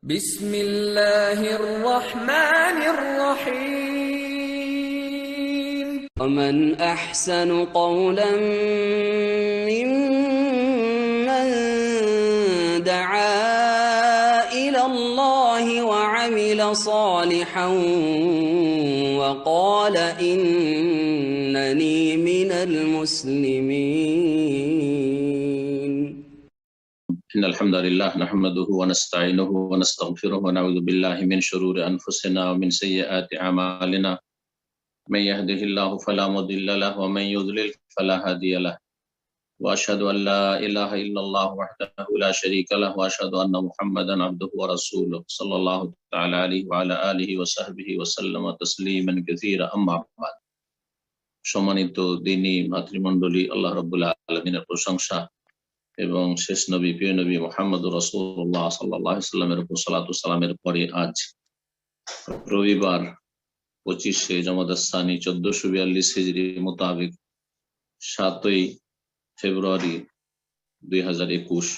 بسم الله الرحمن الرحيم ومن أحسن قولا ممن دعا إلى الله وعمل صالحا وقال إنني من المسلمين. إن الحمد لله نحمده ونستعينه ونستغفره ونعوذ بالله من شرور أنفسنا ومن سيئات أعمالنا من يهده الله فلا مضل له ومن يضلل فلا هادي له وأشهد أن لا إله إلا الله وحده لا شريك له وأشهد أن محمدا عبده ورسوله صلى الله تعالى عليه وعلى آله وصحبه وسلم تسليما كثيرا أما بعد। সম্মানিত দ্বীনী মাতৃমণ্ডলী, আল্লাহ রাব্বুল আলামিনের প্রশংসা এবং শেষ নবী প্রিয় নবী মুহাম্মদ রাসূলুল্লাহ সাল্লাল্লাহু আলাইহি ওয়াসাল্লামের উপর সালাতু সালামের পরে আজ রবিবার 25শে জমাদাস সানি 1442 হিজরি মোতাবেক 7ই ফেব্রুয়ারি 2021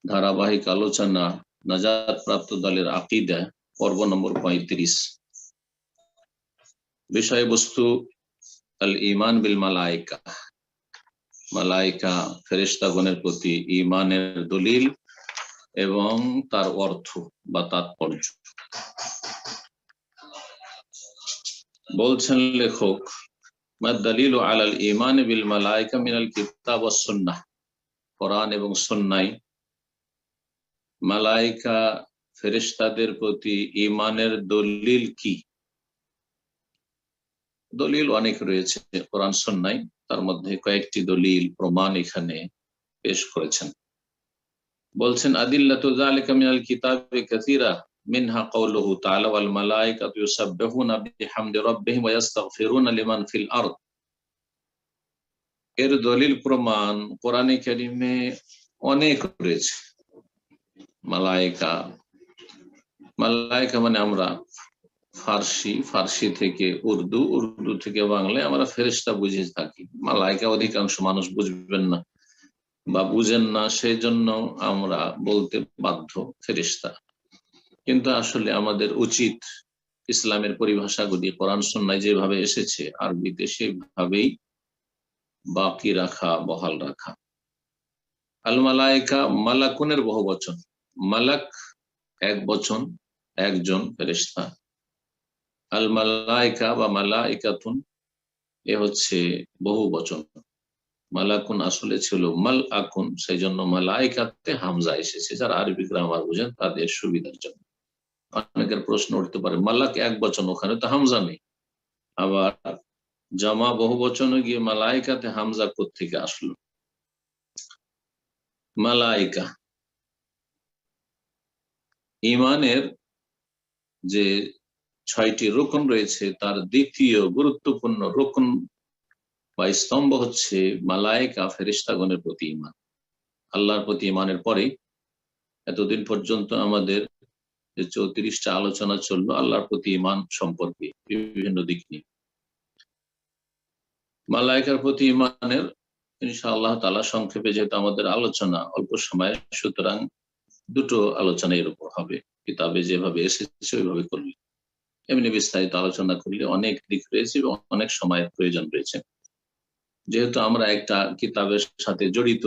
ধারাবাহিক আলোচনা নাজাত প্রাপ্ত দলের আকীদা পর্ব নম্বর 35। বিষয়বস্তু আল ঈমান বিল মালায়েকা, মালায়েকা ফেরেশতাগণের প্রতি ঈমানের দলিল এবং তার অর্থ বা তাৎপর্য। বলছেন লেখক, মাদ-দালিলু আলাল ঈমান বিল মালায়েকা মিনাল কিতাব ওয়াস সুন্নাহ, কোরআন এবং সুন্নাহ মালায়েকা ফেরেশতাদের প্রতি ঈমানের দলিল কি? দলিল অনেক রয়েছে কোরআন সুন্নাহ, তার মধ্যে কয়েকটি দলিল প্রমাণ এখানে পেশ করেছেন। বলছেন, আদিল্লাতু যালিকা মিনাল কিতাবি কাসীরা মিনহা কাওলুহু তাআলা ওয়াল মালায়েকাতু ইউসাব্বিহুনা বিহামদি রাব্বিহিম ওয়া ইস্তাগফিরুনা লিমান ফিল আরদ। এর দলিল প্রমাণ কোরআনে কারীমে অনেক রয়েছে। মালায়েকা মানে আমরা ফার্সি থেকে উর্দু, উর্দু থেকে বাংলায় আমরা ফেরেশতা বুঝে থাকি। মালায়েকা অধিকাংশ মানুষ বুঝবেন না বা বুঝেন না, সেই জন্য আমরা বলতে বাধ্য ফেরেশতা। কিন্তু আসলে আমাদের উচিত ইসলামের পরিভাষাগুলি কোরআন সুন্নাহয় যেভাবে এসেছে আরবিতে সেভাবেই বাকি রাখা, বহাল রাখা। আল মালায়েকা মালাকুনের বহু বচন, মালাক এক বচন, একজন ফেরেশতা। আল মালায়েকা বা মালাইকাতুন এ হচ্ছে বহু বচন। মালাকুন আসলে ছিল মাল আকুন, সেই জন্য মালাইকাতে হামজা এসেছে। যারা আরবি গ্রামার বুঝেন তাদের সুবিধার জন্য। অনেকের প্রশ্ন উঠতে পারে, মালাক এক বচন, ওখানে তো হামজা নেই, আবার জামা বহু বচনে গিয়ে মালাইকাতে হামজা কোত্থেকে আসলো? মালাইকা ঈমানের যে 6টি রুকন রয়েছে তার দ্বিতীয় গুরুত্বপূর্ণ রুকন বা স্তম্ভ হচ্ছে মালায়েকা ফেরেশতাগণের প্রতি ঈমান। আল্লাহর প্রতি ঈমানের পরে এতদিন পর্যন্ত আমাদের যে 34টা আলোচনা চললো আল্লাহর প্রতি ঈমান সম্পর্কে বিভিন্ন দিক নিয়ে। মালায়েকার প্রতি ঈমানের ইনশাআল্লাহ তাআলা সংক্ষেপে, যেহেতু আমাদের আলোচনা অল্প সময়, সুতরাং দুটো আলোচনা এর উপর হবে। কিতাবে যেভাবে এসেছে ওইভাবে করবে। এমনি বিস্তারিত আলোচনা করলে অনেক দিক রয়েছে এবং অনেক সময়ের প্রয়োজন রয়েছে। যেহেতু আমরা একটা কিতাবের সাথে জড়িত,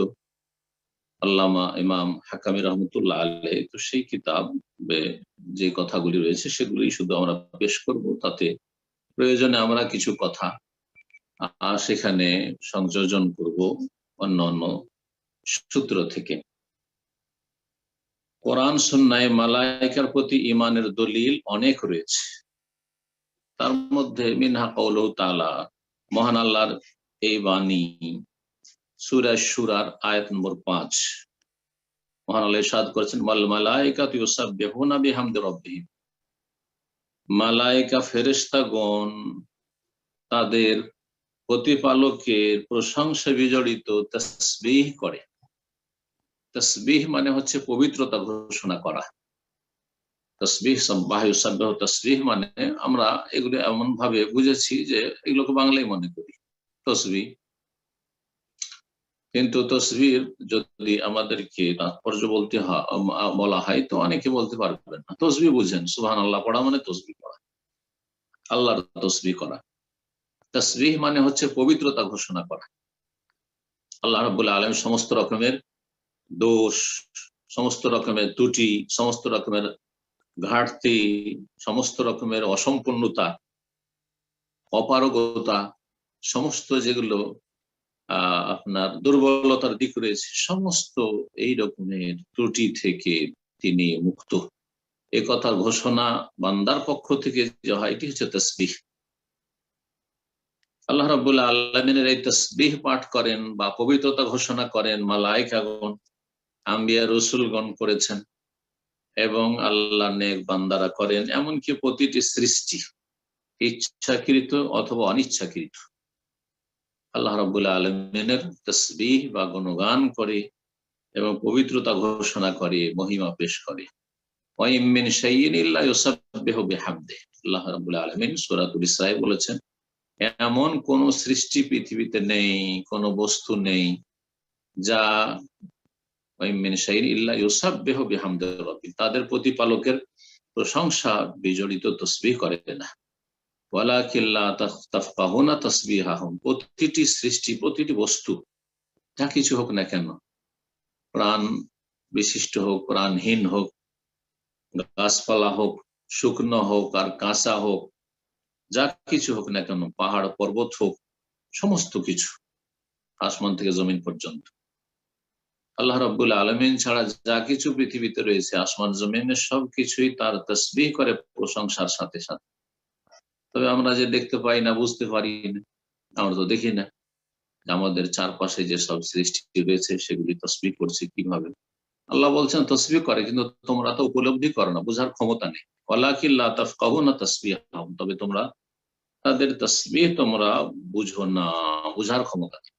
আল্লামা ইমাম হাকামি রহমতুল্লাহ আলাইহি, তো সেই কিতাবে যে কথাগুলি রয়েছে সেগুলি শুধু আমরা পেশ করব। তাতে প্রয়োজনে আমরা কিছু কথা সেখানে সংযোজন করব অন্য অন্য সূত্র থেকে। কোরআন সুন্নাহয় মালায়েকার প্রতি ঈমানের দলিল অনেক রয়েছে। তার মধ্যে মিনহা কাওলুহু তাআলা, মহান আল্লাহর এই বাণী, সূরা শুরার আয়াত নম্বর 5। মহান আল্লাহ ইরশাদ করেছেন, ওয়াল মালায়েকাতু ইউসাব্বিহুনা বিহামদি রাব্বিহিম। মালায়েকা ফেরেশতাগণ তাদের প্রতিপালকের প্রশংসা বিজড়িত তাসবিহ করে। তাসবিহ মানে হচ্ছে পবিত্রতা ঘোষণা করা। তাসবিহ সাব্বাহ ইউসাব্বিহু, তাসবিহ মানে আমরা এগুলো এমন ভাবে বুঝেছি যে এগুলোকে বাংলায় মনে করি তসবিহ। কিন্তু তসবির যদি আমাদেরকে তাৎপর্য বলা হয় তো অনেকে বলতে পারবেন না। তসবিহ বুঝেন, সুবহানাল্লাহ পড়া মানে তসবিহ পড়া, আল্লাহর তসবিহ করা। তাসবিহ মানে হচ্ছে পবিত্রতা ঘোষণা করা। আল্লাহ রাব্বুল আলামিন সমস্ত রকমের দোষ, সমস্ত রকমের ত্রুটি, সমস্ত রকমের ঘাটতি, সমস্ত রকমের অসম্পূর্ণতা, অপারগতা, সমস্ত যেগুলো আপনার দুর্বলতার দিক রয়েছে, সমস্ত এই রকমের ত্রুটি থেকে তিনি মুক্ত। এ কথার ঘোষণা বান্দার পক্ষ থেকে যে হয়, এটি হচ্ছে তাসবিহ। আল্লাহ রাব্বুল আলামিনের এই তাসবিহ পাঠ করেন বা পবিত্রতা ঘোষণা করেন মালায়েকাগণ, আম্বিয়া রাসূলগণ করেছেন এবং আল্লাহর নেক বান্দারা করেন, এমনকি প্রতিটি সৃষ্টি ইচ্ছাকৃত অথবা অনিচ্ছাকৃত আল্লাহ রাব্বুল আলামিনের তাসবিহ বা গুণগান করে এবং পবিত্রতা ঘোষণা করে, মহিমা পেশ করে। ওয়া ইম মিন শাইইন ইল্লা ইউসাব্বিহু বিহামদিহি, আল্লাহ রাব্বুল আলামিন সূরাতুল ইসরায়ে বলেছেন, এমন কোন সৃষ্টি পৃথিবীতে নেই, কোন বস্তু নেই যা ওয়া ইম মিন শাইইন ইল্লা ইউসাব্বিহু বিহামদি রাব্বিহি, তাদের প্রতিপালকের প্রশংসা বিজড়িত তাসবিহ করে না। ওয়ালাকিন লা তাফকাহুনা তাসবিহাহুম, প্রতিটি সৃষ্টি, প্রতিটি বস্তু যা কিছু হোক না কেন, প্রাণ বিশিষ্ট হোক, প্রাণহীন হোক, গাছপালা হোক, শুকনো হোক আর কাঁচা হোক, যা কিছু হোক না কেন, পাহাড় পর্বত হোক, সমস্ত কিছু আসমান থেকে জমিন পর্যন্ত, আল্লাহ রাব্বুল আলামিন ছাড়া যা কিছু পৃথিবীতে রয়েছে, আসমান জমিনের সবকিছুই তার তাসবিহ করে প্রশংসার সাথে সাথে। তবে আমরা যে দেখতে পাই না, বুঝতে পারি না, আমরা তো দেখি না আমাদের চারপাশে যে সব সৃষ্টি রয়েছে সেগুলি তাসবিহ করছে কিভাবে। আল্লাহ বলছেন তাসবিহ করে, কিন্তু তোমরা তো উপলব্ধি করো না, বোঝার ক্ষমতা নেই। ওয়ালাকিন লা তাফকাহুনা তাসবিহাহুম, তবে তোমরা তাদের তাসবিহ তোমরা বুঝো না, বুঝার ক্ষমতা নেই।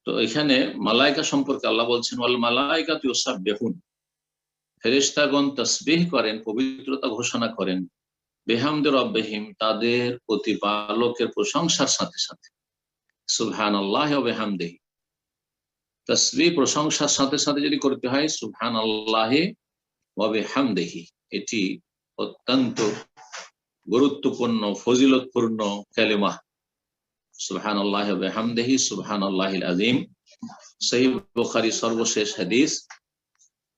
তো এখানে মালায়েকা সম্পর্কে আল্লাহ বলছেন ওয়াল মালায়েকাতু ইউসাব্বিহুন, ফেরেশতাগণ তাসবিহ করেন, পবিত্রতা ঘোষণা করেন, বিহামদি রাব্বিহিম, তাদের প্রতিপালকের প্রশংসার সাথে সাথে। সুবহানাল্লাহি ওয়া বিহামদিহি, তাসবিহ প্রশংসার সাথে সাথে যদি করতে হয়, সুবহানাল্লাহি ওয়া বিহামদিহি, এটি অত্যন্ত গুরুত্বপূর্ণ ফজিলতপূর্ণ কালিমা। সুবহানাল্লাহি ওয়া বিহামদিহি সুবহানাল্লাহিল আযীম। সহিহ বুখারী সর্বশেষ হাদিস,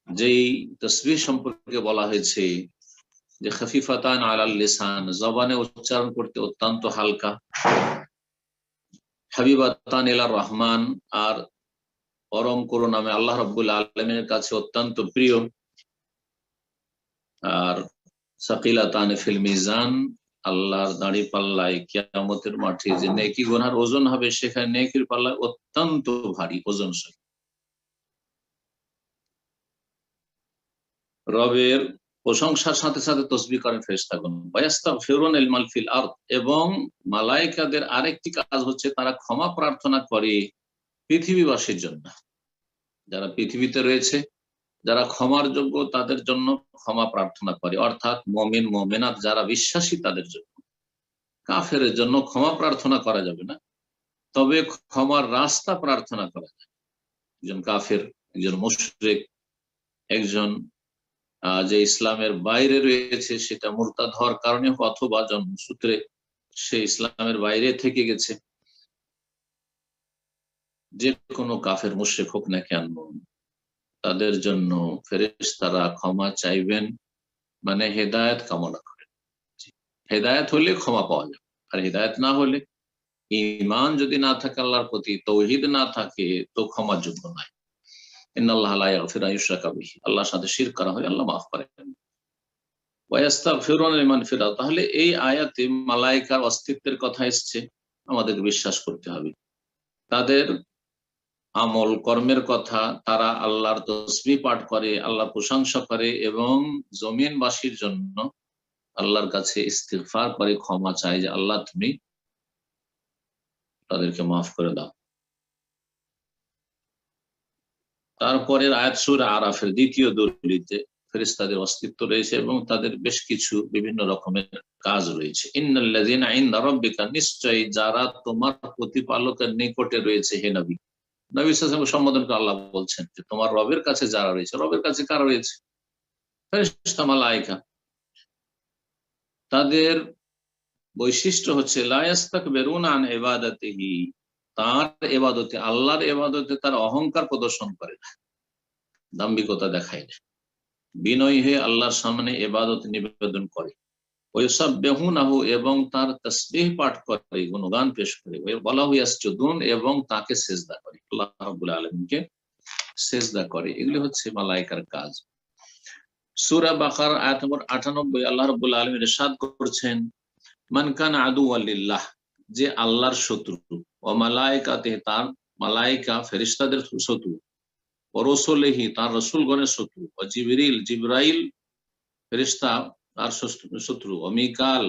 যেই তাসবিহ সম্পর্কে বলা হয়েছে যে খফিফাতান আলাল লিসান, জবানে উচ্চারণ করতে অত্যন্ত হালকা, হাবিবাতান ইলার রহমান, আর পরম করুণাময় আল্লাহ রাব্বুল আলামিনের কাছে অত্যন্ত প্রিয়, আর সাকিলাতান ফিল মিজান, আল্লাহর দাঁড়ি পাল্লায় কিয়ামতের মাঠে যে নেকি গুনার ওজন হবে, সেখানে নেকির পাল্লায় অত্যন্ত ভারী ওজন। রবের প্রশংসার সাথে সাথে তাসবিহ করেন ফেরেশতাগণ। ওয়াস্তাগফিরুন লিমান ফিল আরদ, এবং মালায়েকাদের আরেকটি কাজ হচ্ছে তারা ক্ষমা প্রার্থনা করে পৃথিবীবাসীর জন্য, যারা পৃথিবীতে রয়েছে, যারা ক্ষমার যোগ্য তাদের জন্য ক্ষমা প্রার্থনা করে, অর্থাৎ মুমিন মুমিনাত যারা বিশ্বাসী তাদের জন্য। কাফেরের জন্য ক্ষমা প্রার্থনা করা যাবে না, তবে ক্ষমার রাস্তা প্রার্থনা করা যায়। একজন কাফের, একজন মুশরিক, একজন যে ইসলামের বাইরে রয়েছে, সেটা মুরতাদ হওয়ার কারণে অথবা জন্মসূত্রে সে ইসলামের বাইরে থেকে গেছে, যে কোনো কাফের মুশরিক হোক না কেন, তাদের জন্য ফেরেশতারা ক্ষমা চাইবেন, মানে হেদায়েত কামনা করেন। হেদায়েত হলে ক্ষমা পাওয়া যাবে, আর হেদায়েত না হলে, ঈমান যদি না থাকে আল্লাহর প্রতি, তাওহীদ না থাকে, তো ক্ষমার যোগ্য নয়। ইন্নাল্লাহা লা ইয়াগফিরু আন ইউশরাকা বিহি, আল্লাহর সাথে শিরক করা হয় আল্লাহ মাফ করেন। ওয়াস্তাগফিরুনা লিমান ফিল আরদ, তাহলে এই আয়াতে মালায়েকার অস্তিত্বের কথা এসেছে, আমাদেরকে বিশ্বাস করতে হবে। তাদের আমল কর্মের কথা, তারা আল্লাহর তাসবিহ পাঠ করে, আল্লাহর প্রশংসা করে এবং জমিনবাসীর জন্য আল্লাহর কাছে ইস্তিগফার করে, ক্ষমা চায় যে আল্লাহ তুমি তাদেরকে মাফ করে দাও। তারপরের আয়াত সূরা আরাফের দ্বিতীয় দলিতে ফেরেশতাদের অস্তিত্ব রয়েছে এবং তাদের বেশ কিছু বিভিন্ন রকমের কাজ রয়েছে। ইন্নাল্লাযীনা ইনদা রাব্বিকা, নিশ্চয়ই যারা তোমার প্রতিপালকের নিকটে রয়েছে। হে নবী, নবী সাল্লাল্লাহু আলাইহি ওয়াসাল্লাম সম্বোধন করে আল্লাহ বলছেন যে তোমার রবের কাছে যারা রয়েছে, রবের কাছে কারা রয়েছে? ফেরেশতা, মালায়েকা। তাদের বৈশিষ্ট্য হচ্ছে লা ইস্তাকবিরুনা আন ইবাদাতিহি, তার ইবাদতে, আল্লাহর ইবাদতে তারা অহংকার প্রদর্শন করে না, দাম্ভিকতা দেখায় না, বিনয়ী হয়ে আল্লাহর সামনে ইবাদত নিবেদন করে। ওয়ায়ুসাব্বিহুনাহু, এবং তার তাসবিহ পাঠ করে, গুণগান পেশ করে। ওয়ালাহু ইয়াসজুদুন, এবং তাকে সিজদা করে, আল্লাহ রাব্বুল আলামিনকে সিজদা করে। এগুলি হচ্ছে মালায়েকার কাজ। সূরা বাকারা আয়াত নম্বর 98 আল্লাহ রাব্বুল আলামিন ইরশাদ করছেন, মান কানা আদুওয়াল লিল্লাহ, যে আল্লাহর শত্রু, ওয়া মালায়েকাতিহি, তার মালায়েকা ফেরেশতাদের শত্রু, ওয়া রাসূলিহি, তার রাসূলগণের শত্রু, ওয়া জিবরিল, জিবরাইল ফেরেশতা তার শত্রু, ও মিকাল,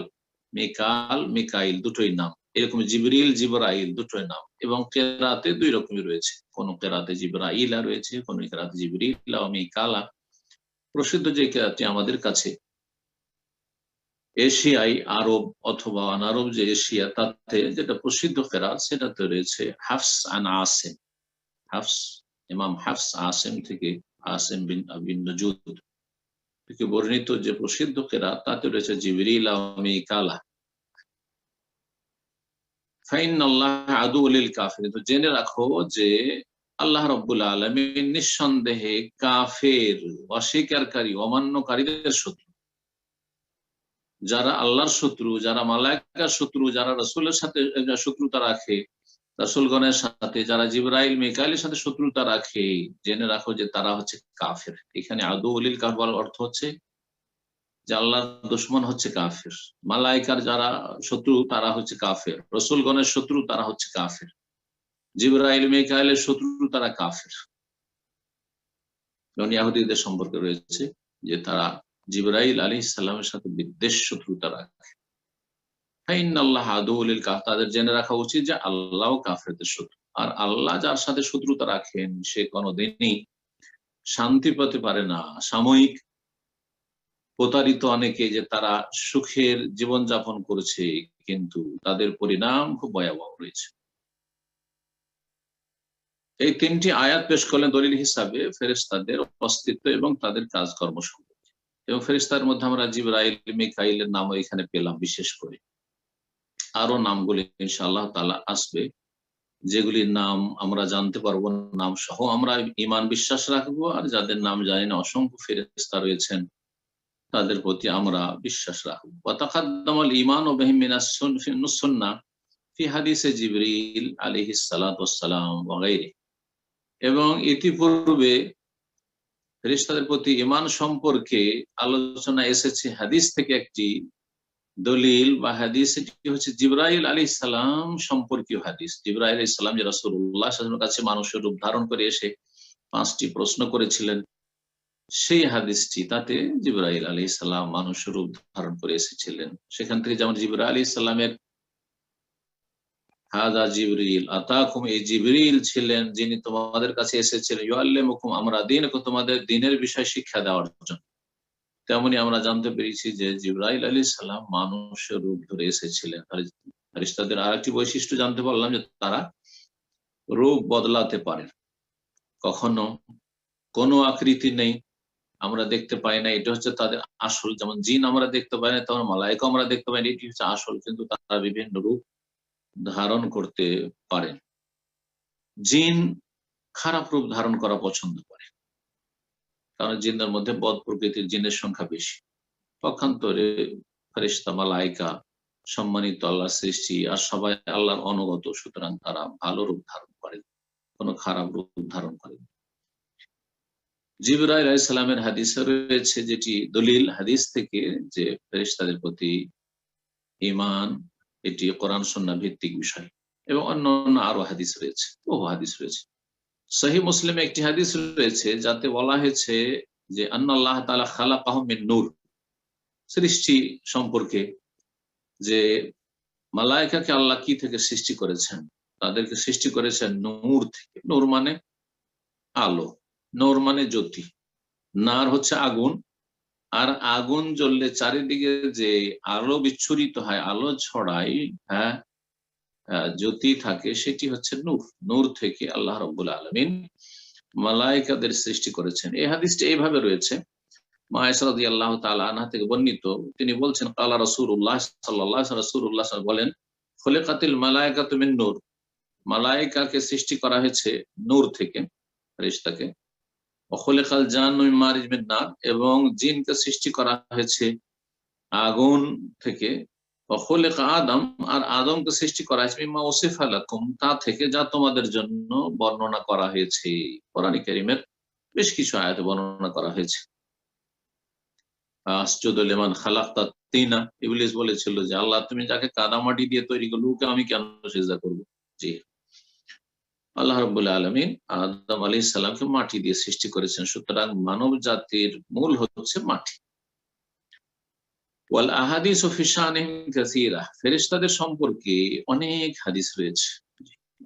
মিকাইল দুটোই নাম, এরকম জিবরিল জিবরাইল দুটোই নাম। এবং কেরাতে দুই রকমই রয়েছে, কোন কেরাতে জিবরাইলা রয়েছে, কোন কেরাতে জিবরিলা ও মিকালা। প্রসিদ্ধ যে কেরাতটি আমাদের কাছে এশিয়াই আরব অথবা অনারব যে এশিয়া, তাতে যেটা প্রসিদ্ধ কেরাত সেটাতে রয়েছে হাফস আন আসিম, হাফস, ইমাম হাফস আসিম থেকে, আসিম বিন নজুদ থেকে বর্ণিত যে প্রসিদ্ধ কেরাত, তাতে রয়েছে জিবরিল ও মিকালা। ফাইনাল্লাহ আদুউল লিল কাফিরিন, তো জেনে রাখো যে আল্লাহ রাব্বুল আলামিন নিঃসন্দেহে কাফের, অস্বীকারী, অমান্যকারীদের শত্রু। যারা আল্লাহর শত্রু, যারা মালায়েকার শত্রু, যারা রাসূলের সাথে শত্রুতা রাখে, রাসূলগণের সাথে, যারা জিবরাইল মিকাইলের সাথে শত্রুতা রাখে, জেনে রাখো যে তারা হচ্ছে কাফের। এখানে আদুউল লিল কাফির অর্থ হচ্ছে যে আল্লাহর দুশমন হচ্ছে কাফের, মালায়েকার যারা শত্রু তারা হচ্ছে কাফের, রাসূলগণের শত্রু তারা হচ্ছে কাফের, জিবরাইল মিকাইলের শত্রু তারা কাফের। যেমন ইহুদীদের সম্পর্কে রয়েছে যে তারা জিবরাইল আলাইহিস সালামের সাথে বিদ্বেষ শত্রুতা রাখে। ফাইনাল্লাহ আদুউল লিল কাফির, তাদের জেনে রাখা উচিত যে আল্লাহ কাফেরদের শত্রু। আর আল্লাহ যার সাথে শত্রুতা রাখেন সে কোনোদিনই শান্তি পেতে পারে না। সাময়িক প্রতারিত অনেকে যে তারা সুখের জীবন যাপন করেছে, কিন্তু তাদের পরিণাম খুব ভয়াবহ রয়েছে। এই তিনটি আয়াত পেশ করলেন দলিল হিসাবে ফেরেশতাদের অস্তিত্ব এবং তাদের কাজকর্ম সম্পর্কে। এবং ফেরেশতাদের মধ্যে আমরা জিবরাইল মিকাইলের নামও এখানে পেলাম বিশেষ করে। আরো নামগুলি ইনশাআল্লাহ তাআলা আসবে, যেগুলির নাম আমরা জানতে পারবো, নাম সহ আমরা ঈমান বিশ্বাস রাখবো। আর যাদের নাম জানি না, অসংখ্য ফেরেশতা রয়েছেন, তাদের প্রতি আমরা বিশ্বাস রাখবো। ওয়া তাকাদ্দামাল ঈমানু বিহিম মিনাস সুন্নাহ ফি হাদিসে জিবরিল আলাইহিস সালাতু ওয়াস সালাম ওয়া গায়রিহি, এবং ইতিপূর্বে ফেরেশতাদের প্রতি ঈমান সম্পর্কে আলোচনা এসেছে হাদিস থেকে। একটি দলিল বা হাদিস, এটি হচ্ছে জিবরাইল আলাইহিস সালাম সম্পর্কীয় হাদিস। জিবরাইল আলাইহিস সালাম যে রাসূলুল্লাহ সাল্লাল্লাহু আলাইহি ওয়াসাল্লামের কাছে মানুষের রূপ ধারণ করে এসে 5টি প্রশ্ন করেছিলেন, সেই হাদিসটি, তাতে জিবরাইল আলাইহিস সালাম মানুষের রূপ ধারণ করে এসেছিলেন। সেখান থেকে যেমন জিবরাইল আলাইহিস সালামের হাযা জিবরিল আতাকুম, এই জিবরিল ছিলেন যিনি তোমাদের কাছে এসেছিলেন, ইউআল্লিমুকুম আমরা দীনাকুম, তোমাদের দ্বীনের বিষয় শিক্ষা দেওয়ার জন্য। তেমনি আমরা জানতে পেরেছি যে জিবরাইল আলাইহিস সালাম মানুষের রূপ ধরে এসেছিলেন। ফেরেশতাদের আরেকটি বৈশিষ্ট্য জানতে পারলাম যে তারা রূপ বদলাতে পারে, কখনো কোনো আকৃতি নেই, আমরা দেখতে পাই না, এটা হচ্ছে তাদের আসল। যেমন জিন আমরা দেখতে পাই না, তেমন মালায়েকা আমরা দেখতে পাই না, এটি হচ্ছে আসল। কিন্তু তারা বিভিন্ন রূপ ধারণ করতে পারেন। জিন খারাপ রূপ ধারণ করা পছন্দ করে, কারণ জিনের মধ্যে বদ প্রকৃতির জিনের সংখ্যা বেশি। পক্ষান্তরে ফেরেশতা, মালায়েকা সম্মানিত আল্লাহর সৃষ্টি, আর সবাই আল্লাহর অনুগত, সুতরাং তারা ভালো রূপ ধারণ করেন, কোনো খারাপ রূপ ধারণ করেন। জিবরাইল আলাইহিস সালামের হাদিসে রয়েছে, যেটি দলিল হাদিস থেকে, যে ফেরেশতাদের প্রতি ঈমান এটি কোরআন সুন্নাহ ভিত্তিক বিষয়। এবং অন্যান্য আরো হাদিস রয়েছে, বহু হাদিস রয়েছে। সহিহ মুসলিমে একটি হাদিস রয়েছে যাতে বলা হয়েছে যে আন্নাল্লাহ তাআলা খালাকাহুম মিন নূর, সৃষ্টি সম্পর্কে, যে মালায়েকাকে আল্লাহ কি থেকে সৃষ্টি করেছেন, তাদেরকে সৃষ্টি করেছেন নূর থেকে। নূর মানে আলো, নূর মানে জ্যোতি, নার হচ্ছে আগুন, আর আগুন জ্বললে চারিদিকে যে আলো বিচ্ছুরিত হয়, আলো ছড়ায়, হ্যাঁ, জ্যোতি থাকে, সেটি হচ্ছে নূর। নূর থেকে আল্লাহ রাব্বুল আলামিন মালায়েকাদের সৃষ্টি করেছেন। এই হাদিসটি এইভাবে রয়েছে, মা আয়েশা রাদিয়াল্লাহু তাআলা আনহা থেকে বর্ণিত। তিনি বলছেন, কালা রাসূলুল্লাহ সাল্লাল্লাহু আলাইহি রাসূলুল্লাহ বলেন, খুলিকাতিল মালায়েকাতু মিন নূর, মালায়েকাকে সৃষ্টি করা হয়েছে নূর থেকে, ফেরেশতাকে। ওয়া খুলিকাল জান্নু মিন মারিজ মিন নার, এবং জিনকে সৃষ্টি করা হয়েছে আগুন থেকে। ওয়া খুলিকা আদম, আর আদমকে সৃষ্টি করা হয়েছে মিম্মা উসিফা লাকুম, তা থেকে যা তোমাদের জন্য বর্ণনা করা হয়েছে। কোরআনে কারীমের বেশ কিছু আয়াতে বর্ণনা করা হয়েছে। আসজুদু লিমান খালাকতা তিনা, ইবলিস বলেছিল যে আল্লাহ তুমি যাকে কাদামাটি দিয়ে তৈরি করলে ওকে আমি কেন সিজদা করব? জি, আল্লাহ রাব্বুল আলামিন আদম আলাইহিস সালামকে মাটি দিয়ে সৃষ্টি করেছেন, সুতরাং মানব জাতির মূল হচ্ছে মাটি। ওয়াল আহাদিসু ফি শানিহিম কাসীরা, ফেরেশতাদের সম্পর্কে অনেক হাদিস রয়েছে,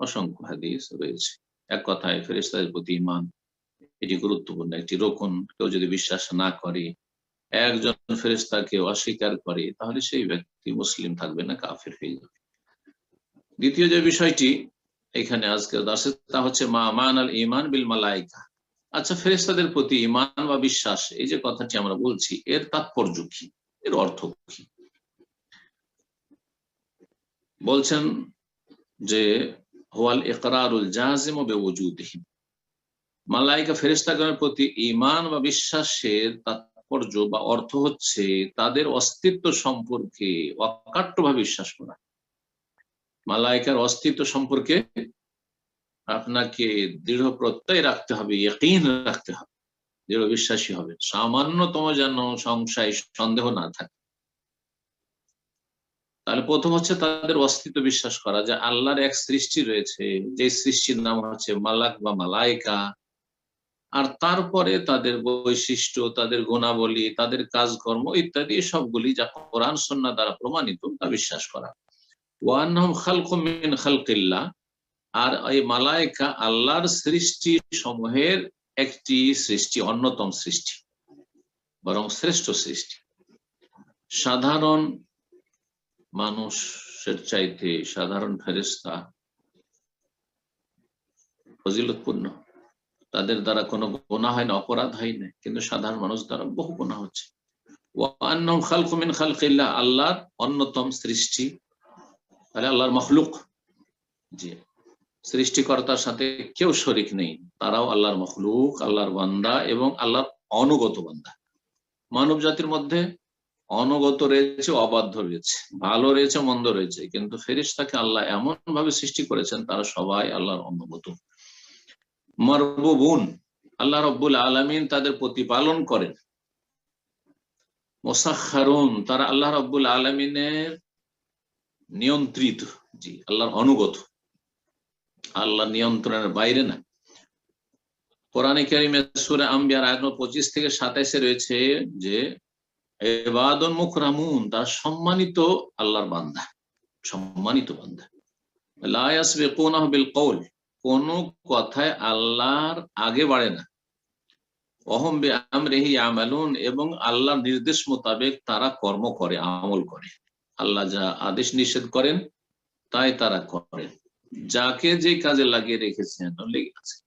অসংখ্য হাদিস রয়েছে। এক কথায় ফেরেশতাদের প্রতি ঈমান এটি গুরুত্বপূর্ণ একটি রোকন। কেউ যদি বিশ্বাস না করে, একজন ফেরেশতাকে অস্বীকার করে, তাহলে সেই ব্যক্তি মুসলিম থাকবে না, কাফের হয়ে যাবে। দ্বিতীয় যে বিষয়টি এখানে আজকে দার্সে, তা হচ্ছে মা আমানাল ঈমান বিল মালায়েকা। আচ্ছা, ফেরেশতাদের প্রতি ঈমান বা বিশ্বাস, এই যে কথাটি আমরা বলছি, এর তাৎপর্য কি, এর অর্থ কি? বলছেন যে হুয়াল ইকরারুল জাযিম বিওজুদিহিম, মালায়েকা ফেরেশতাগণের প্রতি ঈমান বা বিশ্বাসের তাৎপর্য বা অর্থ হচ্ছে তাদের অস্তিত্ব সম্পর্কে অকাট্যভাবে বিশ্বাস করা। মালায়েকার অস্তিত্ব সম্পর্কে আপনাকে দৃঢ় প্রত্যয় রাখতে হবে, ইয়াকিন রাখতে হবে, দৃঢ় বিশ্বাসী হবে, সামান্যতম যেন সংশয় সন্দেহ না থাকে। তাহলে প্রথম হচ্ছে তাদের অস্তিত্ব বিশ্বাস করা, যে আল্লাহর এক সৃষ্টি রয়েছে, যে সৃষ্টির নাম হচ্ছে মালাক বা মালায়েকা। আর তারপরে তাদের বৈশিষ্ট্য, তাদের গুণাবলী, তাদের কাজকর্ম ইত্যাদি সবগুলি যা কোরআন সুন্নাহ দ্বারা প্রমাণিত, তা বিশ্বাস করা। ওয়া আন্নাহুম খালকুম মিন খালকিল্লাহ, আর এই মালায়েকা আল্লাহর সৃষ্টি সমূহের একটি সৃষ্টি, অন্যতম সৃষ্টি, বরং শ্রেষ্ঠ সৃষ্টি। সাধারণ মানুষের চাইতে সাধারণ ফেরেশতা ফজিলতপূর্ণ, তাদের দ্বারা কোনো গুনাহ হয় না, অপরাধ হয় না, কিন্তু সাধারণ মানুষ দ্বারা বহু গুনাহ হচ্ছে। ওয়া আন্নাহুম খালকুম মিন খালকিল্লাহ, আল্লাহর অন্যতম সৃষ্টি, তাহলে আল্লাহর মখলুক। জি, সৃষ্টিকর্তার সাথে কেউ শরীক নেই, তারাও আল্লাহর মখলুক, আল্লাহর বান্দা এবং আল্লাহর অনুগত বান্দা। মানব জাতির মধ্যে অনুগত রয়েছে, অবাধ্য রয়েছে, ভালো রয়েছে, মন্দ রয়েছে, কিন্তু ফেরেশতাকে আল্লাহ এমন ভাবে সৃষ্টি করেছেন তারা সবাই আল্লাহর অনুগত। মারবুবুন, আল্লাহ রাব্বুল আলামিন তাদের প্রতিপালন করেন। মুসাখখারুন, তারা আল্লাহ রাব্বুল আলামিনের নিয়ন্ত্রিত, জি, আল্লাহর অনুগত, আল্লাহ নিয়ন্ত্রণের বাইরে না। কোরআনে কারীমে সূরা আম্বিয়ার আয়াত 25 থেকে 27 রয়েছে যে ইবাদুন মুকরামুন, তারা সম্মানিত আল্লাহর বান্দা, সম্মানিত বান্দা। লা ইয়াসবিকুনাহু বিল কওল, কোন কথায় আল্লাহর আগে বাড়ে না। ওয়াহুম বিআমরিহি ইয়ামালুন, এবং আল্লাহর নির্দেশ মোতাবেক তারা কর্ম করে, আমল করে। আল্লাহ যা আদেশ নিষেধ করেন তাই তারা করেন, যাকে যে কাজে লাগিয়ে রেখেছেন লেগে আছে।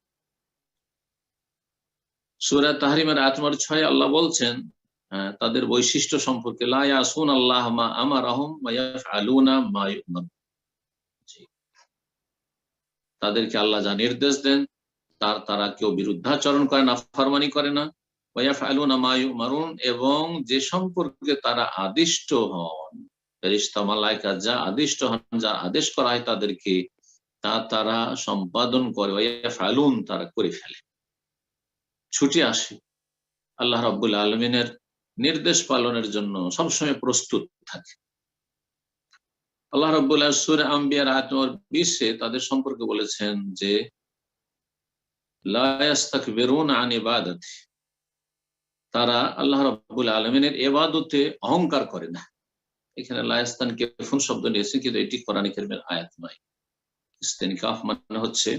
সূরা তাহরিমের আয়াত নম্বর 6 আল্লাহ বলছেন তাদের বৈশিষ্ট্য সম্পর্কে, লা ইয়াসুন আল্লাহ মা আমারাহুম ওয়া ইয়াফআলুনা মা ইউমারুন, তাদেরকে আল্লাহ যা নির্দেশ দেন তারা কেউ বিরুদ্ধাচরণ করে না, নাফরমানি করে না। ওয়া ইয়াফআলুনা মা ইউমারুন, এবং যে সম্পর্কে তারা আদিষ্ট হন, ফেরেশতা মালায়েকা যা আদিষ্ট হন, যা আদেশ করা হয় তাদেরকে, তা তারা সম্পাদন করে। ওয়া ইয়াফআলুন, তারা করে ফেলে, ছুটে আসে, আল্লাহ রাব্বুল আলামিনের নির্দেশ পালনের জন্য সবসময় প্রস্তুত থাকে। আল্লাহ রাব্বুল আলামিন সূরা আম্বিয়ার আয়াত নম্বর 20 তাদের সম্পর্কে বলেছেন যে লা ইস্তাকবিরুনা আন ইবাদাতি, তারা আল্লাহ রাব্বুল আলামিনের ইবাদতে অহংকার করে না। এখানে লা ইস্তানকিফুন শব্দ নিয়েছে, কিন্তু এটি কোরআন কারীমের আয়াত নয়। ইস্তিনকাফ মানে হচ্ছে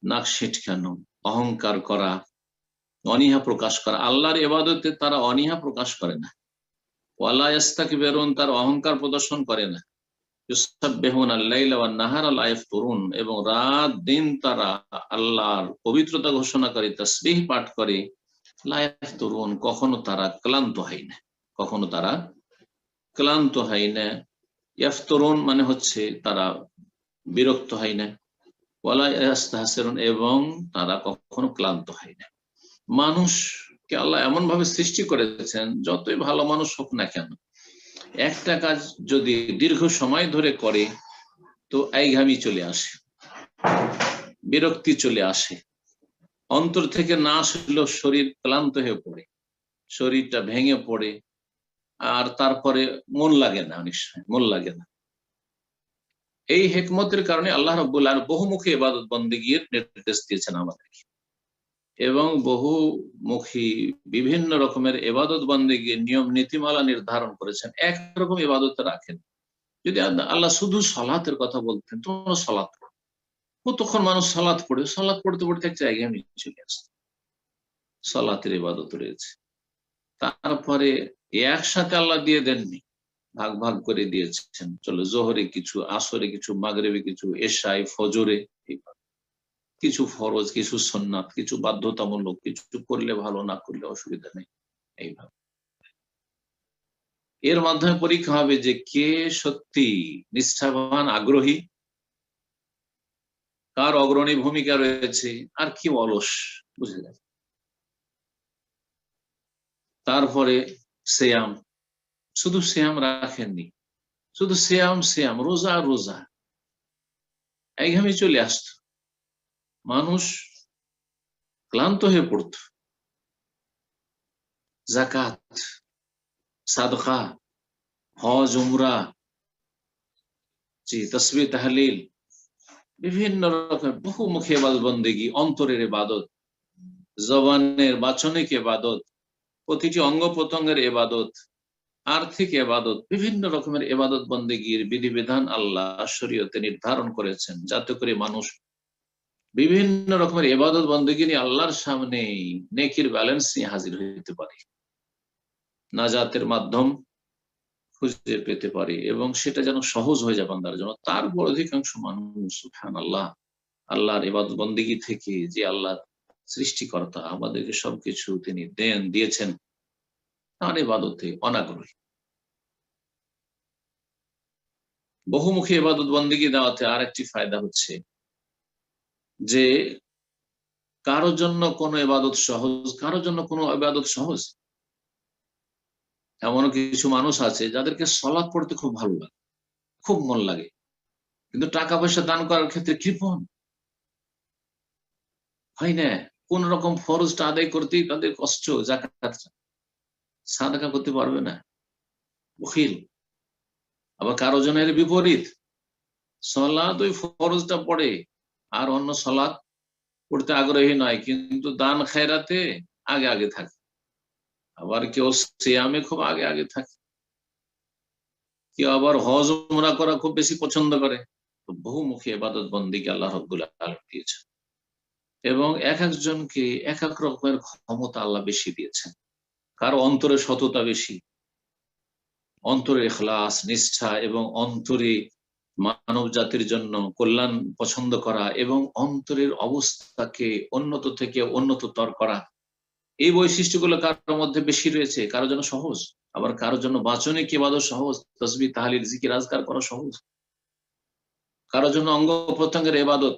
নাক ছিটকানো, অহংকার করা, অনীহা প্রকাশ করা। আল্লাহর ইবাদতে তারা অনীহা প্রকাশ করে না। ওয়ালা ইস্তাকবিরুন, তার অহংকার প্রদর্শন করে না। ইউসাব্বিহুনা আল-লাইলা ওয়ান-নাহারা লা ইফতুরুন, এবং রাত দিন তারা আল্লাহর পবিত্রতা ঘোষণা করে, তাসবিহ পাঠ করে। লা ইফতুরুন, কখনো তারা ক্লান্ত হয় না, কখনো তারা ক্লান্ত হয় না। ইফতুরুন মানে হচ্ছে তারা বিরক্ত হয় না। ওয়ালা ইস্তাহসিরুন, এবং তারা কখনো ক্লান্ত হয় না। মানুষকে আল্লাহ এমন ভাবে সৃষ্টি করেছেন, যতই ভালো মানুষ হোক না কেন, একটা কাজ যদি দীর্ঘ সময় ধরে করে তো একঘেয়েমি চলে আসে, বিরক্তি চলে আসে, অন্তর থেকে না আসলেও শরীর ক্লান্ত হয়ে পড়ে, শরীরটা ভেঙে পড়ে, আর তারপরে মন লাগে না, অনেক সময় মন লাগে না। এই হিকমতের কারণে আল্লাহ রাব্বুল আলামিন বহুমুখী ইবাদত বন্দেগীর নির্দেশ দিয়েছেন আমাদেরকে, এবং বহুমুখী বিভিন্ন রকমের ইবাদত বন্দেগীর নিয়ম নীতিমালা নির্ধারণ করেছেন। একরকম ইবাদত রাখেন। যদি আল্লাহ শুধু সালাতের কথা বলতেন, তোমরা সালাত পড়ো, কতক্ষণ মানুষ সালাত পড়ে, সালাত পড়তে পড়তে এক জায়গায় আমি চলে আসতো। সালাতের ইবাদত রয়েছে। তারপরে একসাথে আল্লাহ দিয়ে দেননি, ভাগ ভাগ করে দিয়েছেন। চলো, জোহরে কিছু, আসরে কিছু, মাগরিবে কিছু, এশায়, ফজরে, কিছু ফরজ, কিছু সুন্নাত, কিছু বাধ্যতামূলক, কিছু করলে ভালো, না করলে অসুবিধা নেই। এইভাবে এর মাধ্যমে পরীক্ষা হবে যে কে সত্যি নিষ্ঠাবান, আগ্রহী, কার অগ্রণী ভূমিকা রয়েছে, আর কি অলস, বুঝে গেছে। তারপরে সিয়াম, শুধু সিয়াম রাখেননি, শুধু সিয়াম সিয়াম, রোজা রোজা, একঘেয়েমি চলে আসত, মানুষ ক্লান্ত হয়ে পড়ত। যাকাত, সাদকা, হজ, উমরা, তাসবিহ, তাহলিল, বিভিন্ন রকমের বহুমুখী ইবাদত বন্দেগী, অন্তরের ইবাদত, জবানের বাচনিক ইবাদত, প্রতিটি অঙ্গ প্রত্যঙ্গের ইবাদত, আর্থিক ইবাদত, বিভিন্ন রকমের ইবাদত বন্দেগীর বিধিবিধান আল্লাহ শরীয়তে নির্ধারণ করেছেন, যাতে করে মানুষ বিভিন্ন রকমের ইবাদত বন্দেগী নিয়ে আল্লাহর সামনে নেকির ব্যালেন্স নিয়ে হাজির হতে পারে, নাজাতের মাধ্যম খুঁজে পেতে পারে, এবং সেটা যেন সহজ হয়ে যায় বান্দার জন্য। তারপর অধিকাংশ মানুষ সুবহানাল্লাহ, আল্লাহর ইবাদত বন্দেগী থেকে, যে আল্লাহ সৃষ্টিকর্তা আমাদেরকে সবকিছু তিনি দিয়েছেন, তার ইবাদতে অনাগ্রহী। বহুমুখী ইবাদত বন্দেগী দেওয়াতে আর একটি ফায়দা হচ্ছে যে কারোর জন্য কোনো ইবাদত সহজ, কারোর জন্য কোনো ইবাদত সহজ। এমন কিছু মানুষ আছে যাদেরকে সালাত পড়তে খুব ভালো লাগে, খুব মন লাগে, কিন্তু টাকা পয়সা দান করার ক্ষেত্রে কৃপণ হয় না। কোন রকম ফরজটা আদায় করতেই তাদের কষ্ট, যাকাত সাদাকা করতে পারবে না, বখিল। আবার কারো জন্য এর বিপরীত, সালাত ওই ফরজটা পড়ে আর অন্য সালাত পড়তে আগ্রহী নয়, কিন্তু দান খায়রাতে আগে আগে থাকে। আবার কেউ সিয়ামে খুব আগে আগে থাকে, কেউ আবার হজ উমরা করা খুব বেশি পছন্দ করে। তো বহুমুখী ইবাদত বন্দেগী আল্লাহ রাব্বুল আলামিন দিয়েছেন, এবং এক একজনকে এক এক রকমের ক্ষমতা আল্লাহ বেশি দিয়েছেন। কারো অন্তরে সততা বেশি, অন্তরে ইখলাস, নিষ্ঠা, এবং অন্তরে মানব জাতির জন্য কল্যাণ পছন্দ করা, এবং অন্তরের অবস্থাকে উন্নত থেকে উন্নততর করা, এই বৈশিষ্ট্যগুলো কারোর মধ্যে বেশি রয়েছে। কারোর জন্য সহজ, আবার কারোর জন্য বাচনিক ইবাদত সহজ, তাসবিহ, তাহলিল, জিকির, আজকার করা সহজ। কারোর জন্য অঙ্গ প্রত্যঙ্গের ইবাদত,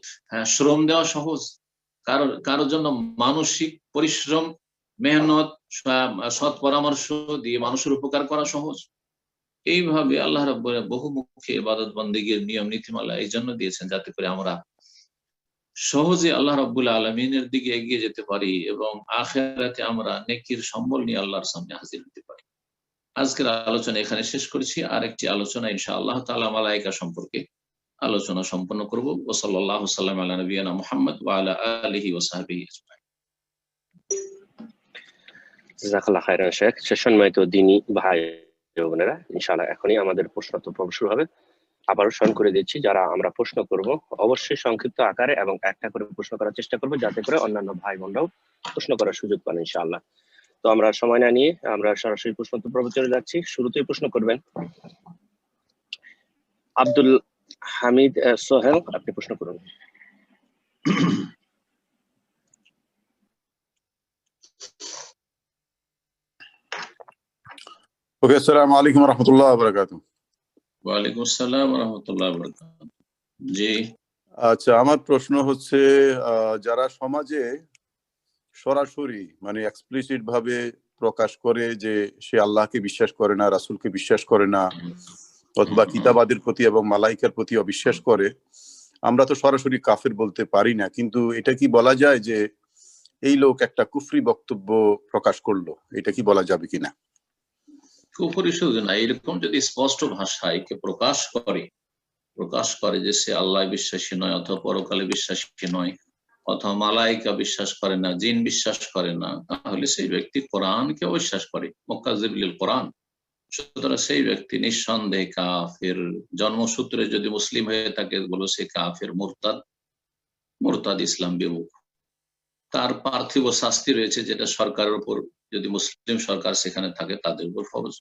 শ্রম দেওয়া সহজ। কারোর জন্য মানসিক পরিশ্রম, মেহনত, সৎ পরামর্শ দিয়ে মানুষের উপকার করা সহজ। এইভাবে আল্লাহ রাব্বুল বহুমুখী ইবাদত বন্দেগীর নিয়ম নীতিমালা এই জন্য দিয়েছেন, যাতে করে আমরা সহজে আল্লাহ রাব্বুল আলামিনের দিকে এগিয়ে যেতে পারি, এবং আখিরাতে আমরা নেকির সম্বল নিয়ে আল্লাহর সামনে হাজির হতে পারি। আজকের আলোচনা এখানে শেষ করছি। আর একটি আলোচনা ইনশাআল্লাহ তাআলা মালায়েকা সম্পর্কে আলোচনা সম্পন্ন করব। ওয়া সাল্লাল্লাহু সাল্লাম আলা নবিয়িনা মুহাম্মদ ওয়া আলা আলিহি ওয়া সাহবিহি আজমাইন। জাযাকাল্লাহু খাইরান শেখ। সম্মানিত দ্বীনী ভাই ও বোনেরা, ইনশাআল্লাহ এখনই আমাদের প্রশ্নোত্তর পর্ব শুরু হবে। আবারও স্মরণ করে দিচ্ছি, যারা আমরা প্রশ্ন করব অবশ্যই সংক্ষিপ্ত আকারে এবং একটা করে প্রশ্ন করার চেষ্টা করব, যাতে করে অন্যান্য ভাই বোনরাও প্রশ্ন করার সুযোগ পান ইনশাআল্লাহ। তো আমরা সময় না নিয়ে আমরা সরাসরি প্রশ্ন পর্বে চলে যাচ্ছি। শুরুতেই প্রশ্ন করবেন আব্দুল হামিদ সোহেল, আপনি প্রশ্ন করুন। ওকে, আসসালামু আলাইকুম ওয়া রাহমাতুল্লাহি ওয়া বারাকাতুহু। ওয়ালাইকুম আসসালাম ওয়া রাহমাতুল্লাহি ওয়া বারাকাতুহু। জি, আচ্ছা, আমার প্রশ্ন হচ্ছে যারা সমাজে সরাসরি মানে এক্সপ্লিসিট ভাবে প্রকাশ করে যে সে আল্লাহকে বিশ্বাস করে না, রাসূলকে বিশ্বাস করে না, অথবা কিতাবাদের প্রতি এবং মালাইকার প্রতি অবিশ্বাস করে, আমরা তো সরাসরি কাফের বলতে পারি না, কিন্তু এটা কি বলা যায় যে এই লোক একটা কুফরি বক্তব্য প্রকাশ করলো, এটা কি বলা যাবে কিনা? কুফরি শুধু না, এরকম যদি স্পষ্ট ভাষায় কে প্রকাশ করে যে সে আল্লাহ বিশ্বাসী নয়, অথবা পরকালে বিশ্বাসী নয়, অথবা মালাইকা বিশ্বাস করে না, জিন বিশ্বাস করে না, তাহলে সেই ব্যক্তি কোরআনকে অবিশ্বাস করে, মুকাজ্জিব লিল কোরআন। সুতরাং সেই ব্যক্তি নিঃসন্দেহে কাফের। জন্মসূত্রে যদি মুসলিম হয়ে থাকে বলো সে কাফের, মুরতাদ, ইসলাম বিমুখ। তার পার্থিব শাস্তি রয়েছে, যেটা সরকারের উপর, যদি মুসলিম সরকার সেখানে থাকে তাদের উপর ফরজ।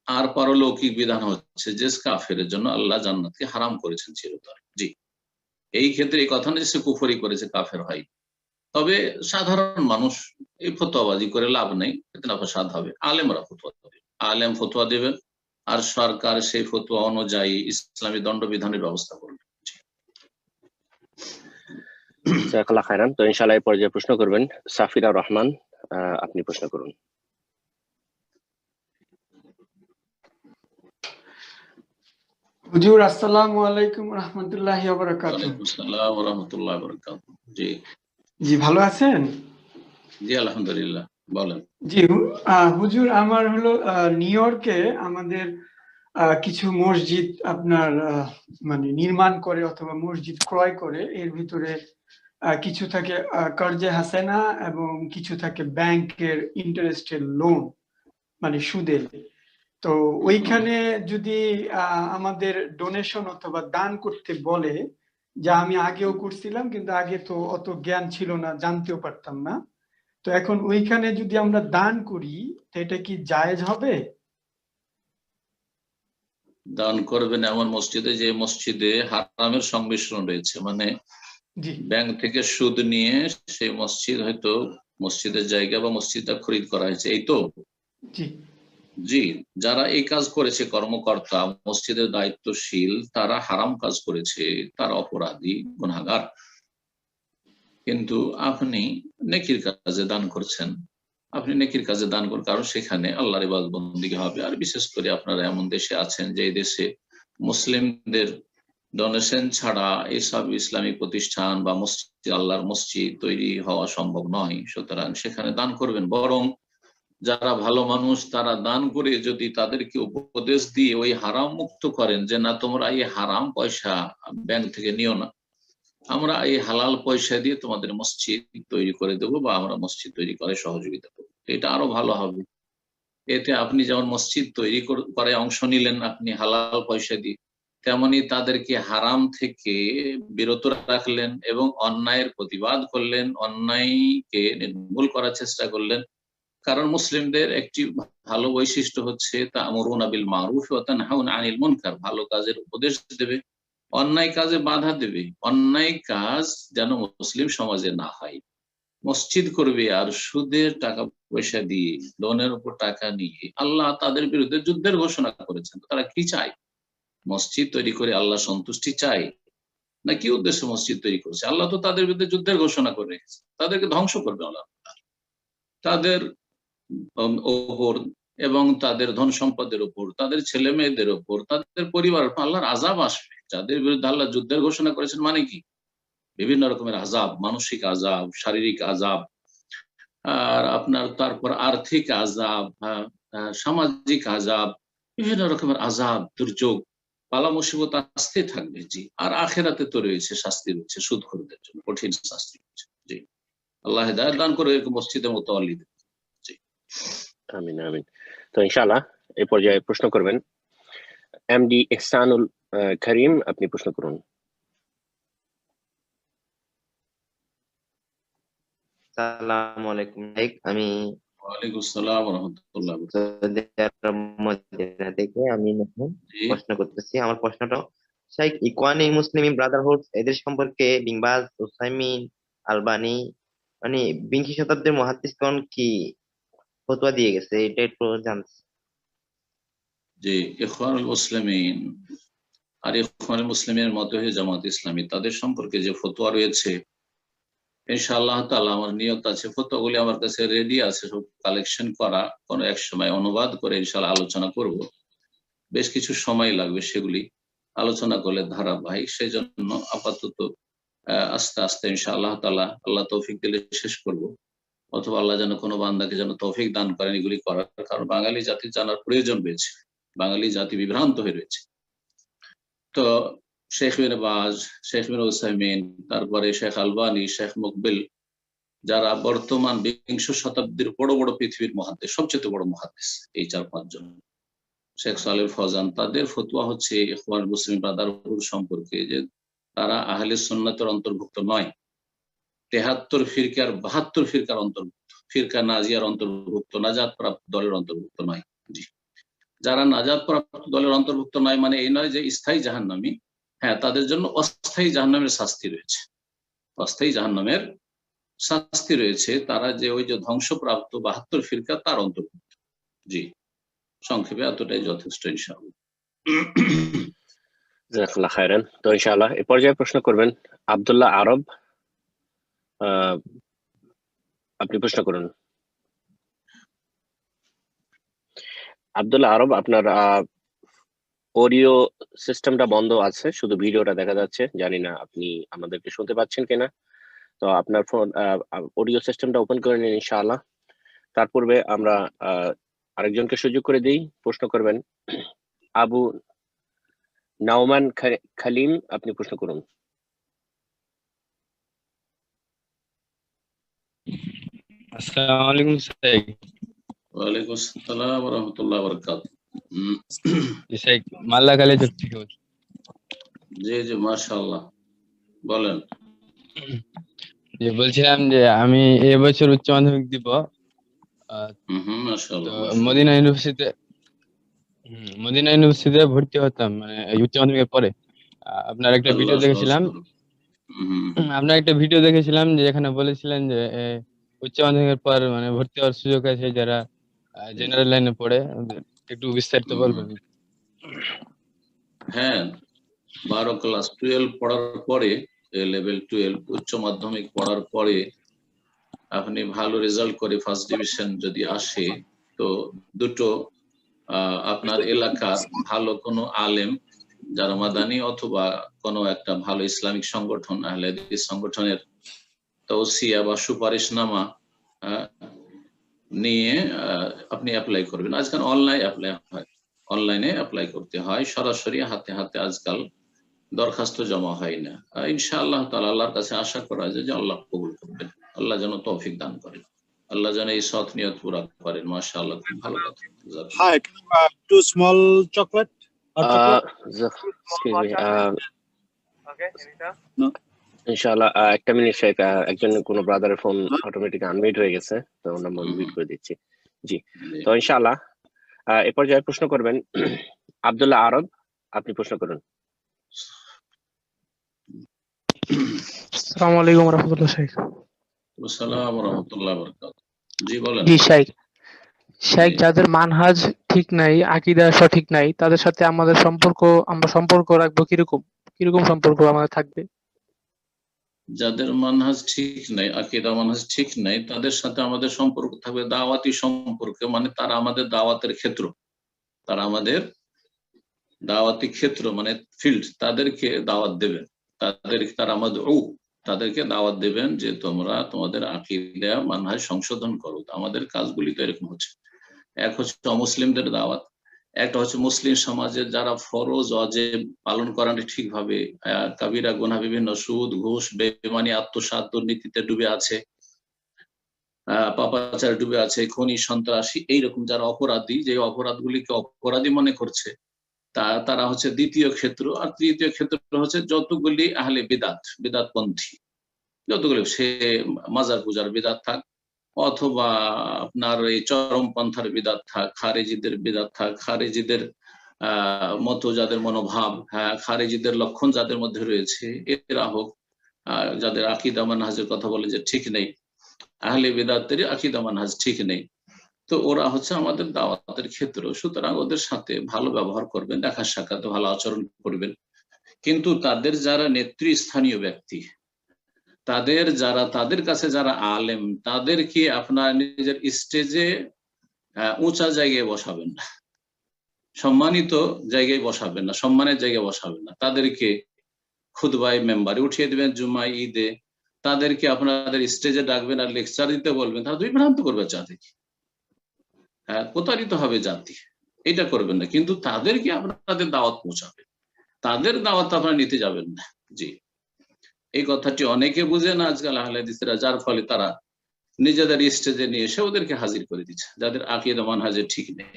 আর পারলৌকিক বিধান হচ্ছে যে কাফের জন্য আল্লাহ জান্নাতকে হারাম করেছেন চিরতরে। জি, এই ক্ষেত্রে এই কথা নয় সে কুফরি করেছে কাফের হয়। তবে সাধারণ মানুষ এই ফতোয়াবাজি করে লাভ নেই, ফিতনা ফাসাদ হবে। আলেমরা ফতোয়া দেবে, আলেম ফতোয়া দেবেন, আর সরকার সেই ফতোয়া অনুযায়ী ইসলামী দণ্ডবিধানের ব্যবস্থা করবে। জাযাকাল্লাহ খাইরান। তো ইনশাআল্লাহ এই পর্যায়ে প্রশ্ন করবেন সাফিরা রহমান, আপনি প্রশ্ন করুন। হুজুর, আসসালামু আলাইকুম রাহমাতুল্লাহি ওয়া বারাকাতুহু। ওয়ালাইকুম আসসালাম ওয়া রাহমাতুল্লাহি ওয়া বারাকাতুহু। জি জি, ভালো আছেন? জি, আলহামদুলিল্লাহ, বলেন। জি হুজুর, আমার হলো নিউ ইয়র্কে আমাদের কিছু মসজিদ আপনার মানে নির্মাণ করে অথবা মসজিদ ক্রয় করে, এর ভিতরে কিছু থাকে কর্জে হাসানা এবং কিছু থাকে ব্যাংকের ইন্টারেস্টের লোন, মানে সুদে। তো ওইখানে যদি আমাদের ডোনেশন অথবা দান করতে বলে, যা আমি আগেও করছিলাম, কিন্তু আগে তো অত জ্ঞান ছিল না, জানতেও পারতাম না। তো এখন ওইখানে যদি আমরা দান করি, তো এটা কি জায়েজ হবে? দান করবেন এমন মসজিদে যে মসজিদে হারামের সংমিশ্রণ রয়েছে, মানে জি ব্যাংক থেকে সুদ নিয়ে সেই মসজিদ, হয়তো মসজিদের জায়গা বা মসজিদটা খরিদ করা হয়েছে, এই তো। জি জি, যারা এই কাজ করেছে, কর্মকর্তা, মসজিদের দায়িত্বশীল, তারা হারাম কাজ করেছে, তারা অপরাধী, গুনাহগার। কিন্তু আপনি নেকির কাজে দান করছেন, আপনি নেকির কাজে দান করুন, কারণ সেখানে আল্লাহর ইবাদত বন্দেগী হবে। আর বিশেষ করে আপনারা এমন দেশে আছেন যে দেশে মুসলিমদের ডোনেশন ছাড়া এইসব ইসলামী প্রতিষ্ঠান বা মসজিদ, আল্লাহর মসজিদ তৈরি হওয়া সম্ভব নয়। সুতরাং সেখানে দান করবেন। বরং যারা ভালো মানুষ তারা দান করে যদি তাদেরকে উপদেশ দিয়ে ওই হারাম মুক্ত করেন, যে না তোমরা এই হারাম পয়সা ব্যাংক থেকে নিও না, আমরা এই হালাল পয়সা দিয়ে তোমাদের মসজিদ তৈরি করে দেবো, বা আমরা মসজিদ তৈরি করে সহযোগিতা করবো, এটা আরো ভালো হবে। এতে আপনি যেমন মসজিদ তৈরি করে অংশ নিলেন আপনি হালাল পয়সা দিয়ে, তেমনি তাদেরকে হারাম থেকে বিরত রাখলেন এবং অন্যায়ের প্রতিবাদ করলেন, অন্যায়কে নির্মূল করার চেষ্টা করলেন। কারণ মুসলিমদের একটি ভালো বৈশিষ্ট্য হচ্ছে তা'মুরুনা বিল মারুফ ওয়া তানহাউনা আনিল মুনকার, ভালো কাজের উপদেশ দেবে, অন্যায় কাজে বাধা দেবে। অন্যায় কাজ যেন মুসলিম সমাজে না হয়। মসজিদ করবে আর সুদের টাকা পয়সা দিয়ে, লোনের উপর টাকা নিয়ে আল্লাহ তাদের বিরুদ্ধে যুদ্ধের ঘোষণা করেছেন। তারা কি চায়? মসজিদ তৈরি করে আল্লাহ সন্তুষ্টি চায়, না কি উদ্দেশ্যে মসজিদ তৈরি করেছে? আল্লাহ তো তাদের বিরুদ্ধে যুদ্ধের ঘোষণা করে রেখেছে, তাদেরকে ধ্বংস করবে আল্লাহ, তাদের ওপর এবং তাদের ধন সম্পদের উপর, তাদের ছেলে মেয়েদের উপর, তাদের পরিবারের উপর আল্লাহর আযাব আসবে। যাদের বিরুদ্ধে আল্লাহ যুদ্ধের ঘোষণা করেছেন মানে কি? বিভিন্ন রকমের আযাব, মানসিক আযাব, শারীরিক আযাব, আর আপনার তারপর আর্থিক আযাব, সামাজিক আযাব, বিভিন্ন রকমের আযাব, দুর্যোগ, বালা মুসিবত আসতে থাকবে। জি, আর আখিরাতে তো রয়েছে শাস্তি, রয়েছে সুদখোরদের জন্য কঠিন শাস্তি রয়েছে। জি, আল্লাহ হিদায়াত দান করে এরকম মসজিদের মুতাওয়াল্লিদের। জি, আমিন আমিন। তো ইনশাআল্লাহ এই পর্যায়ে প্রশ্ন করবেন এমডি ইহসানুল করিম, আপনি প্রশ্ন করুন। আসসালামু আলাইকুম ভাই, আমি ওয়ালাইকুম আসসালাম ওয়া রাহমাতুল্লাহ। সৌদি আরব মদিনা থেকে আমি নতুন জি প্রশ্ন করতেছি। আমার প্রশ্নটা শাইখ, ইখওয়ানি মুসলিমিন ব্রাদারহুড এদের সম্পর্কে বিন বাজ, উসাইমিন, আলবানি মানে বিংশ শতাব্দীর মুহাদ্দিসগণ কি ফতোয়া দিয়ে গেছে, এটা একটু জানতে। জি, ইখওয়ানুল মুসলিমিন আর ইখওয়ানুল মুসলিমের মত হয়ে জামাত ইসলামী তাদের সম্পর্কে যে ফতোয়া রয়েছে, ইনশাআল্লাহ তাআলা আমার নিয়ত আছে ফতোয়াগুলি আমার কাছে রেডি আছে, সব কালেকশন করা, কোনো এক সময় অনুবাদ করে ইনশাআল্লাহ আলোচনা করব। বেশ কিছু সময় লাগবে সেগুলি আলোচনা করলে ধারাবাহিক, সেই জন্য আপাতত আস্তে আস্তে ইনশাআল্লাহ তাআলা আল্লাহ তৌফিক দিলে শেষ করব, অথবা আল্লাহ যেন কোনো বান্দাকে যেন তৌফিক দান করেন এগুলি করার। কারণ বাঙালি জাতির জানার প্রয়োজন রয়েছে, বাঙালি জাতি বিভ্রান্ত হয়ে রয়েছে। তো শেখ বিন বাজ, শেখ বিন উসাইমিন, তারপরে শেখ আলবানী, শেখ মুকবিল, যারা বর্তমান বিংশ শতাব্দীর বড় বড় পৃথিবীর মুহাদ্দিস, সবচেয়ে বড় মুহাদ্দিস এই 4-5 জন, শেখ সালেহ ফৌজান, তাদের ফতোয়া হচ্ছে ইখওয়ানুল মুসলিমিন ব্রাদারহুড সম্পর্কে যে তারা আহলে সুন্নাতের অন্তর্ভুক্ত নয়, 73 ফিরকার 72 ফিরকার অন্তর্ভুক্ত, ফিরকা নাজিয়ার অন্তর্ভুক্ত, নাজাত প্রাপ্ত দলের অন্তর্ভুক্ত নয়। জি, যারা নাজাত প্রাপ্ত দলের অন্তর্ভুক্ত নয় মানে এই নয় যে স্থায়ী জাহান্নামী, হ্যাঁ তাদের জন্য অস্থায়ী জাহান্নামের শাস্তি রয়েছে, অস্থায়ী জাহান্নামের শাস্তি রয়েছে, তারা যে ওই যে ধ্বংসপ্রাপ্ত 72 ফিরকা তার অন্তর্ভুক্ত। জি, সংক্ষেপে এতটাই যথেষ্ট ইনশাআল্লাহ। জাযাকাল্লাহ খায়রান। তো ইনশাআল্লাহ এই পর্যায়ে প্রশ্ন করবেন আব্দুল্লাহ আরব, আপনি প্রশ্ন করুন। আব্দুল্লাহ আরব, আপনার অডিও সিস্টেমটা বন্ধ আছে, শুধু ভিডিওটা দেখা যাচ্ছে, জানি না আপনি আমাদেরকে শুনতে পাচ্ছেন কিনা। তো আপনার ফোন অডিও সিস্টেমটা ওপেন করে নিন ইনশাআল্লাহ। তার পূর্বে আমরা আরেকজনকে সুযোগ করে দিই, প্রশ্ন করবেন আবু নাওমান খালিম, আপনি প্রশ্ন করুন। আসসালামু আলাইকুম স্যার। ওয়ালাইকুম আসসালাম ওয়া রাহমাতুল্লাহি ওয়া বারাকাতুহু। জি স্যার, মাল্লা কলেজ থেকে বলছি। জি জি, মাশাআল্লাহ, বলেন। যে বলছিলাম যে আমি এবছর উচ্চ মাধ্যমিক দিব, মাশাআল্লাহ তো মাশাআল্লাহ। মদিনা ইউনিভার্সিটিতে ভর্তি হতাম মানে এই উচ্চ মাধ্যমিকের পরে। আপনার একটা ভিডিও আল্লাহ সহজ দেখেছিলাম, করুন। হুম, যে এখানে বলেছিলেন যে উচ্চ মাধ্যমিকের পর মানে ভর্তি হওয়ার সুযোগ আছে যারা জেনারেল লাইনে পড়ে, একটু বিস্তারিত বলবেন? হ্যাঁ, 12 ক্লাস 12 পড়ার পরে, লেভেল 12 উচ্চ মাধ্যমিক পড়ার পরে আপনি ভালো রেজাল্ট করে ফার্স্ট ডিভিশন যদি আসে, তো দুটো আপনার এলাকার ভালো কোনো আলেম যারা মাদানী অথবা কোনো একটা ভালো ইসলামিক সংগঠন, আহলে হাদিস সংগঠনের তৌসিয়া বা সুপারিশনামা নিয়ে আপনি অ্যাপ্লাই করবেন। আজকাল অনলাইনে অ্যাপ্লাই করতে হয়, সরাসরি হাতে হাতে আজকাল দরখাস্ত জমা হয় না। ইনশাআল্লাহ তাআলা আল্লাহর কাছে আশা করা যায় যে আল্লাহ কবুল করবেন, আল্লাহ যেন তৌফিক দান করেন, আল্লাহ যেন এই সৎ নিয়ত পুরা করেন। মাশাআল্লাহ, খুব ভালো কথা। Hi, two small chocolate. ইনশাআল্লাহ একটা মিনিট শেখ, একজন কোন ব্রাদারের ফোন অটোমেটিক আনমিউট হয়ে গেছে, তো ওর নাম্বার মিউট করে দিচ্ছি। জি, তো ইনশাআল্লাহ এ পর্যায়ে প্রশ্ন করবেন আব্দুল্লাহ আরব, আপনি প্রশ্ন করুন। আসসালামু আলাইকুম ওয়া রাহমাতুল্লাহ। শেখ আসসালামু ওয়া রাহমাতুল্লাহি ওয়া বারাকাতুহু। জি বলেন। জি শেখ, যাদের মানহাজ ঠিক নাই, আকীদা সঠিক নাই, তাদের সাথে আমরা সম্পর্ক রাখবো কিরকম সম্পর্ক আমাদের থাকবে? যাদের মানহাজ ঠিক নাই, আকীদা মানহাজ ঠিক নাই, তাদের সাথে আমাদের সম্পর্ক থাকবে দাওয়াতি সম্পর্ক, মানে তারা আমাদের দাওয়াতের ক্ষেত্র, তারা আমাদের দাওয়াতি ক্ষেত্র মানে ফিল্ড, তাদেরকে দাওয়াত দেবেন, তারা তাদেরকে দাওয়াত দেবেন যে তোমরা তোমাদের আকীদা মানহাজ সংশোধন করো। আমাদের কাজগুলি তো এরকম হচ্ছে, এক হচ্ছে অমুসলিমদের দাওয়াত, একটা হচ্ছে মুসলিম সমাজের যারা ফরজ ওয়াজিব পালন করেন ঠিকভাবে, কাবিরা গুনাহ বিভিন্ন সুদ ঘুষ বেঈমানি আত্মসাৎ দুর্নীতিতে ডুবে আছে, পাপাচারে ডুবে আছে, খনি সন্ত্রাসী, এইরকম যারা অপরাধী, যে অপরাধগুলিকে অপরাধী মনে করছে, তারা হচ্ছে দ্বিতীয় ক্ষেত্র। আর তৃতীয় ক্ষেত্র হচ্ছে যতগুলি আহলে বিদাতপন্থী, যতগুলি, সে মাজার পূজার বিদাত থাক, অথবা আপনার এই চরমপন্থার বিদাত থাক, খারেজিদের বিদাত থাক, খারেজিদের মতো যাদের মনোভাব, হ্যাঁ, খারেজিদের লক্ষণ যাদের মধ্যে রয়েছে, এরা হোক, যাদের আকীদা মানহাজের কথা বলে যে ঠিক নেই, আহলে বিদাতের আকীদা মানহাজ ঠিক নেই, তো ওরা হচ্ছে আমাদের দাওয়াতের ক্ষেত্র। সুতরাং ওদের সাথে ভালো ব্যবহার করবেন, দেখা সাক্ষাতে ভালো আচরণ করবেন। কিন্তু তাদের যারা নেতৃস্থানীয় ব্যক্তি, তাদের কাছে যারা আলেম, তাদেরকে আপনার নিজের স্টেজে উঁচা জায়গায় বসাবেন না, সম্মানিত জায়গায় বসাবেন না, সম্মানের জায়গায় বসাবেন না। তাদেরকে খুতবায় মেম্বারে উঠিয়ে দিবেন, জুমায়, ঈদে তাদেরকে আপনাদের স্টেজে ডাকবেন আর লেকচার দিতে বলবেন, তারা বিভ্রান্ত করবে জাতিকে, প্রতারিত হবে জাতি। এটা করবেন না, কিন্তু তাদেরকে আপনাদের দাওয়াত পৌঁছাবেন, তাদের দাওয়াত আপনারা নিতে যাবেন না। জি, এই কথাটি অনেকে বুঝে না আজকাল আহলে হাদিসরা, যার ফলে তারা নিজেদের স্টেজে নিয়ে এসে ওদেরকে হাজির করে দিচ্ছে, যাদের আকীদা মানহাজে ঠিক নেই।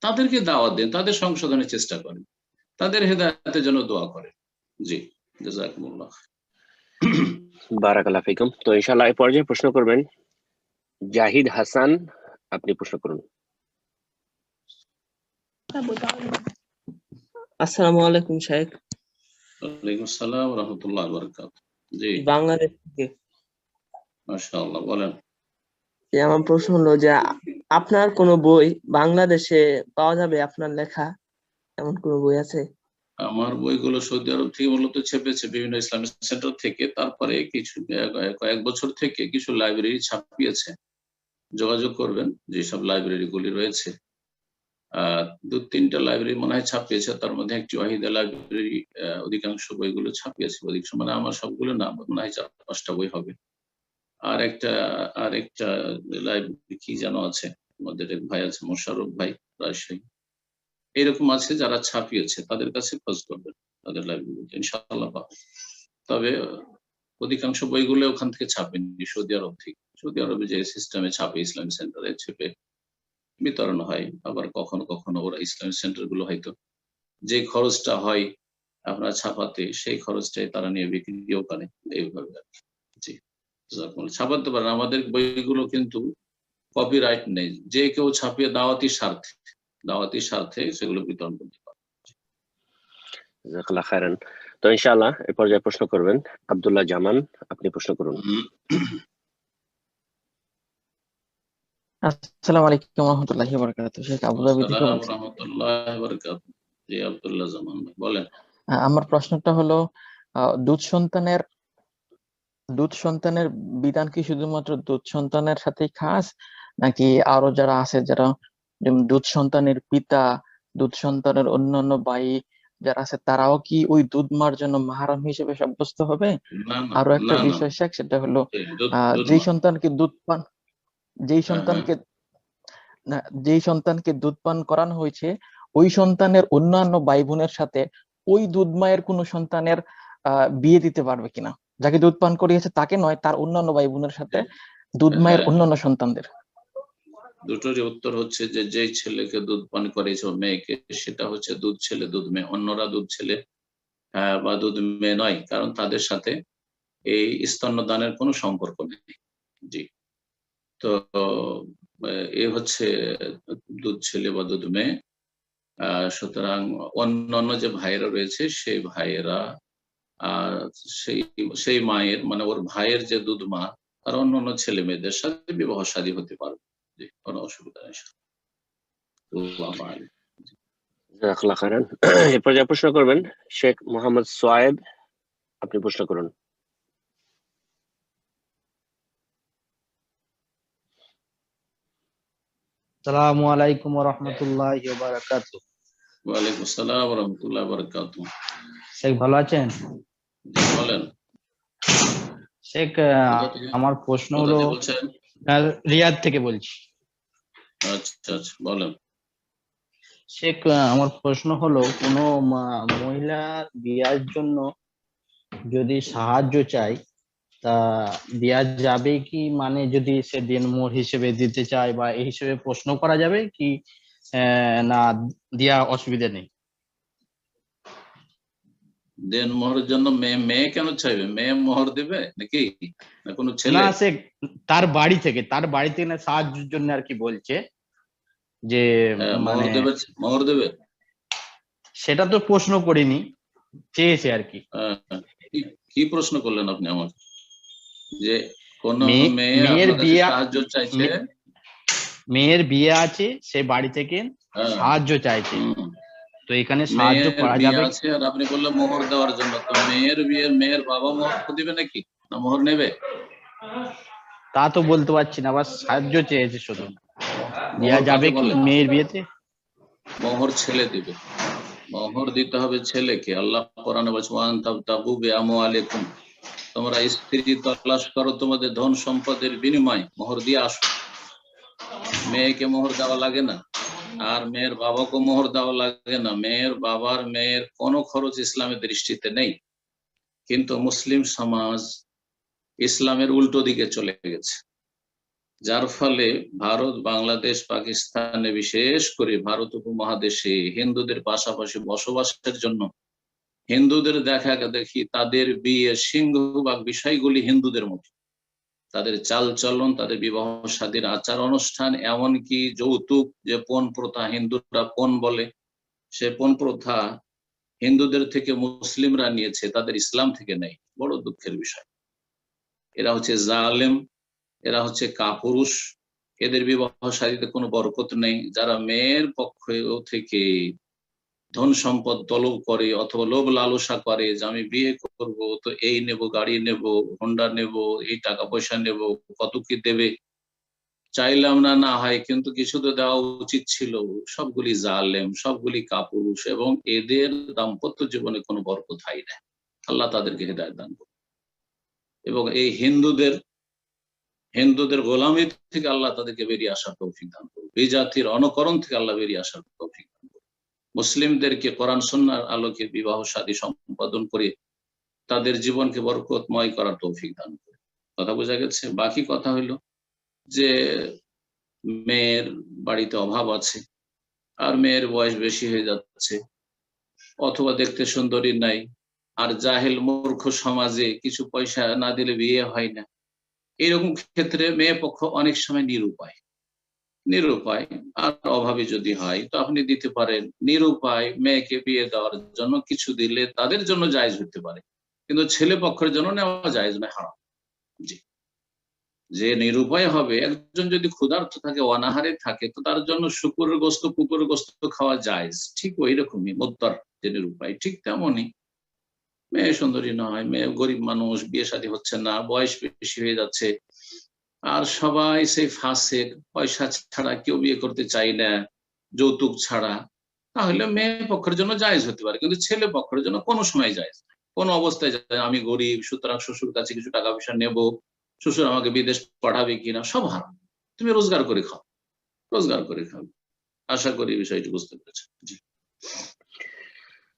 তাদেরকে দাওয়াত দেন, তাদের সংশোধনের চেষ্টা করেন, তাদের হেদায়েতের জন্য দোয়া করেন। জি, জাযাকুমুল্লাহ। বারাকাল্লাহু ফিকুম। তো ইনশাআল্লাহ এই পর্যায়ে প্রশ্ন করবেন জাহিদ হাসান, আপনি প্রশ্ন করুন। আসসালামু আলাইকুম শাইখ। ওয়ালাইকুম আসসালাম ওয়া রাহমাতুল্লাহি ওয়া বারাকাতুহু। জি, বাংলাদেশ থেকে। মাশাআল্লাহ, বলেন। আমার প্রশ্ন হলো যে আপনার কোনো বই বাংলাদেশে পাওয়া যাবে, আপনার লেখা এমন কোনো বই আছে? আমার বইগুলো সৌদি আরব থেকে মূলত ছেপেছে বিভিন্ন ইসলামিক সেন্টার থেকে, তারপরে কিছু কয়েক বছর থেকে কিছু লাইব্রেরি ছাপিয়েছে। যোগাযোগ করবেন, যেসব লাইব্রেরি গুলি রয়েছে, 2-3টা লাইব্রেরি মনে হয় ছাপিয়েছে, তার মধ্যে একটি ওয়াহিদা লাইব্রেরি অধিকাংশ বইগুলো ছাপিয়েছে, মানে আমার সবগুলো না, মনে হয় 4-5টা বই হবে। আর একটা লাইব্রেরি কি যেন আছে, আমাদের এক ভাই আছে মোশাররফ ভাই, রাজশাহী, এরকম আছে যারা ছাপিয়েছে, তাদের কাছে খোঁজ করবেন, তাদের লাইব্রেরিতে ইনশাআল্লাহ পাবেন। তবে অধিকাংশ বইগুলো ওখান থেকে ছাপেনি, সৌদি আরব থেকে। সৌদি আরবে যে সিস্টেমে ছাপে, ইসলামিক সেন্টারে ছেপে বিতরণ হয়। আবার কখনো কখনো ওরা ইসলামিক সেন্টার গুলো হয়তো যে খরচটা হয় আপনার ছাপাতে, সেই খরচটাই তারা নিয়ে বিক্রিও করে, এইভাবে আর কি। জি, ছাপাতে পারেন। আমাদের বইগুলো কিন্তু কপিরাইট নেই, যে কেউ ছাপিয়ে দাওয়াতি স্বার্থে সেগুলো বিতরণ করতে পারে। জাযাকাল্লাহু খাইরান। তো ইনশাআল্লাহ এই পর্যায়ে প্রশ্ন করবেন আব্দুল্লাহ জামান, আপনি প্রশ্ন করুন। আসসালামু আলাইকুম ওয়া রাহমাতুল্লাহি ওয়া বারাকাতুহু। শেখ আবু ধাবি থেকে আসসালামু বলছি। রাহমাতুল্লাহি ওয়া বারাকাতুহু। জি, আব্দুল্লাহ জামান বলেন। আমার প্রশ্নটা হলো দুধ সন্তানের বিধান কি শুধুমাত্র দুধ সন্তানের সাথেই খাস, নাকি আরো যারা আছে, যারা যেমন দুধ সন্তানের পিতা, দুধ সন্তানের অন্যান্য ভাই যারা আছে, তারাও কি ওই দুধ মার জন্য মাহরাম হিসেবে সাব্যস্ত হবে? না না আরো একটা না না, বিষয় শেখ, সেটা হলো দুধ যেই সন্তানকে দুধ পান যেই হ্যাঁ হ্যাঁ সন্তানকে না, যেই সন্তানকে দুধ পান করানো হয়েছে, ওই সন্তানের অন্যান্য ভাই বোনের সাথে ওই দুধ মায়ের কোনো সন্তানের বিয়ে দিতে পারবে কিনা? যাকে দুধ পান করিয়েছে তাকে নয়, তার অন্যান্য ভাই বোনের সাথে দুধ মায়ের হ্যাঁ, অন্যান্য সন্তানদের। দুটোরই উত্তর হচ্ছে যে যেই ছেলেকে দুধ পান করেছে মেয়েকে, সেটা হচ্ছে দুধ ছেলে দুধ মেয়ে, অন্যরা দুধ ছেলে বা দুধ মেয়ে নয়, কারণ তাদের সাথে এই স্তন্যদানের কোনো সম্পর্ক নেই। জি, তো এ হচ্ছে দুধ ছেলে বা দুধ মেয়ে। সুতরাং অন্যান্য যে ভাইয়েরা রয়েছে, সেই ভাইয়েরা সেই মায়ের, মানে ওর ভাইয়ের যে দুধ মা, তার অন্যান্য ছেলে মেয়েদের সাথে বিবাহ শাদী হতে পারবে, কোনো অসুবিধা নেই। আল্লাহু আ'লাম। জাযাকাল্লাহু খাইরান। এই পর্যায়ে প্রশ্ন করবেন শেখ মোহাম্মদ সোয়েব, আপনি প্রশ্ন করুন। আসসালামু আলাইকুম ওয়া রাহমাতুল্লাহি ওয়া বারাকাতুহু। ওয়া আলাইকুম আসসালাম ওয়া রাহমাতুল্লাহি ওয়া বারাকাতুহু। শেখ ভালো আছেন? জি, বলেন। শেখ আমার প্রশ্ন হলো, বলছেন? রিয়াদ থেকে বলছি। আচ্ছা আচ্ছা, বলেন। শেখ আমার প্রশ্ন হলো, কোনো মহিলা বিয়ার জন্য যদি সাহায্য চাই, তা দেয়া যাবে কি? মানে যদি সে দিনমোহর হিসেবে দিতে চায় বা এই হিসেবে প্রশ্ন করা যাবে কি, না দেয়া অসুবিধা নেই? দেন মোহরের জন্য মেয়ে কেন চাইবে? মেয়ে মোহর দেবে নাকি, না কোনো ছেলে? না, সে তার বাড়ি থেকে না সাহায্যের জন্য আর কি বলছে যে মানে মোহর দেবে সেটা তো প্রশ্ন করিনি, চেয়েছে আর কি। কি প্রশ্ন করলেন আপনি আমার? যে কোন মেয়ে মেয়ের আপনার কাছে বিয়ে সাহায্য চাইছে, মেয়ের বিয়ে আছে, সে বাড়ি থেকে সাহায্য চাইছে, তো এখানে সাহায্য করা যাবে আছে? আর আপনি বললেন মোহর দেওয়ার জন্য, তো মেয়ের বিয়ে মেয়ের বাবা মোহর দিবে নাকি, না মোহর নেবে? তা তো বলতে পারছি না, আবার সাহায্য চেয়েছে শুধু। দেওয়া যাবে কি মেয়ের বিয়েতে? মোহর ছেলে দিবে, মোহর দিতে হবে ছেলেকে। আল্লাহ কোরআনে বলছে ওয়ান তাবতাগু বিআমওয়ালিকুম, তোমরা স্ত্রী তলাশ করো তোমাদের ধন সম্পদের বিনিময়, মোহর দিয়ে আসো। মেয়েকে মোহর দেওয়া লাগে না, আর মেয়ের বাবাকে মোহর দেওয়া লাগে না। মেয়ের বাবার মেয়ের কোনো খরচ ইসলামের দৃষ্টিতে নেই, কিন্তু মুসলিম সমাজ ইসলামের উল্টো দিকে চলে গেছে, যার ফলে ভারত, বাংলাদেশ, পাকিস্তানে, বিশেষ করে ভারত উপমহাদেশে হিন্দুদের পাশাপাশি বসবাসের জন্য হিন্দুদের দেখা দেখি তাদের বিয়ে সিংহভাগ বিষয়গুলি হিন্দুদের মতো, তাদের চাল চলন, তাদের বিবাহ শাদীর আচার অনুষ্ঠান, এমনকি যৌতুক যে পণ প্রথা হিন্দুরা পণ বলে, সে পণ প্রথা হিন্দুদের থেকে মুসলিমরা নিয়েছে, তাদের ইসলাম থেকে নেই। বড় দুঃখের বিষয়। এরা হচ্ছে জালেম, এরা হচ্ছে কাপুরুষ, এদের বিবাহ শাদীতে কোনো বরকত নেই। যারা মেয়ের পক্ষ থেকে ধন সম্পদ তলব করে অথবা লোভ লালসা করে যে আমি বিয়ে করব, তো এই নেব, গাড়ি নেব, হোন্ডা নেব, এই টাকা পয়সা নেব, কত কি দেবে, চাইলাম না না হয় কিন্তু কিছু তো দেওয়া উচিত ছিল, সবগুলি জালেম, সবগুলি কাপুরুষ, এবং এদের দাম্পত্য জীবনে কোনো বরকত হয় না। আল্লাহ তাদেরকে হেদায়েত দান করুন, এবং এই হিন্দুদের গোলামি থেকে আল্লাহ তাদেরকে বেরিয়ে আসার তৌফিক দান করুন, এই জাতির অনুকরণ থেকে আল্লাহ বেরিয়ে আসার তৌফিক দান করুন, মুসলিমদেরকে কোরআন সুন্নাহর আলোকে বিবাহ শাদী সম্পাদন করে তাদের জীবনকে বরকতময় করার তৌফিক দান করুন। কথা বোঝা গেছে? বাকি কথা হইল যে মেয়ের বাড়িতে অভাব আছে, আর মেয়ের বয়স বেশি হয়ে যাচ্ছে, অথবা দেখতে সুন্দরী নাই, আর জাহেল মূর্খ সমাজে কিছু পয়সা না দিলে বিয়ে হয় না, এরকম ক্ষেত্রে মেয়ে পক্ষ অনেক সময় নিরুপায় আর অভাবী যদি হয় তো আপনি দিতে পারেন। নিরুপায় মেয়েকে বিয়ে দেওয়ার জন্য কিছু দিলে তাদের জন্য জায়েজ হতে পারে, কিন্তু ছেলে পক্ষের জন্য নেওয়া জায়েজ নয়, হারাম। জি, যে নিরুপায় হবে, একজন যদি ক্ষুধার্ত থাকে, অনাহারে থাকে, তো তার জন্য শুকুরের গোস্ত, কুকুরের গোস্ত খাওয়া জায়েজ। ঠিক ওই রকমই মুদ্দার যে নিরুপায়, ঠিক তেমনই মেয়ে সুন্দরী নয়, মেয়ে গরিব মানুষ, বিয়ে শাদী হচ্ছে না, বয়স বেশি হয়ে যাচ্ছে, আর সবাই সেই ফাঁসের পয়সা ছাড়া কেউ বিয়ে করতে চাই না, যৌতুক ছাড়া, তাহলে মেয়ে পক্ষের জন্য জায়েজ হতে পারে, কিন্তু ছেলে পক্ষের জন্য কোনো সময় জায়েজ না, কোনো অবস্থায় যায়। আমি গরিব, সুতরাং শ্বশুর কাছে কিছু টাকা পয়সা নেব, শ্বশুর আমাকে বিদেশ পাঠাবে কিনা, সব হারাম। তুমি রোজগার করে খাও। আশা করি বিষয়টি বুঝতে পেরেছ। জি,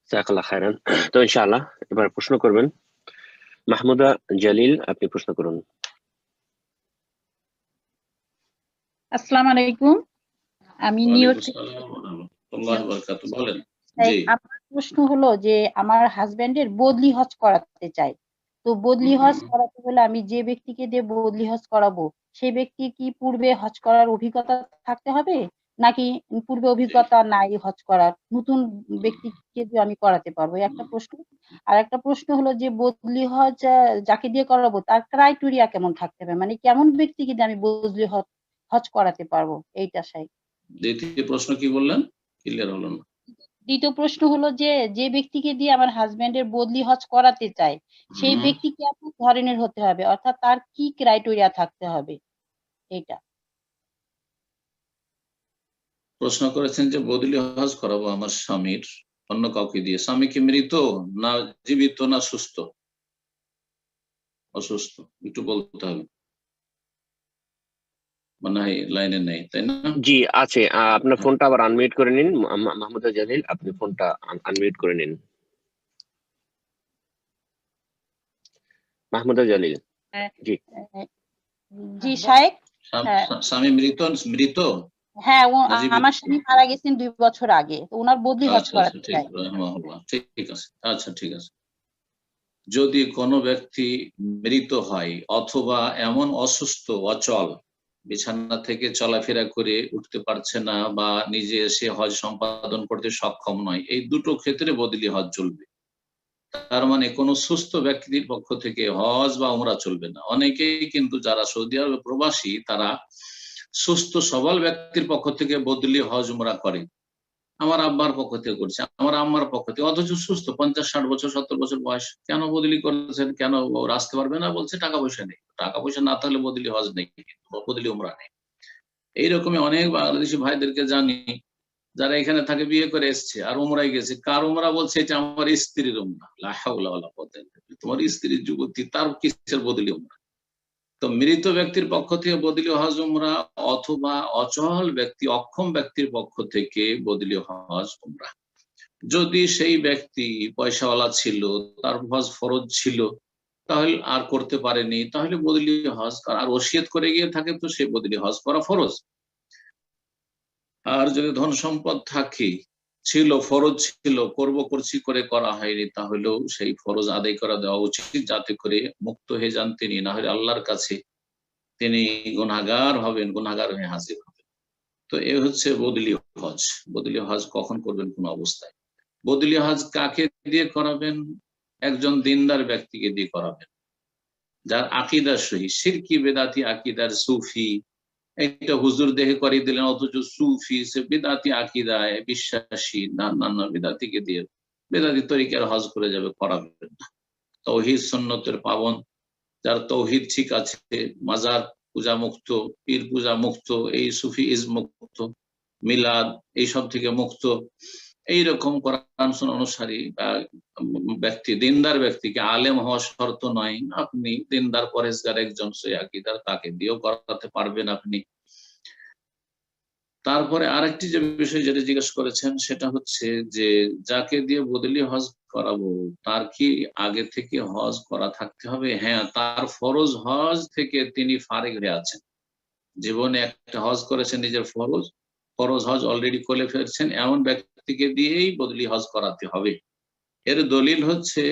জাযাকাল্লাহ খায়রান। তো ইনশাআল্লাহ এবার প্রশ্ন করবেন মাহমুদা জলিল, আপনি প্রশ্ন করুন। আসসালামু আলাইকুম, আমি নিউ ইয়র্ক বলেন। আমার প্রশ্ন হলো যে আমার হাজবেন্ডের বদলি হজ করাতে চাই, তো বদলি হজ করাতে হলে আমি যে ব্যক্তিকে দিয়ে বদলি হজ করাবো সেই ব্যক্তি কি পূর্বে হজ করার অভিজ্ঞতা থাকতে হবে, নাকি পূর্বে অভিজ্ঞতা নাই হজ করার, নতুন ব্যক্তিকে দিয়ে আমি করাতে পারবো? একটা প্রশ্ন। আর একটা প্রশ্ন হলো যে বদলি হজ যাকে দিয়ে করাবো তার ক্রাইটেরিয়া কেমন থাকতে হবে, মানে কেমন ব্যক্তিকে দিয়ে আমি বদলি হজ করাতে পারবো, এইটা চাই। দ্বিতীয় প্রশ্ন কি বললেন, ক্লিয়ার হলো না। দ্বিতীয় প্রশ্ন হলো যে ব্যক্তিকে দিয়ে আমার হাজবেন্ডের বদলি হজ করাতে চাই সেই ব্যক্তি কেমন ধরনের হতে হবে, অর্থাৎ তার কি ক্রাইটেরিয়া থাকতে হবে, এইটা প্রশ্ন করেছেন যে বদলি হজ করাবো আমার স্বামীর অন্য কাউকে দিয়ে। স্বামী কি মৃত না জীবিত না সুস্থ? অসুস্থ, একটু বলতে হবে, মানে লাইনে নেই, তাই না? জি আছে, আপনার ফোনটা আবার আনমিউট করে নিন মাহমুদা জলিল, আপনি ফোনটা আনমিউট করে নিন মাহমুদা জলিল। জি জি শায়েখ। স্বামী মৃত? হ্যাঁ, আমার স্বামী মারা গেছেন 2 বছর আগে, তো ওনার বদলি হজ করাতে চাই। ঠিক আছে, আচ্ছা ঠিক আছে। যদি কোনো ব্যক্তি মৃত হয় অথবা এমন অসুস্থ অচল বিছানা থেকে চলাফেরা করে উঠতে পারছে না বা নিজে এসে হজ সম্পাদন করতে সক্ষম নয়, এই দুটো ক্ষেত্রে বদলি হজ চলবে। তার মানে কোনো সুস্থ ব্যক্তির পক্ষ থেকে হজ বা উমরা চলবে না। অনেকেই কিন্তু যারা সৌদি আরবে প্রবাসী তারা সুস্থ সবল ব্যক্তির পক্ষ থেকে বদলি হজ উমরা করে। আমার আব্বার পক্ষ থেকে করছে, আমার আম্মার পক্ষ থেকে, অথচ সুস্থ 50-60 বছর 70 বছর বয়স, কেন বদলি করেছেন? কেন আসতে পারবে না? বলছে টাকা পয়সা নেই। টাকা পয়সা না থাকলে বদলি হজ নেই, বদলি উমরা নেই। এইরকমই অনেক বাংলাদেশি ভাইদেরকে জানি যারা এখানে থাকে, বিয়ে করে এসছে আর উমরায় গেছে। কার উমরা? বলছে এটা আমার স্ত্রীর উমরা। লা হাওলা ওয়ালা কুওয়াতা ইল্লা বিল্লাহ। তোমার স্ত্রীর যুবতী, তার কিসের বদলি উমরা? তো মৃত ব্যক্তির পক্ষ থেকে বদলি হজ উমরা অথবা অচল ব্যক্তি অক্ষম ব্যক্তির পক্ষ থেকে বদলি হজ উমরা। যদি সেই ব্যক্তি পয়সাওয়ালা ছিল, তার হজ ফরজ ছিল, তাহলে আর করতে পারেনি, তাহলে বদলি হজ আর ওসিয়ত করে গিয়ে থাকে তো সেই বদলি হজ করা ফরজ। আর যদি ধন সম্পদ থাকে, ছিল, ফরজ ছিল, করছি করে করা হয়নি, তাহলেও সেই ফরজ আদায় করা দেওয়া উচিত, যাতে করে মুক্ত হয়ে যান তিনি। না হলে আল্লাহর কাছে তিনি গুনাহগার হবেন, গুনাহগার হয়ে হাজির হবেন। তো এ হচ্ছে বদলি হজ। বদলি হজ কখন করবেন, কোন অবস্থায়? বদলি হজ কাকে দিয়ে করাবেন? একজন দিনদার ব্যক্তিকে দিয়ে করাবেন, যার আকীদার সহি, শিরকি বেদাতি আকীদার সুফি, এটা হুজুর দেখে করিয়ে দিলেন, অথচ সুফি, সে বেদাতি আকীদায় বিশ্বাসী, না বেদাতিকে দিয়ে, বেদাতি তরিকার হজ করে যাবে, করাবেন না। তাওহীদ সুন্নতের পাবন, যার তাওহীদ ঠিক আছে, মাজার পূজা মুক্ত, পীর পূজা মুক্ত, এই সুফি মুক্ত, মিলাদ এইসব থেকে মুক্ত, এইরকম কোরআন সুন্নাহ অনুসারী ব্যক্তি, দিনদার ব্যক্তিকে, আলেম হওয়া শর্ত নয়, আপনি দিনদার পরেজগার একজন সে আকীদার, তাকে দিয়েও করাতে পারবেন আপনি। তারপরে আরেকটি যে বিষয় যেটা জিজ্ঞেস করেছেন সেটা হচ্ছে যে যাকে দিয়ে বদলি হজ করাবো তার কি আগে থেকে হজ করা থাকতে হবে? হ্যাঁ, তার ফরজ হজ থেকে তিনি ফারিগ হয়ে আছেন, জীবনে একটা হজ করেছেন, নিজের ফরজ হজ অলরেডি করে ফেলছেন, এমন ব্যক্তিকে দিয়েই বদলি হজ করাতে হবে। এর দলিল হচ্ছে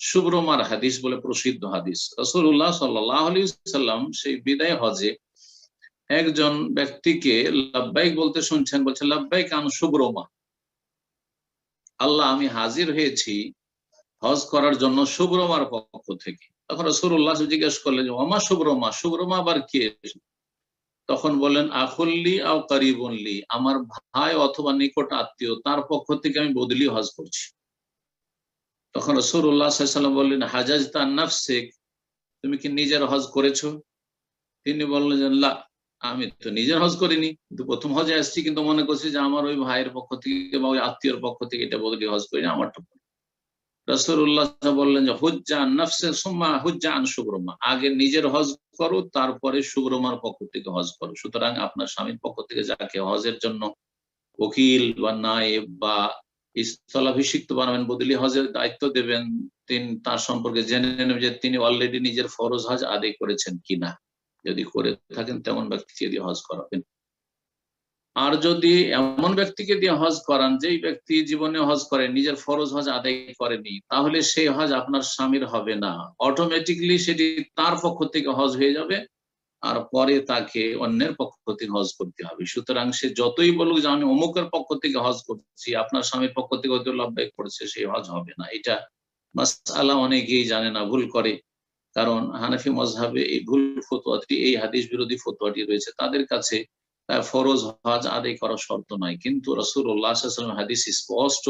সুব্রমার হাদিস বলে প্রসিদ্ধ হাদিস। রাসূলুল্লাহ সাল্লাল্লাহু আলাইহি ওয়াসাল্লাম সেই বিদায় হজে একজন ব্যক্তিকে লাব্বাইক বলতে শুনছেন, বলছে লাব্বাইক আন সুব্রমা, আল্লাহ আমি হাজির হয়েছি হজ করার জন্য সুব্রমার পক্ষ থেকে। তখন রাসূলুল্লাহ জিজ্ঞেস করলেন যে ওমা সুব্রমা, সুব্রমা আবার কে? তখন বলেন আখুল্লি আও কারিবুনলি, আমার ভাই অথবা নিকট আত্মীয়, তার পক্ষ থেকে আমি বদলি হজ করছি। তখন রাসূলুল্লাহ সাল্লাল্লাহু আলাইহি ওয়াসাল্লাম বললেন হাজাজতা আন নাফসিক, তুমি কি নিজের হজ করেছো? তিনি বললেন যে লা, আমি তো নিজের হজ করিনি, কিন্তু প্রথম হজে আসছি, কিন্তু মনে করছি যে আমার ওই ভাইয়ের পক্ষ থেকে বা ওই আত্মীয়র পক্ষ থেকে এটা বদলি হজ করিনি, আমারটা। রাসূলুল্লাহ বললেন যে হুজ্জা আন নাফসিক সুম্মা হুজ্জা আন সুব্রমা, আগে নিজের হজ করো, তারপরে সুব্রমার পক্ষ থেকে হজ করো। সুতরাং আপনার স্বামীর পক্ষ থেকে যাকে হজের জন্য উকিল বা নায়েব বা স্থলাভিষিক্ত বানাবেন, বদলি হজের দায়িত্ব দেবেন, তিনি তার সম্পর্কে জেনে নেবেন যে তিনি অলরেডি নিজের ফরজ হজ আদায় করেছেন কিনা। যদি করে থাকেন তেমন ব্যক্তিকে দিয়ে হজ করাবেন। আর যদি এমন ব্যক্তিকে দিয়ে হজ করান যেই ব্যক্তি জীবনে হজ করে নিজের ফরজ হজ আদায় করেনি, তাহলে সেই হজ আপনার স্বামীর হবে না, অটোমেটিকলি সেটি তার পক্ষ থেকে হজ হয়ে যাবে, আর পরে তাকে অন্যের পক্ষ থেকে হজ করতে হবে। সুতরাং সে যতই বলুক যে আমি অমুকের পক্ষ থেকে হজ করছি, আপনার স্বামীর পক্ষ থেকে হয়তো লাভদায়ক করেছে, সেই হজ হবে না। এটা মাসআলা অনেকেই জানে না, ভুল করে। কারণ হানাফি মাযহাবে এই ভুল ফতোয়াটি, এই হাদিস বিরোধী ফতোয়াটি রয়েছে, তাদের কাছে ফরজ হজ আদায় করা শর্ত নয়। কিন্তু রাসূলুল্লাহ সাল্লাল্লাহু আলাইহি ওয়াসাল্লাম হাদিস স্পষ্ট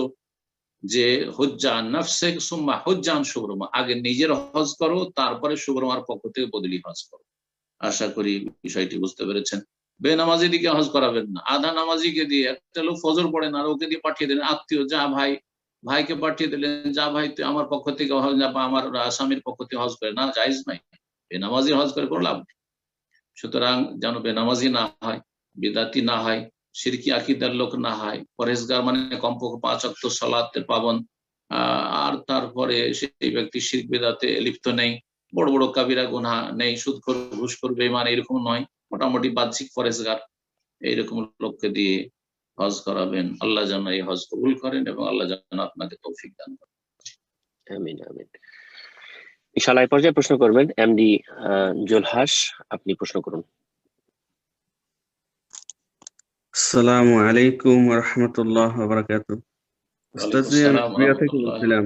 যে হুজ্জা আন নাফসিক সুম্মা হুজ্জা আন সুব্রমা, আগে নিজের হজ করো, তারপরে সুব্রমার পক্ষ থেকে বদলি হজ করো। আশা করি বিষয়টি বুঝতে পেরেছেন। বেনামাজি দিকে হজ করাবেন না। আধা নামাজিকে দিয়ে, একটা লোক ফজর পড়ে না, ওকে দিয়ে পাঠিয়ে দিলেন, আত্মীয়, যা ভাই, ভাইকে পাঠিয়ে দিলেন, যা ভাই তুই আমার পক্ষ থেকে হজ না, বা আমার স্বামীর পক্ষ থেকে হজ করে না, জায়েজ নাই। বেনামাজি হজ করে কোনো লাভ নেই। সুতরাং যেন বেনামাজি না হয়, বিদাতি না হয়, শিরকি আকীদার লোক না হয়, পরহেজগার মানে কমপক্ষে 5 ওয়াক্ত সালাতের পাবন, আর তারপরে সেই ব্যক্তি শিরক বিদআতে লিপ্ত নেই, বড় বড় কাবিরা গুনাহ নেই, সুদখোর, ঘুষখোর, বেঈমান এরকম নয়, মোটামুটি বাহ্যিক পরহেজগার, এইরকম লোককে দিয়ে হজ করাবেন। আল্লাহ যেন এই হজ কবুল করেন এবং আল্লাহ যেন আপনাকে তৌফিক দান করেন। আমিন আমিন। ইনশাআল্লাহ এই পর্যায়ে প্রশ্ন করবেন এমডি জুলহাস, আপনি প্রশ্ন করুন। আসসালামু আলাইকুম ওয়া রাহমাতুল্লাহি ওয়া বারাকাতুহু। উস্তাদ জি, আমি লিবিয়া থেকে বলছিলাম।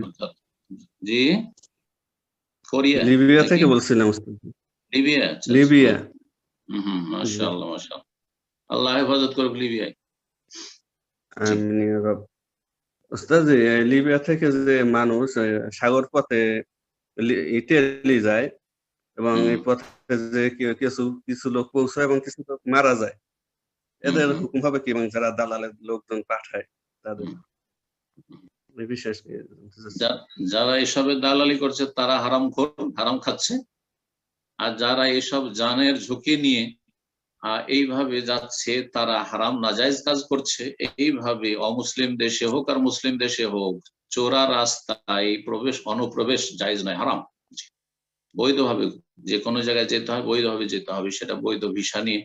জি, কোরিয়া লিবিয়া নাকি? থেকে বলছিলাম উস্তাদ। লিবিয়া? লিবিয়া। মাশাআল্লাহ মাশাআল্লাহ, আল্লাহ হেফাজত করুক লিবিয়ায়। আমিন ইয়া রাব। উস্তাদ জি, লিবিয়া থেকে যে মানুষ সাগর পথে ইতালি যায় এবং এই পথে যে কিছু লোক পৌঁছায় এবং কিছু লোক মারা যায়, এদের হুকুম হবে কি? এবং যারা দালালের লোকজন পাঠায় তাদের বিশেষ যারা এসবের দালালি করছে তারা হারাম খাচ্ছে, আর যারা এসব জানের ঝুঁকি নিয়ে এইভাবে যাচ্ছে তারা হারাম নাজায়েজ কাজ করছে। এইভাবে অমুসলিম দেশে হোক আর মুসলিম দেশে হোক চোরা রাস্তায় অনুপ্রবেশ জায়েজ নয়, হারাম। বৈধভাবে যে কোনো জায়গায় যেতে হবে, বৈধভাবে যেতে হবে, সেটা বৈধ ভিসা নিয়ে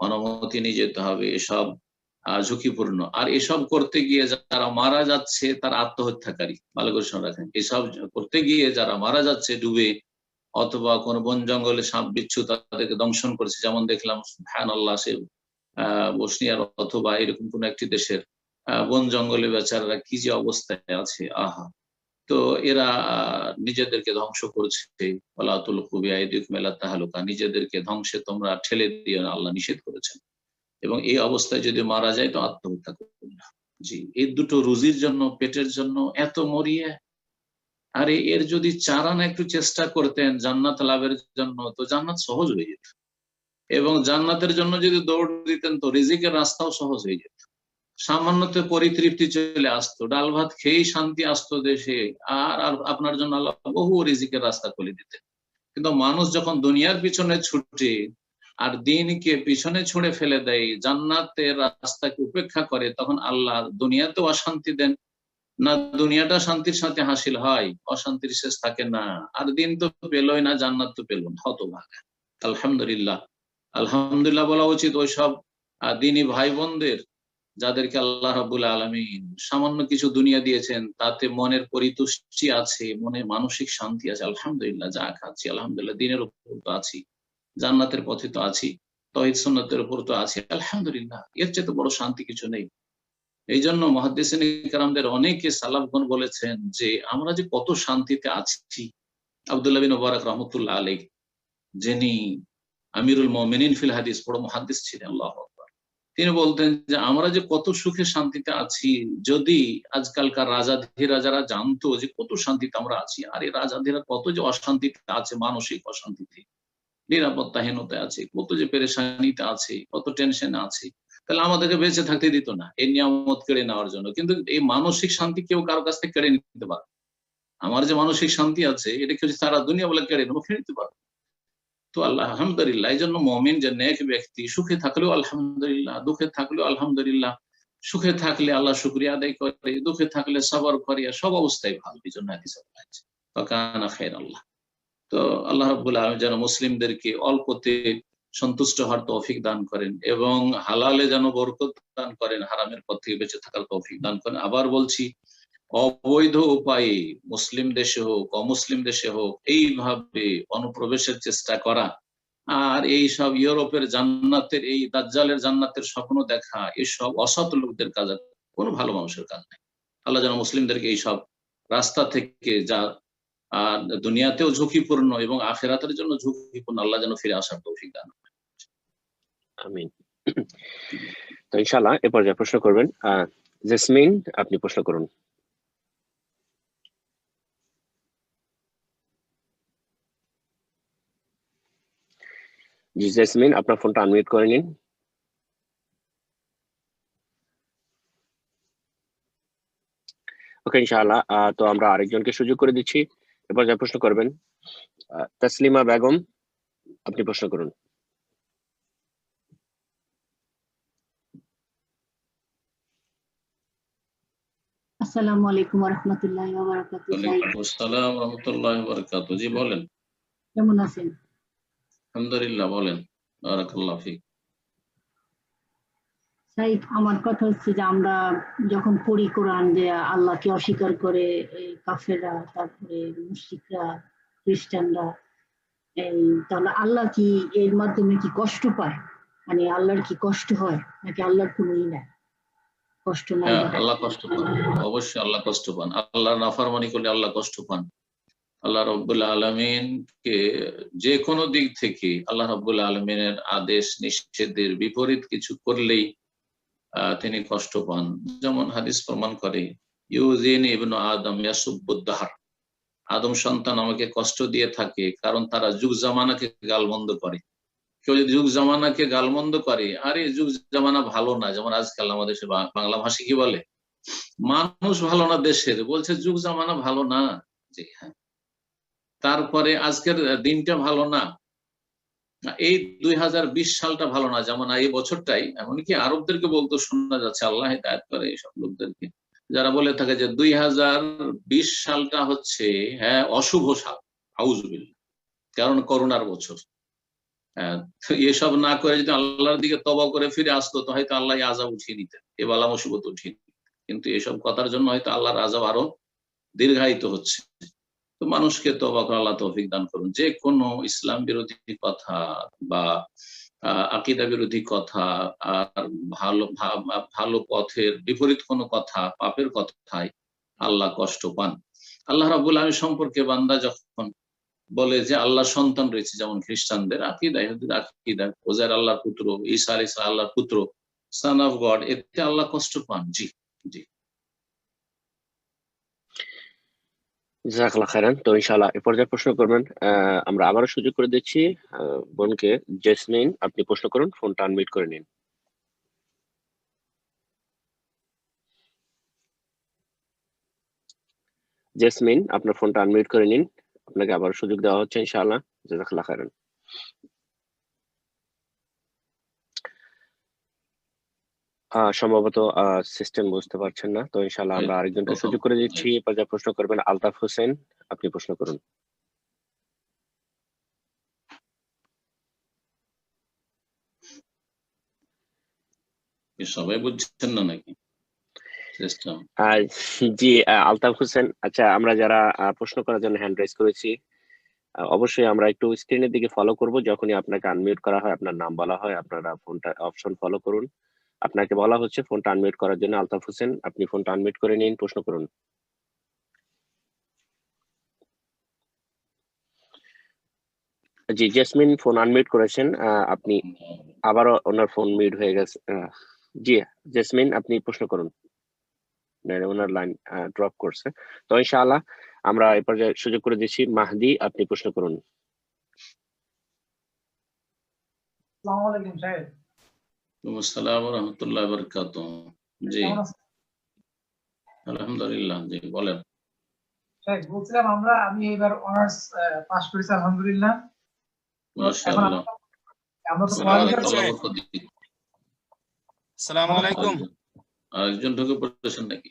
অনুমতি নিয়ে যেতে হবে। এসব ঝুঁকিপূর্ণ। আর এসব করতে গিয়ে যারা মারা যাচ্ছে তারা আত্মহত্যাকারী, ভালো করে শুনে রাখেন। এসব করতে গিয়ে যারা মারা যাচ্ছে ডুবে, অথবা কোন বন জঙ্গলে সাপ বিচ্ছু তাদেরকে দংশন করেছে, যেমন দেখলাম সুবহানাল্লাহ সে বসনিয়ার অথবা এরকম কোন একটি দেশের বন জঙ্গলে বেচারারা কি যে অবস্থায় আছে, আহা। তো এরা নিজেদেরকে ধ্বংস করছে। নিজেদেরকে ধ্বংসে তোমরা ঠেলে দিও না, আল্লাহ নিষেধ করেছেন। এবং এই অবস্থায় যদি মারা যায় তো আত্মহত্যা করবেন না। জি, এই দুটো রুজির জন্য, পেটের জন্য এত মরিয়া। আরে এর যদি চারানা একটু চেষ্টা করতেন জান্নাত লাভের জন্য, তো জান্নাত সহজ হয়ে যেত। এবং জান্নাতের জন্য যদি দৌড় দিতেন তো রিজিকের রাস্তাও সহজ হয়ে যেত। সামান্যতে পরিতৃপ্তি চলে আসতো, ডাল ভাত খেয়েই শান্তি আসতো দেশে, আর আপনার জন্য আল্লাহ বহু রিজিকের রাস্তা খুলে দিতেন। কিন্তু মানুষ যখন দুনিয়ার পিছনে ছুটে আর দিনকে পিছনে ছুঁড়ে ফেলে দেয়, জান্নাতের রাস্তাকে উপেক্ষা করে, তখন আল্লাহ দুনিয়াতেও অশান্তি দেন না। দুনিয়াটা শান্তির সাথে হাসিল হয়, অশান্তির শেষ থাকে না। আর দিন তো পেলই না, জান্নাত তো পেল না, হতভাগা। আলহামদুলিল্লাহ, আলহামদুলিল্লাহ বলা উচিত ওই সব দিনী ভাই বোনদের যাদেরকে আল্লাহ রাব্বুল আলামিন সামান্য কিছু দুনিয়া দিয়েছেন, তাতে মনের পরিতুষ্টি আছে, মনে মানসিক শান্তি আছে। আলহামদুলিল্লাহ, যা খাচ্ছি আলহামদুলিল্লাহ, দিনের উপর তো আছি, জান্নাতের পথে তো আছি, তাওহীদ সুন্নাতের উপর তো আছি, আলহামদুলিল্লাহ। এর চেয়ে তো বড় শান্তি কিছু নেই। এই জন্য মুহাদ্দিসিন কিরামদের অনেকে সালাফগণ বলেছেন যে আমরা যে কত শান্তিতে আছি। আব্দুল্লাহ বিন মুবারক রাহমাতুল্লাহ আলাইহি, যিনি আমিরুল মুমিনিন ফিল হাদিস, বড় মুহাদ্দিস ছিলেন, আল্লাহু আকবার, তিনি বলতেন যে আমরা যে কত সুখে শান্তিতে আছি, যদি আজকালকার রাজাধিরাজারা জানতো যে কত শান্তিতে আমরা আছি। আর এই রাজাধিরা কত যে অশান্তিতে আছে, মানসিক অশান্তিতে, নিরাপত্তাহীনতা আছে, কত যে পেরেশানিতে আছে, কত টেনশনে আছে, তাহলে আমাদেরকে বেঁচে থাকতে দিত না এই নিয়ামত কেড়ে নেওয়ার জন্য। কিন্তু এই মানসিক শান্তি কেউ কারো কাছ থেকে কেড়ে নিতে পারে? আমার যে মানসিক শান্তি আছে এটা কেউ সারা দুনিয়া বলে কেড়ে নেবো, ফিরে নিতে পারে? তো আল্লাহ আলহামদুলিল্লাহ। এই জন্য মুমিন যে নেক ব্যক্তি, সুখে থাকলেও আলহামদুলিল্লাহ, দুঃখে থাকলেও আলহামদুলিল্লাহ। সুখে থাকলে আল্লাহ শুকরিয়া আদায় করে, দুঃখে থাকলে সবর করে, সব অবস্থায় ভালো। এই জন্য হাদিসে বলা আছে ফাকানা খায়রাল্লাহ। তো আল্লাহ রাব্বুল আলামিন যেন মুসলিমদেরকে অল্পতে সন্তুষ্ট হওয়ার তৌফিক দান করেন এবং হালালে যেন বরকত দান করেন, হারামের পথ থেকে বেঁচে থাকার তৌফিক দান করেন। আবার বলছি, অবৈধ উপায়ে মুসলিম দেশে হোক অমুসলিম দেশে হোক এইভাবে অনুপ্রবেশের চেষ্টা করা, আর এই সব ইউরোপের জান্নাতের, এই দাজ্জালের জান্নাতের স্বপ্ন দেখা, এসব অসৎ লোকদের কাজ, কোনো ভালো মানুষের কাজ নেই। আল্লাহ যেন মুসলিমদেরকে এই সব রাস্তা থেকে, যা দুনিয়াতেও ঝুঁকিপূর্ণ এবং আখিরাতের জন্য ঝুঁকিপূর্ণ, আল্লাহ যেন ফিরে আসার তৌফিক দান করেন। আমিন। তো ইনশাআল্লাহ এ পর্যায়ে প্রশ্ন করবেন জেসমিন, আপনি প্রশ্ন করুন। জি জেসমিন, আপনার ফোনটা আনমিউট করে নিন। ওকে ইনশাআল্লাহ, তো আমরা আরেকজনকে সুযোগ করে দিচ্ছি। এবার যা প্রশ্ন করবেন তাসলিমা বেগম, আপনি প্রশ্ন করুন। আসসালামু আলাইকুম ওয়া রাহমাতুল্লাহি ওয়া বারাকাতুহু। ওয়ালাইকুম আসসালাম ওয়া রাহমাতুল্লাহি ওয়া বারাকাতুহু। জি বলেন। কেমন আছেন? আলহামদুলিল্লাহ, বলেন। বারাকাল্লাহু ফিক। সাইদ, আমার কথা হচ্ছে যে আমরা যখন পড়ি কোরআন যে আল্লাহকে অস্বীকার করে কাফেররা, তারপরে মুশরিকরা, খ্রিস্টানরা, তাহলে আল্লাহ কি এর মাধ্যমে কি কষ্ট পায়? মানে আল্লাহর কি কষ্ট হয় নাকি আল্লাহর কোনো নাই, কষ্ট নাই? হ্যাঁ, আল্লাহ কষ্ট পান, অবশ্যই আল্লাহ কষ্ট পান। আল্লাহর নাফরমানি করলে আল্লাহ কষ্ট পান। আল্লাহ রাব্বুল আলামিনকে যে কোনো দিক থেকে আল্লাহ রাব্বুল আলামিনের আদেশ নিষেধের বিপরীত কিছু করলেই তিনি কষ্ট পান। যেমন হাদিস প্রমাণ করে, ইউজিনি ইবনু আদম ইয়াসুব্বুদ-দাহর, আদম সন্তান আমাকে কষ্ট দিয়ে থাকে কারণ তারা যুগ জামানাকে গালমন্দ করে। কেউ যদি যুগ জামানাকে গালমন্দ করে, আরে যুগ জামানা ভালো না, যেমন আজকাল আমাদের বাংলা ভাষী কি বলে, মানুষ ভালো না দেশের, বলছে যুগ জামানা ভালো না। জি হ্যাঁ, তারপরে আজকের দিনটা ভালো না, এই 2020 সালটা ভালো না, যেমন এই বছরটাই, এমনকি আরবদেরকে বলতে শোনা যাচ্ছে, আল্লাহ হিদায়াত করে এইসব লোকদেরকে, যারা বলে থাকে যে 2020 সালটা হচ্ছে হ্যাঁ অশুভ সাল, আউযুবিল্লাহ, কারণ করোনার বছর। এসব না করে যদি আল্লাহর দিকে তওবা করে ফিরে আসতো তো হয়তো আল্লাহ আযাব উঠিয়ে নিতেন, এ বালা মুসিবত উঠিয়ে নিতেন। কিন্তু এসব কথার জন্য হয়তো আল্লাহর আযাব আরো দীর্ঘায়িত হচ্ছে। তো মানুষকে তওবা করার আল্লাহ তৌফিক দান করুন। যে কোনো ইসলাম বিরোধী কথা বা আকীদা বিরোধী কথা আর ভালো পথের বিপরীত কোনো কথা, পাপের কথায় আল্লাহ কষ্ট পান। আল্লাহ রাব্বুল আলামিন সম্পর্কে বান্দা যখন বলে যে আল্লাহ সন্তান রয়েছে, যেমন খ্রিস্টানদের আকীদা, ইহুদিদের আকীদা উযাইর আল্লাহর পুত্র, ঈসা আলাইহিস সালাম আল্লাহর পুত্র, সন অফ গড, এতে আল্লাহ কষ্ট পান। জি জি, জাযাকাল্লাহ খাইরান। তো ইনশাআল্লাহ এ পর্যায়ে প্রশ্ন করবেন। আমরা আবারও সুযোগ করে দিচ্ছি বোনকে। জেসমিন, আপনি প্রশ্ন করুন, ফোনটা আনমিউট করে নিন। জেসমিন, আপনার ফোনটা আনমিউট করে নিন, আপনাকে আবার সুযোগ দেওয়া হচ্ছে ইনশাআল্লাহ। জাযাকাল্লাহ খাইরান। সম্ভবত সিস্টেম বুঝতে পারছেন না, তো ইনশাআল্লাহ আমরা আরেকজনকে সুযোগ করে দিচ্ছি। এ পর্যায়ে প্রশ্ন করবেন আলতাফ হোসেন, আপনি প্রশ্ন করুন। সবাই বুঝছেন না নাকি সিস্টেম? জি আলতাফ হোসেন, আচ্ছা আমরা যারা প্রশ্ন করার জন্য হ্যান্ড রাইজ করেছি, অবশ্যই আমরা একটু স্ক্রিনের দিকে ফলো করব। যখনই আপনাকে আনমিউট করা হয়, আপনার নাম বলা হয়, আপনারা ফোনটা অপশন ফলো করুন। আপনাকে বলা হচ্ছে ফোনটা আনমিউট করার জন্য। আলতাফ হোসেন, আপনি ফোনটা আনমিউট করে নিন, প্রশ্ন করুন। জি জেসমিন ফোন আনমিউট করেছেন, আপনি আবারও ওনার ফোন মিউট হয়ে গেছে। জি জেসমিন, আপনি প্রশ্ন করুন। ওনার লাইন ড্রপ করছে, তো ইনশাআল্লাহ আমরা এই পর্যায়ে সুযোগ করে দিচ্ছি মাহদি, আপনি প্রশ্ন করুন। আসসালামু আলাইকুম স্যার। আসসালামু ওয়া রাহমাতুল্লাহি ওয়া বারাকাতুহু। জি আলহামদুলিল্লাহ। জি বলেন স্যার। বলছিলাম আমি এবার অনার্স পাস করেছি আলহামদুলিল্লাহ। মাশাআল্লাহ। আমরা তো পড়ালেখা করি। আসসালামু আলাইকুম। আরেকজন ঢুকে পড়েছেন নাকি?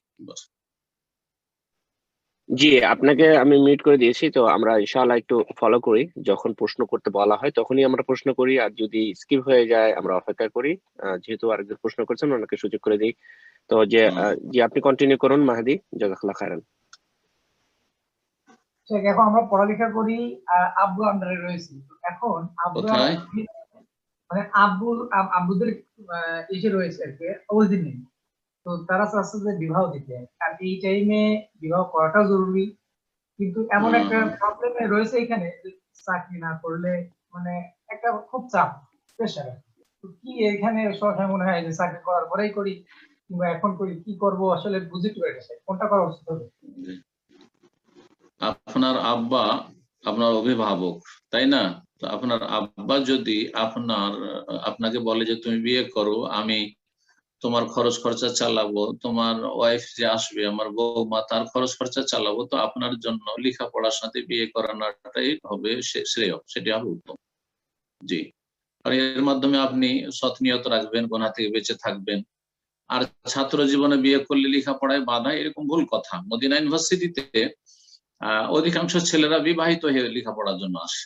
জি আপনাকে আমি মিউট করে দিয়েছি, তো আমরা ইনশাআল্লাহ একটু ফলো করি। যখন প্রশ্ন করতে বলা হয় তখনই আমরা প্রশ্ন করি, আর যদি স্কিপ হয়ে যায় আমরা অপেক্ষা করি। যেহেতু আরেকজন প্রশ্ন করছেন ওনাকে সুযোগ করে দিই। তো যে জি আপনি কন্টিনিউ করুন মাহদি, জাযাকাল্লাহ খাইরান। ঠিক, এখন আমরা পড়ালেখা করি আব্বু আন্ডারে রয়েছি। এখন আব্বু মানে আব্বুদের এসে রয়েছে আর কি অরিজিন, তো তারা চাচ্ছে যে বিবাহ দিতে, আর এই টাইমে বিবাহ করাটা জরুরি। কিন্তু এমন একটা প্রবলেমে রয়েছে এখানে, চাকরি না করলে মানে একটা খুব চাপ, প্রেশার। তো কি এখানে সবসময় মনে হয় যে চাকরি করার পরেই করি কিংবা এখন করি, কি করব আসলে বুঝতে পারি না, কোনটা করা উচিত হবে? আপনার আব্বা আপনার অভিভাবক, তাই না? তো আপনার আব্বা যদি আপনাকে বলে যে তুমি বিয়ে করো, আমি তোমার খরচ খরচা চালাবো, তোমার ওয়াইফ যে আসবে আমার বৌমা তার খরচ খরচা চালাবো, তো আপনার জন্য লেখাপড়ার সাথে বিয়ে করানোটাই হবে শ্রেয়, সেটি হবে উত্তম। জি, আর এর মাধ্যমে আপনি সৎ নিয়ত রাখবেন, গুনাহ থেকে বেঁচে থাকবেন। আর ছাত্র জীবনে বিয়ে করলে লেখাপড়ায় বাধা, এরকম ভুল কথা। মদিনা ইউনিভার্সিটিতে অধিকাংশ ছেলেরা বিবাহিত হয়ে লেখাপড়ার জন্য আসে।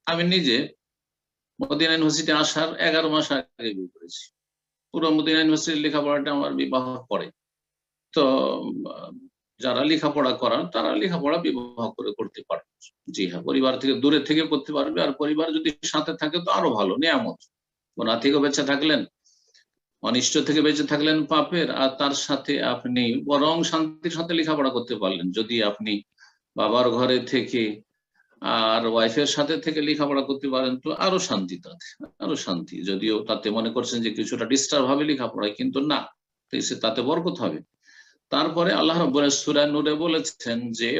আমি নিজে মদিনা ইউনিভার্সিটি আসার 11 মাস আগে বিয়ে করেছি। পুরো মদিনা ইউনিভার্সিটির লেখাপড়াটা আমার বিবাহ পরে। তো যারা লেখাপড়া করার তারা লেখাপড়া বিবাহ করে করতে পারবে। জি হ্যাঁ, পরিবার থেকে দূরে থেকে করতে পারবে, আর পরিবার যদি সাথে থাকে তো আরো ভালো, নিয়ামত। গুনাহ থেকে বেঁচে থাকলেন, অনিষ্ট থেকে বেঁচে থাকলেন পাপের, আর তার সাথে আপনি বরং শান্তির সাথে লেখাপড়া করতে পারলেন। যদি আপনি বাবার ঘরে থেকে আর ওয়াইফের সাথে থেকে লেখাপড়া করতে পারেন তো আরো শান্তি, তাতে আরো শান্তি। যদিও তাতে মনে করছেন যে কিছুটা ডিস্টার্ব হবে লেখাপড়ায়, কিন্তু না, তাতে বরকত হবে। তারপরে আল্লাহ রাব্বুল আলামিন সূরা নূরে বলেছেন যে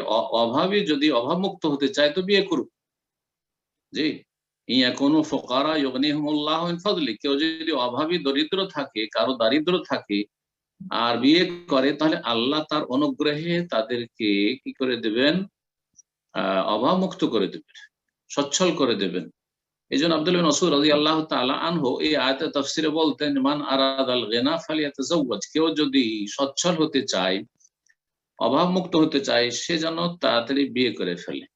অভাবী যদি অভাবমুক্ত হতে চায় তো বিয়ে করুক। জি, ইয়াকুনু ফুকারা ইউগনিহুমুল্লাহু মিন ফাদলি, কেউ যদি অভাবী দরিদ্র থাকে, কারো দারিদ্র থাকে আর বিয়ে করে, তাহলে আল্লাহ তার অনুগ্রহে তাদেরকে কি করে দেবেন, অভাবমুক্ত করে দেবেন, সচ্ছল করে দেবেন। এই জন্য আব্দুল্লাহ বিন মাসউদ রাদিয়াল্লাহু তাআলা আনহু এই আয়াতের তাফসিরে বলতেন, মান আরাদাল গিনা ফালিয়াতাজাওয়াজ, কেউ যদি সচ্ছল হতে চায়, অভাবমুক্ত হতে চায়, সে যেন তাড়াতাড়ি বিয়ে করে ফেলে।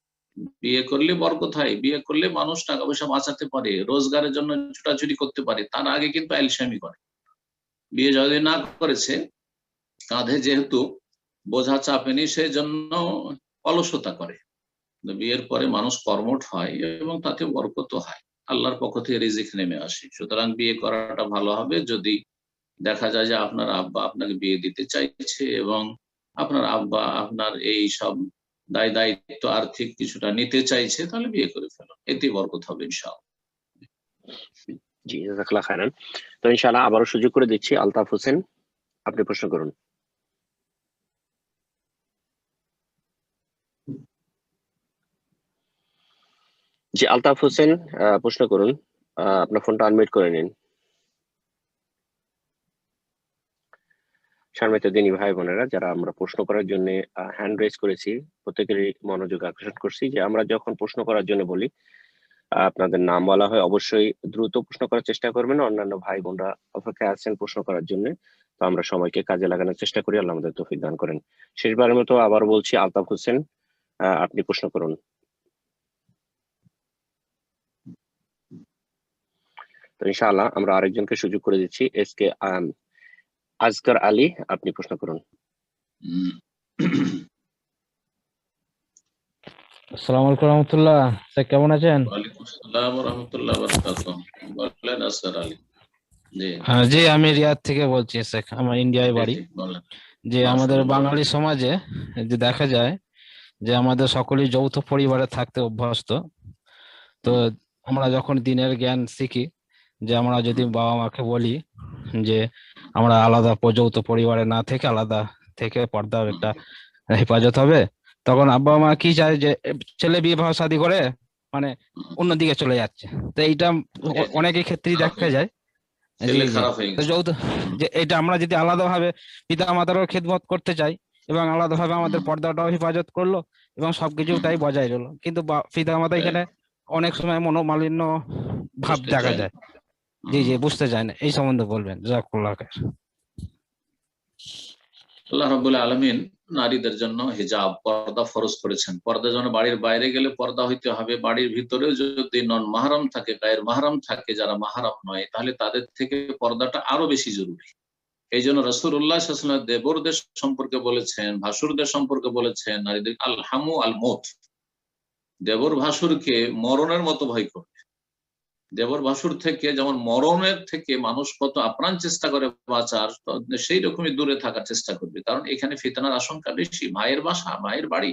বিয়ে করলে বরকত হয়, বিয়ে করলে মানুষ টাকা পয়সা বাঁচাতে পারে, রোজগারের জন্য ছুটাছুটি করতে পারে। তার আগে কিন্তু আইলসামি করে। বিয়ে যদি না করেছে, কাঁধে যেহেতু বোঝা চাপেনি, সেই জন্য অলসতা করে। বিয়ের পরে মানুষ কর্মঠ হয় এবং তাতে বরকত হয়, আল্লাহর পক্ষ থেকে রিজিক নেমে আসে। সুতরাং বিয়ে করাটা ভালো হবে যদি দেখা যায় যে আপনার আব্বা আপনাকে বিয়ে দিতে চাইছে এবং আপনার আব্বা আপনার এই সব দায় দায়িত্ব আর্থিক কিছুটা নিতে চাইছে, তাহলে বিয়ে করে ফেলুন, এতে বরকত হবে ইনশাআল্লাহ। জি, জাযাকাল্লাহ খাইরান। তো ইনশাআল্লাহ আবারও সুযোগ করে দিচ্ছি আলতাফ হোসেন, আপনি প্রশ্ন করুন। জি আলতাফ হোসেন, প্রশ্ন করুন। আপনার ফোনটা আনমিউট করে নিন। সম্মানিত দিনী ভাই বোনেরা, যারা আমরা প্রশ্ন করার জন্য হ্যান্ড রেজ করেছি, প্রত্যেকেরই মনোযোগ আকর্ষণ করছি যে আমরা যখন প্রশ্ন করার জন্য বলি, আপনাদের নাম বলা হয়, অবশ্যই দ্রুত প্রশ্ন করার চেষ্টা করবেন। অন্যান্য ভাই বোনরা অপেক্ষায় আছেন প্রশ্ন করার জন্য, তো আমরা সময়কে কাজে লাগানোর চেষ্টা করি। আল্লাহ আমাদের তৌফিক দান করেন। শেষবারের মতো আবার বলছি, আলতাফ হোসেন, আপনি প্রশ্ন করুন। তো ইনশাআল্লাহ আমরা আরেকজনকে সুযোগ করে দিচ্ছি, এসকে আজকার আলী, আপনি প্রশ্ন করুন। আসসালামু আলাইকুম রহমতুল্লাহ, স্যার কেমন আছেন? ওয়ালাইকুম আসসালাম ওয়া রাহমাতুল্লাহি ওয়া বারাকাতুহু। বলেন আসকার আলী। জি জি, আমি রিয়াদ থেকে বলছি স্যার, আমার ইন্ডিয়ায় বাড়ি। বলেন। যে আমাদের বাঙালি সমাজে যে দেখা যায় যে আমাদের সকলেই যৌথ পরিবারে থাকতে অভ্যস্ত। তো আমরা যখন দিনের জ্ঞান শিখি, যে আমরা যদি বাবা মাকে বলি যে আমরা আলাদা যৌথ পরিবারে না থেকে আলাদা থেকে পর্দার একটা হেফাজত হবে, তখন আব্বা মা কি চায় যে ছেলে বিবাহ শাদী করে মানে অন্যদিকে চলে যাচ্ছে। তো এইটা অনেকের ক্ষেত্রেই দেখা যায়। তো যৌথ যে এটা আমরা যদি আলাদা ভাবে পিতা মাতারও খেদমত করতে চাই এবং আলাদা ভাবে আমাদের পর্দাটাও হেফাজত করলো এবং সবকিছুটাই বজায় রইলো, কিন্তু পিতা মাতা এখানে অনেক সময় মনোমালিন্য ভাব দেখা যায়। জি জি, বুঝতে চায় না, এই সম্বন্ধে বলবেন। জাযাকাল্লাহ খাইর। আল্লাহ রাব্বুল আলামিন নারীদের জন্য হিজাব, পর্দা ফরজ করেছেন। পর্দা যেন বাড়ির বাইরে গেলে পর্দা হইতে হবে, বাড়ির ভিতরেও যদি নন মাহরাম থাকে, গায়ের মাহরাম থাকে, যারা মাহরাম নয়, তাহলে তাদের থেকে পর্দাটা আরো বেশি জরুরি। এই জন্য রাসূলুল্লাহ সাল্লাল্লাহু আলাইহি ওয়াসাল্লাম দেবরদের সম্পর্কে বলেছেন, ভাসুরদের সম্পর্কে বলেছেন, নারীদের আল-হামু আল-মউত, দেবর ভাসুরকে মরণের মতো ভয় করবে। দেবর ভাসুর থেকে যেমন মরণের থেকে মানুষ কত আপ্রাণ চেষ্টা করে বাঁচার, সেই রকমই দূরে থাকার চেষ্টা করবে, কারণ এখানে ফিতনার আশঙ্কা বেশি। ভাইয়ের বাসা, ভাইয়ের বাড়ি,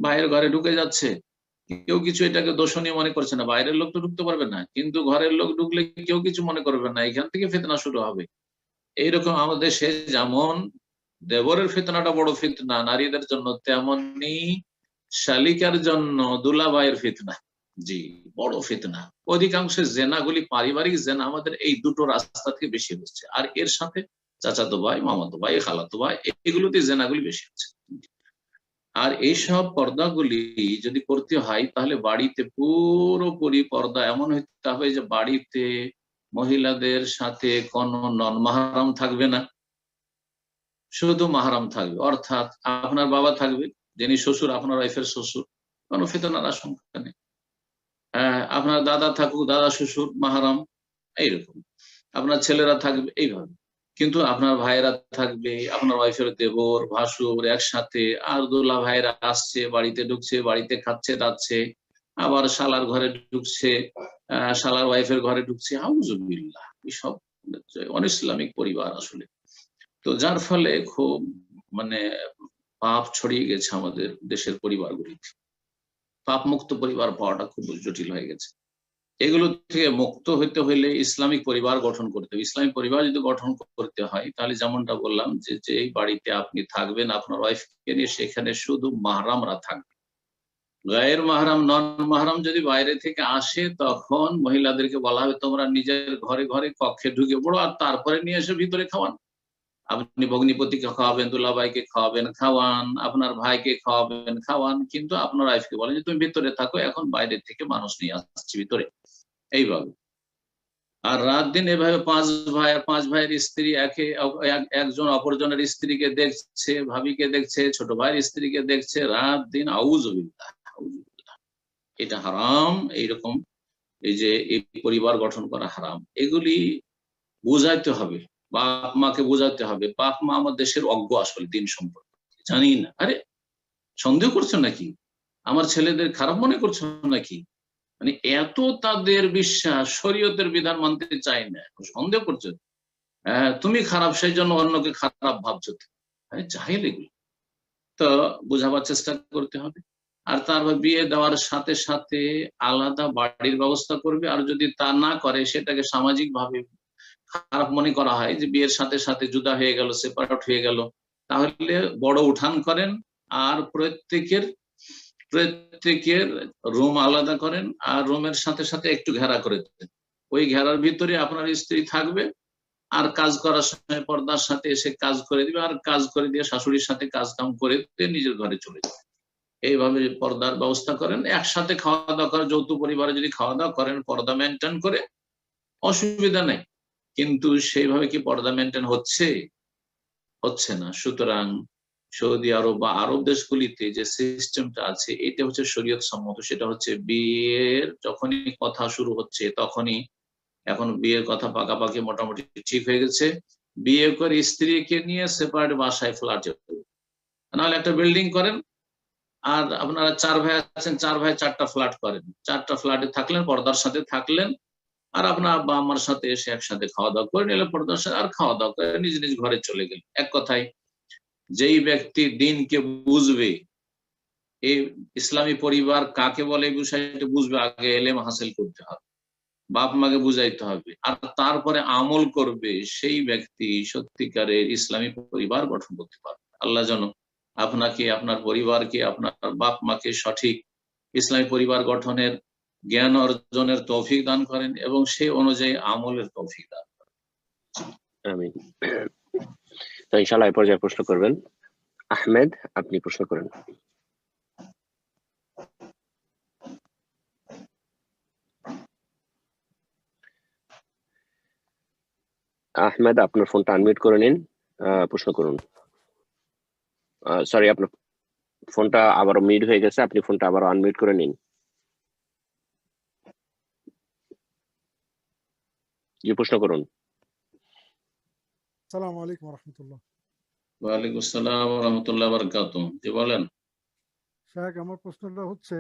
ভাইয়ের ঘরে ঢুকে যাচ্ছে, কেউ কিছু এটাকে দোষণীয় মনে করছে না। বাইরের লোক তো ঢুকতে পারবে না, কিন্তু ঘরের লোক ঢুকলে কেউ কিছু মনে করবে না, এখান থেকে ফিতনা শুরু হবে। এইরকম আমাদের দেশে যেমন দেবরের ফিতনাটা বড় ফিতনা নারীদের জন্য, তেমনি শালিকার জন্য দুলাভাইয়ের ফিতনা, জি বড় ফিতনা। অধিকাংশ জেনাগুলি পারিবারিক জেনা আমাদের এই দুটো রাস্তা থেকে বেশি হচ্ছে, আর এর সাথে চাচাতো ভাই, মামাতো ভাই, খালাতো ভাই, এগুলোতে জেনাগুলি বেশি হচ্ছে। আর এইসব পর্দাগুলি যদি করতে হয়, তাহলে বাড়িতে পুরোপুরি পর্দা এমন হতে হবে যে বাড়িতে মহিলাদের সাথে কোনো নন মাহরাম থাকবে না, শুধু মাহরাম থাকবে। অর্থাৎ আপনার বাবা থাকবে, যিনি শ্বশুর, আপনার ওয়াইফের শ্বশুর, কোনো ফিতনার আশঙ্কা নেই। আপনার দাদা থাকুক, দাদা শ্বশুর মাহরাম, এইরকম। আপনার ছেলেরা থাকবে এইভাবে। কিন্তু আপনার ভাইয়েরা থাকবে, আপনার ওয়াইফের দেবর ভাসুর একসাথে, আর দুলা ভাইয়েরা আসছে, বাড়িতে ঢুকছে, বাড়িতে খাচ্ছে যাচ্ছে, আবার শালার ঘরে ঢুকছে, শালার ওয়াইফের ঘরে ঢুকছে, আউযুবিল্লাহ, এসব অনইসলামিক পরিবার আসলে। তো যার ফলে খুব মানে পাপ ছড়িয়ে গেছে আমাদের দেশের পরিবারগুলিতে। পাপ মুক্ত পরিবার পাওয়াটা খুব জটিল হয়ে গেছে। এগুলো থেকে মুক্ত হইতে হইলে ইসলামিক পরিবার গঠন করতে হবে। ইসলামিক পরিবার যদি গঠন করতে হয় তাহলে যেমনটা বললাম যে যেই বাড়িতে আপনি থাকবেন আপনার ওয়াইফকে নিয়ে, সেখানে শুধু মাহরামরা থাকবে। গায়ের মাহরাম, নন মাহরাম যদি বাইরে থেকে আসে তখন মহিলাদেরকে বলা হবে তোমরা নিজের ঘরে ঘরে কক্ষে ঢুকে পড়ো, আর তারপরে নিয়ে এসে ভিতরে খাওয়ান। আপনি ভগ্নিপতিকে খাওয়াবেন, দুলাভাইকে খাওয়াবেন, খাওয়ান, আপনার ভাইকে খাওয়াবেন, খাওয়ান, কিন্তু আপনার ওয়াইফকে বলেন যে তুমি ভিতরে থাকো, এখন বাইরে থেকে মানুষ নিয়ে আসছি ভিতরে, এইভাবে। আর রাত দিন এভাবে পাঁচ ভাইয়ের স্ত্রী একজন অপরজনের স্ত্রীকে দেখছে, ভাবিকে দেখছে, ছোট ভাইয়ের স্ত্রীকে দেখছে, রাত দিন আউযুবিল্লাহ, এটা হারাম। এইরকম এই যে এই পরিবার গঠন করা হারাম, এগুলি বুঝাইতে হবে, বাপ মাকে বোঝাতে হবে। বাপ মা আমার দেশের অজ্ঞ আসলে দিন সম্পর্কে, জানি না। আরে সন্দেহ করছো নাকি? আমার ছেলেদের খারাপ মনে করছো নাকি? মানে এত তাদের বিশ্বাস, শরীয়তের বিধান মানতে চায় না, সন্দেহ করছো। তুমি খারাপ সেই জন্য অন্যকে খারাপ ভাবছো, জাহেল এগুলো। তো বোঝাবার চেষ্টা করতে হবে। আর তারপর বিয়ে দেওয়ার সাথে সাথে আলাদা বাড়ির ব্যবস্থা করবে। আর যদি তা না করে, সেটাকে সামাজিক ভাবে খারাপ মনে করা হয় যে বিয়ের সাথে সাথে জুদা হয়ে গেল, সেপারেট হয়ে গেল, তাহলে বড় উঠান করেন আর প্রত্যেকের রুম আলাদা করেন, আর রুমের সাথে সাথে একটু ঘেরা করে দেন। ওই ঘেরার ভিতরে আপনার স্ত্রী থাকবে, আর কাজ করার সময় পর্দার সাথে এসে কাজ করে দিবে, আর কাজ করে দিয়ে শাশুড়ির সাথে কাজ কাম করে দিয়ে নিজের ঘরে চলে যাবে। এইভাবে পর্দার ব্যবস্থা করেন। একসাথে খাওয়া দাওয়া করেন, যৌথ পরিবারে যদি খাওয়া দাওয়া করেন পর্দা মেনটেন করে, অসুবিধা নেই। কিন্তু সেইভাবে কি পর্দা মেনটেন হচ্ছে না। সুতরাং সৌদি আরব বা আরব দেশগুলিতে যে সিস্টেমটা আছে এটা হচ্ছে শরীয়ত সম্মত। সেটা হচ্ছে বিয়ের যখনই কথা শুরু হচ্ছে তখনই, এখন বিয়ের কথা পাকাপাকি মোটামুটি ঠিক হয়ে গেছে, বিয়ে করে স্ত্রীকে নিয়ে সেপারেট বাসায় ফ্ল্যাটে, নাহলে একটা বিল্ডিং করেন, আর আপনারা 4 ভাই আছেন, 4 ভাই 4টা ফ্ল্যাট করেন, 4টা ফ্ল্যাটে থাকলেন, পর্দার সাথে থাকলেন, আর আপনার আব্বা আম্মার সাথে এসে একসাথে খাওয়া দাওয়া করে নিলে পর্দার সাথে, আর খাওয়া দাওয়া করে নিজ নিজ ঘরে চলে গেল। এক কথায় যেই ব্যক্তি দিনকে বুঝবে, এই ইসলামী পরিবার কাকে বলে এই বিষয়টা বুঝবে, আগে এলেম হাসিল করতে হবে, বাপ মাকে বুঝাইতে হবে, আর তারপরে আমল করবে, সেই ব্যক্তি সত্যিকারের ইসলামী পরিবার গঠন করতে পারবে। আল্লাহ যেন আপনাকে, আপনার পরিবারকে, আপনার বাপ মাকে সঠিক ইসলামী পরিবার গঠনের জ্ঞান অর্জনের তৌফিক দান করেন এবং সেই অনুযায়ী আমলের তৌফিক দান করেন। আমিন। তো ইনশাআল্লাহ এই পর্যায়ে প্রশ্ন করবেন আহমেদ, আপনি প্রশ্ন করেন। আহমেদ, আপনার ফোনটা আনমিউট করে নিন, প্রশ্ন করুন। সরি, আপনার ফোনটা আবারও মিউট হয়ে গেছে, আপনি ফোনটা আবারও আনমিউট করে নিন। জি, প্রশ্ন করুন। আসসালামু আলাইকুম ওয়া রাহমাতুল্লাহ। ওয়া আলাইকুম আসসালাম ওয়া রাহমাতুল্লাহি ওয়া বারাকাতুহু। জি বলেন। শায়েখ, আমার প্রশ্নটা হচ্ছে,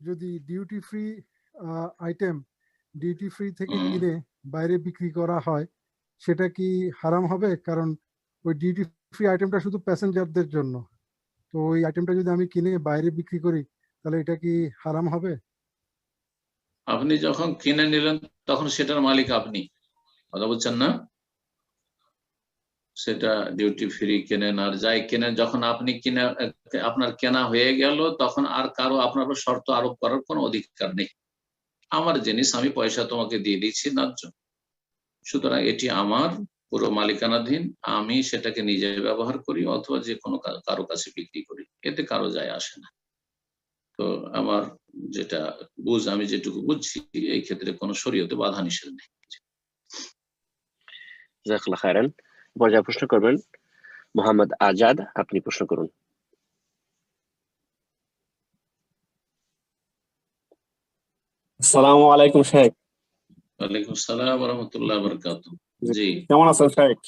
যদি duty free item duty free থেকে কিনে বাইরে বিক্রি করা হয়, সেটা কি হারাম হবে? কারণ ওই ডিউটি ফ্রি আইটেমটা শুধু প্যাসেঞ্জারদের জন্য, তো ওই আইটেমটা যদি আমি কিনে বাইরে বিক্রি করি তাহলে এটা কি হারাম হবে? আপনি যখন কিনে নিলেন তখন সেটার মালিক আপনি, কথা বলছেন না? সেটা ডিউটি ফ্রি কেনেন আর যাই কেনেন, যখন আপনি কিনে আপনার কেনা হয়ে গেল তখন আর কারো আপনার উপর শর্ত আরোপ করার কোনো অধিকার নেই। আমার জিনিস, আমি পয়সা তোমাকে দিয়ে দিচ্ছি ন্যায্য, সুতরাং এটি আমার পুরো মালিকানাধীন, আমি সেটাকে নিজে ব্যবহার করি অথবা যে কোনো কারো কাছে বিক্রি করি, এতে কারো যায় আসে না। তো আমার যেটা আমি যেটুকু বুঝছি এই ক্ষেত্রে কোনো শরীয়তে বাধা নিষেধ নেই। জাযাকাল্লাহ খায়রান। পর্যায়ে প্রশ্ন করবেন মোহাম্মদ আজাদ, আপনি প্রশ্ন করুন। আসসালামু আলাইকুম শেখ। ওয়ালাইকুম আসসালাম ওয়া রাহমাতুল্লাহি ওয়া বারাকাতুহু। জি, কেমন আছেন শেখ?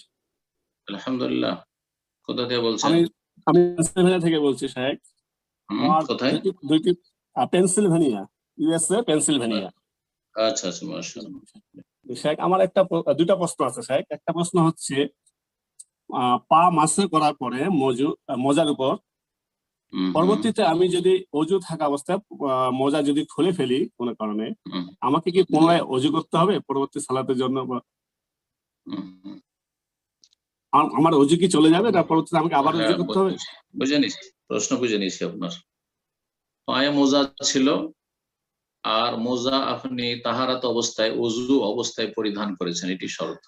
আলহামদুলিল্লাহ। কোথা থেকে বলছেন? আমি আমি পেনসিলভেনিয়া থেকে বলছি শেখ। আমার কোথায়? দুইটি পেনসিলভেনিয়া, ইউএসএ পেনসিলভেনিয়া। আচ্ছা আচ্ছা, মাশাআল্লাহ। শেখ আমার দুইটা প্রশ্ন আছে শেখ। একটা প্রশ্ন হচ্ছে পা মাসে করার পরে মোজার উপর পরবর্তীতে আমি যদি অজু থাকা অবস্থায় মোজা যদি খুলে ফেলি কোনো কারণে, আমাকে কি পুনরায় অজু করতে হবে পরবর্তী সালাতের জন্য? আমার অজু কি চলে যাবে না পরবর্তীতে আমাকে আবার অজু করতে হবে? বুঝে নিচ্ছি, প্রশ্ন বুঝে নিচ্ছি আপনার। পায়ে মোজা ছিল আর মোজা আপনি তাহারাত অবস্থায়, অজু অবস্থায় পরিধান করেছেন, এটি শর্ত।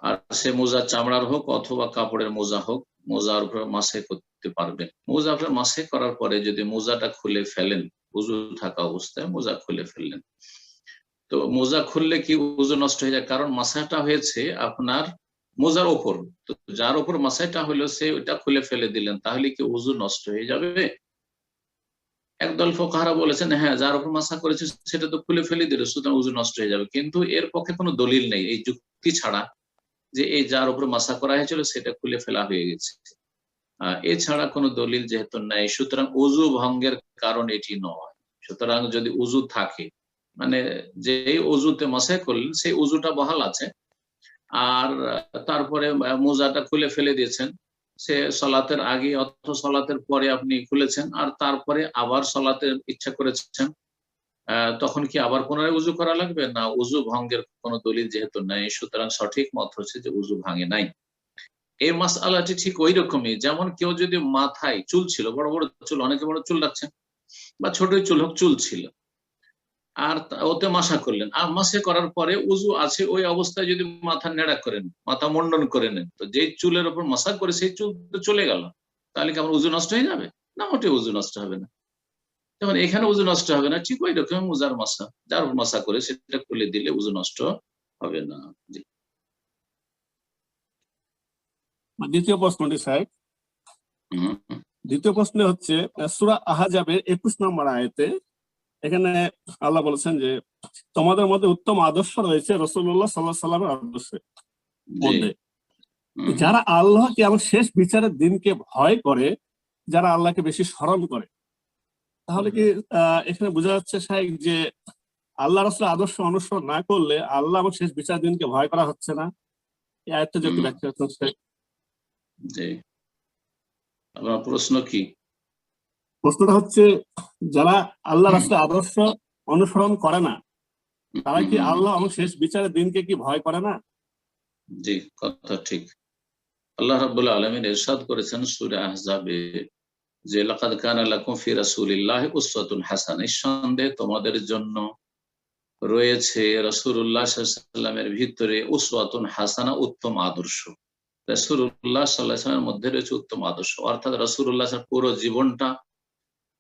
আর সে মোজা চামড়ার হোক অথবা কাপড়ের মোজা হোক, মোজার উপর মাসে করতে পারবেন। মোজা আপনার মাসে করার পরে যদি মোজাটা খুলে ফেলেন, উজু থাকা অবস্থায় মোজা খুলে ফেললেন, তো মোজা খুললে কি উজু নষ্ট হয়ে যায়? কারণ মাসাটা হয়েছে আপনার মোজার ওপর, তো যার উপর মাসাটা হলো সে ওটা খুলে ফেলে দিলেন, তাহলে কি উজু নষ্ট হয়ে যাবে? একদল ফুকাহারা বলেছেন হ্যাঁ, যার উপর মাসা করেছে সেটা তো খুলে ফেলে দিল, সুতরাং উজু নষ্ট হয়ে যাবে। কিন্তু এর পক্ষে কোনো দলিল নেই এই যুক্তি ছাড়া যে এই যার উপর মাসা করা হয়েছিল সেটা খুলে ফেলা হয়ে গেছে, এছাড়া কোনো দলিল যেহেতু নাই, সুতরাং উজু ভঙ্গের কারণ এটি নয়। সুতরাং যদি উজু থাকে, মানে যে উজুতে মাসা করলেন সেই উজুটা বহাল আছে, আর তারপরে মোজাটা খুলে ফেলে দিয়েছেন, সে সলাতের আগে অথবা সলাতের পরে আপনি খুলেছেন, আর তারপরে আবার সলাতের ইচ্ছা করেছেন, তখন কি আবার পুনরায় উজু করা লাগবে? না, উজু ভঙ্গের কোনো দলিল যেহেতু নাই, সুতরাং সঠিক মত হচ্ছে যে উজু ভাঙে নাই। এই মাসআলাটি ঠিক ওই রকমই, যেমন কেউ যদি মাথায় চুল ছিল, বড় বড় চুল, অনেকে বড় চুল রাখছেন, বা ছোট চুল হোক, চুল ছিল আর ওতে মাসা করলেন, আর মাসে করার পরে উজু আছে, ওই অবস্থায় যদি মাথা নেড়া করেন, মাথা মুন্ডন করে নেন, তো যেই চুলের উপর মাসা করে সেই চুল তো চলে গেল, তাহলে কি আমার উজু নষ্ট হয়ে যাবে? না, মোটে উজু নষ্ট হবে না। যেমন এখানে উজু নষ্ট হবে না, ঠিক ওই রকম মুজার মাসা, যার উপর মাসা করে সেটা খুলে দিলে উজু নষ্ট হবে না। জি। দ্বিতীয় প্রশ্নটি স্যার, দ্বিতীয় প্রশ্ন হচ্ছে সূরা আহজাবের 21 নম্বর আয়াতে এখানে আল্লাহ বলেছেন যে তোমাদের মধ্যে উত্তম আদর্শ রয়েছে রাসূলুল্লাহ সাল্লাল্লাহু আলাইহি ওয়াসাল্লামের আদর্শের মধ্যে। যারা আল্লাহকে এবং শেষ বিচারের দিনকে ভয় করে, যারা আল্লাহকে বেশি স্মরণ করে, তাহলে কি এখানে বোঝা যাচ্ছে শাইখ যে আল্লাহ রাসূলের আদর্শ অনুসরণ না করলে আল্লাহ এবং শেষ বিচারের দিনকে ভয় করা হচ্ছে না? এই আয়াতটা যদি ব্যাখ্যা করতেন শাইখ। জি, আপনার প্রশ্ন কি? প্রশ্নটা হচ্ছে যারা আল্লাহ রাসূলের আদর্শ অনুসরণ করে না, তারা কি আল্লাহ এবং শেষ বিচারের দিনকে কি ভয় করে না? জি, কথা ঠিক। আল্লাহ রাব্বুল আলামিন ইরশাদ করেছেন সূরা আহজাবে যে লাকাদ কানা লাকুম ফি রাসূলিল্লাহি উসওয়াতুন হাসানাহ, নিঃসন্দেহে তোমাদের জন্য রয়েছে রাসূলুল্লাহ সাল্লাল্লাহু আলাইহি ওয়াসাল্লামের ভিতরে উসওয়াতুন হাসানা, উত্তম আদর্শ। রাসূলুল্লাহ সাল্লাল্লাহু আলাইহি ওয়াসাল্লামের মধ্যে রয়েছে উত্তম আদর্শ, অর্থাৎ রাসূলুল্লাহর পুরো জীবনটা,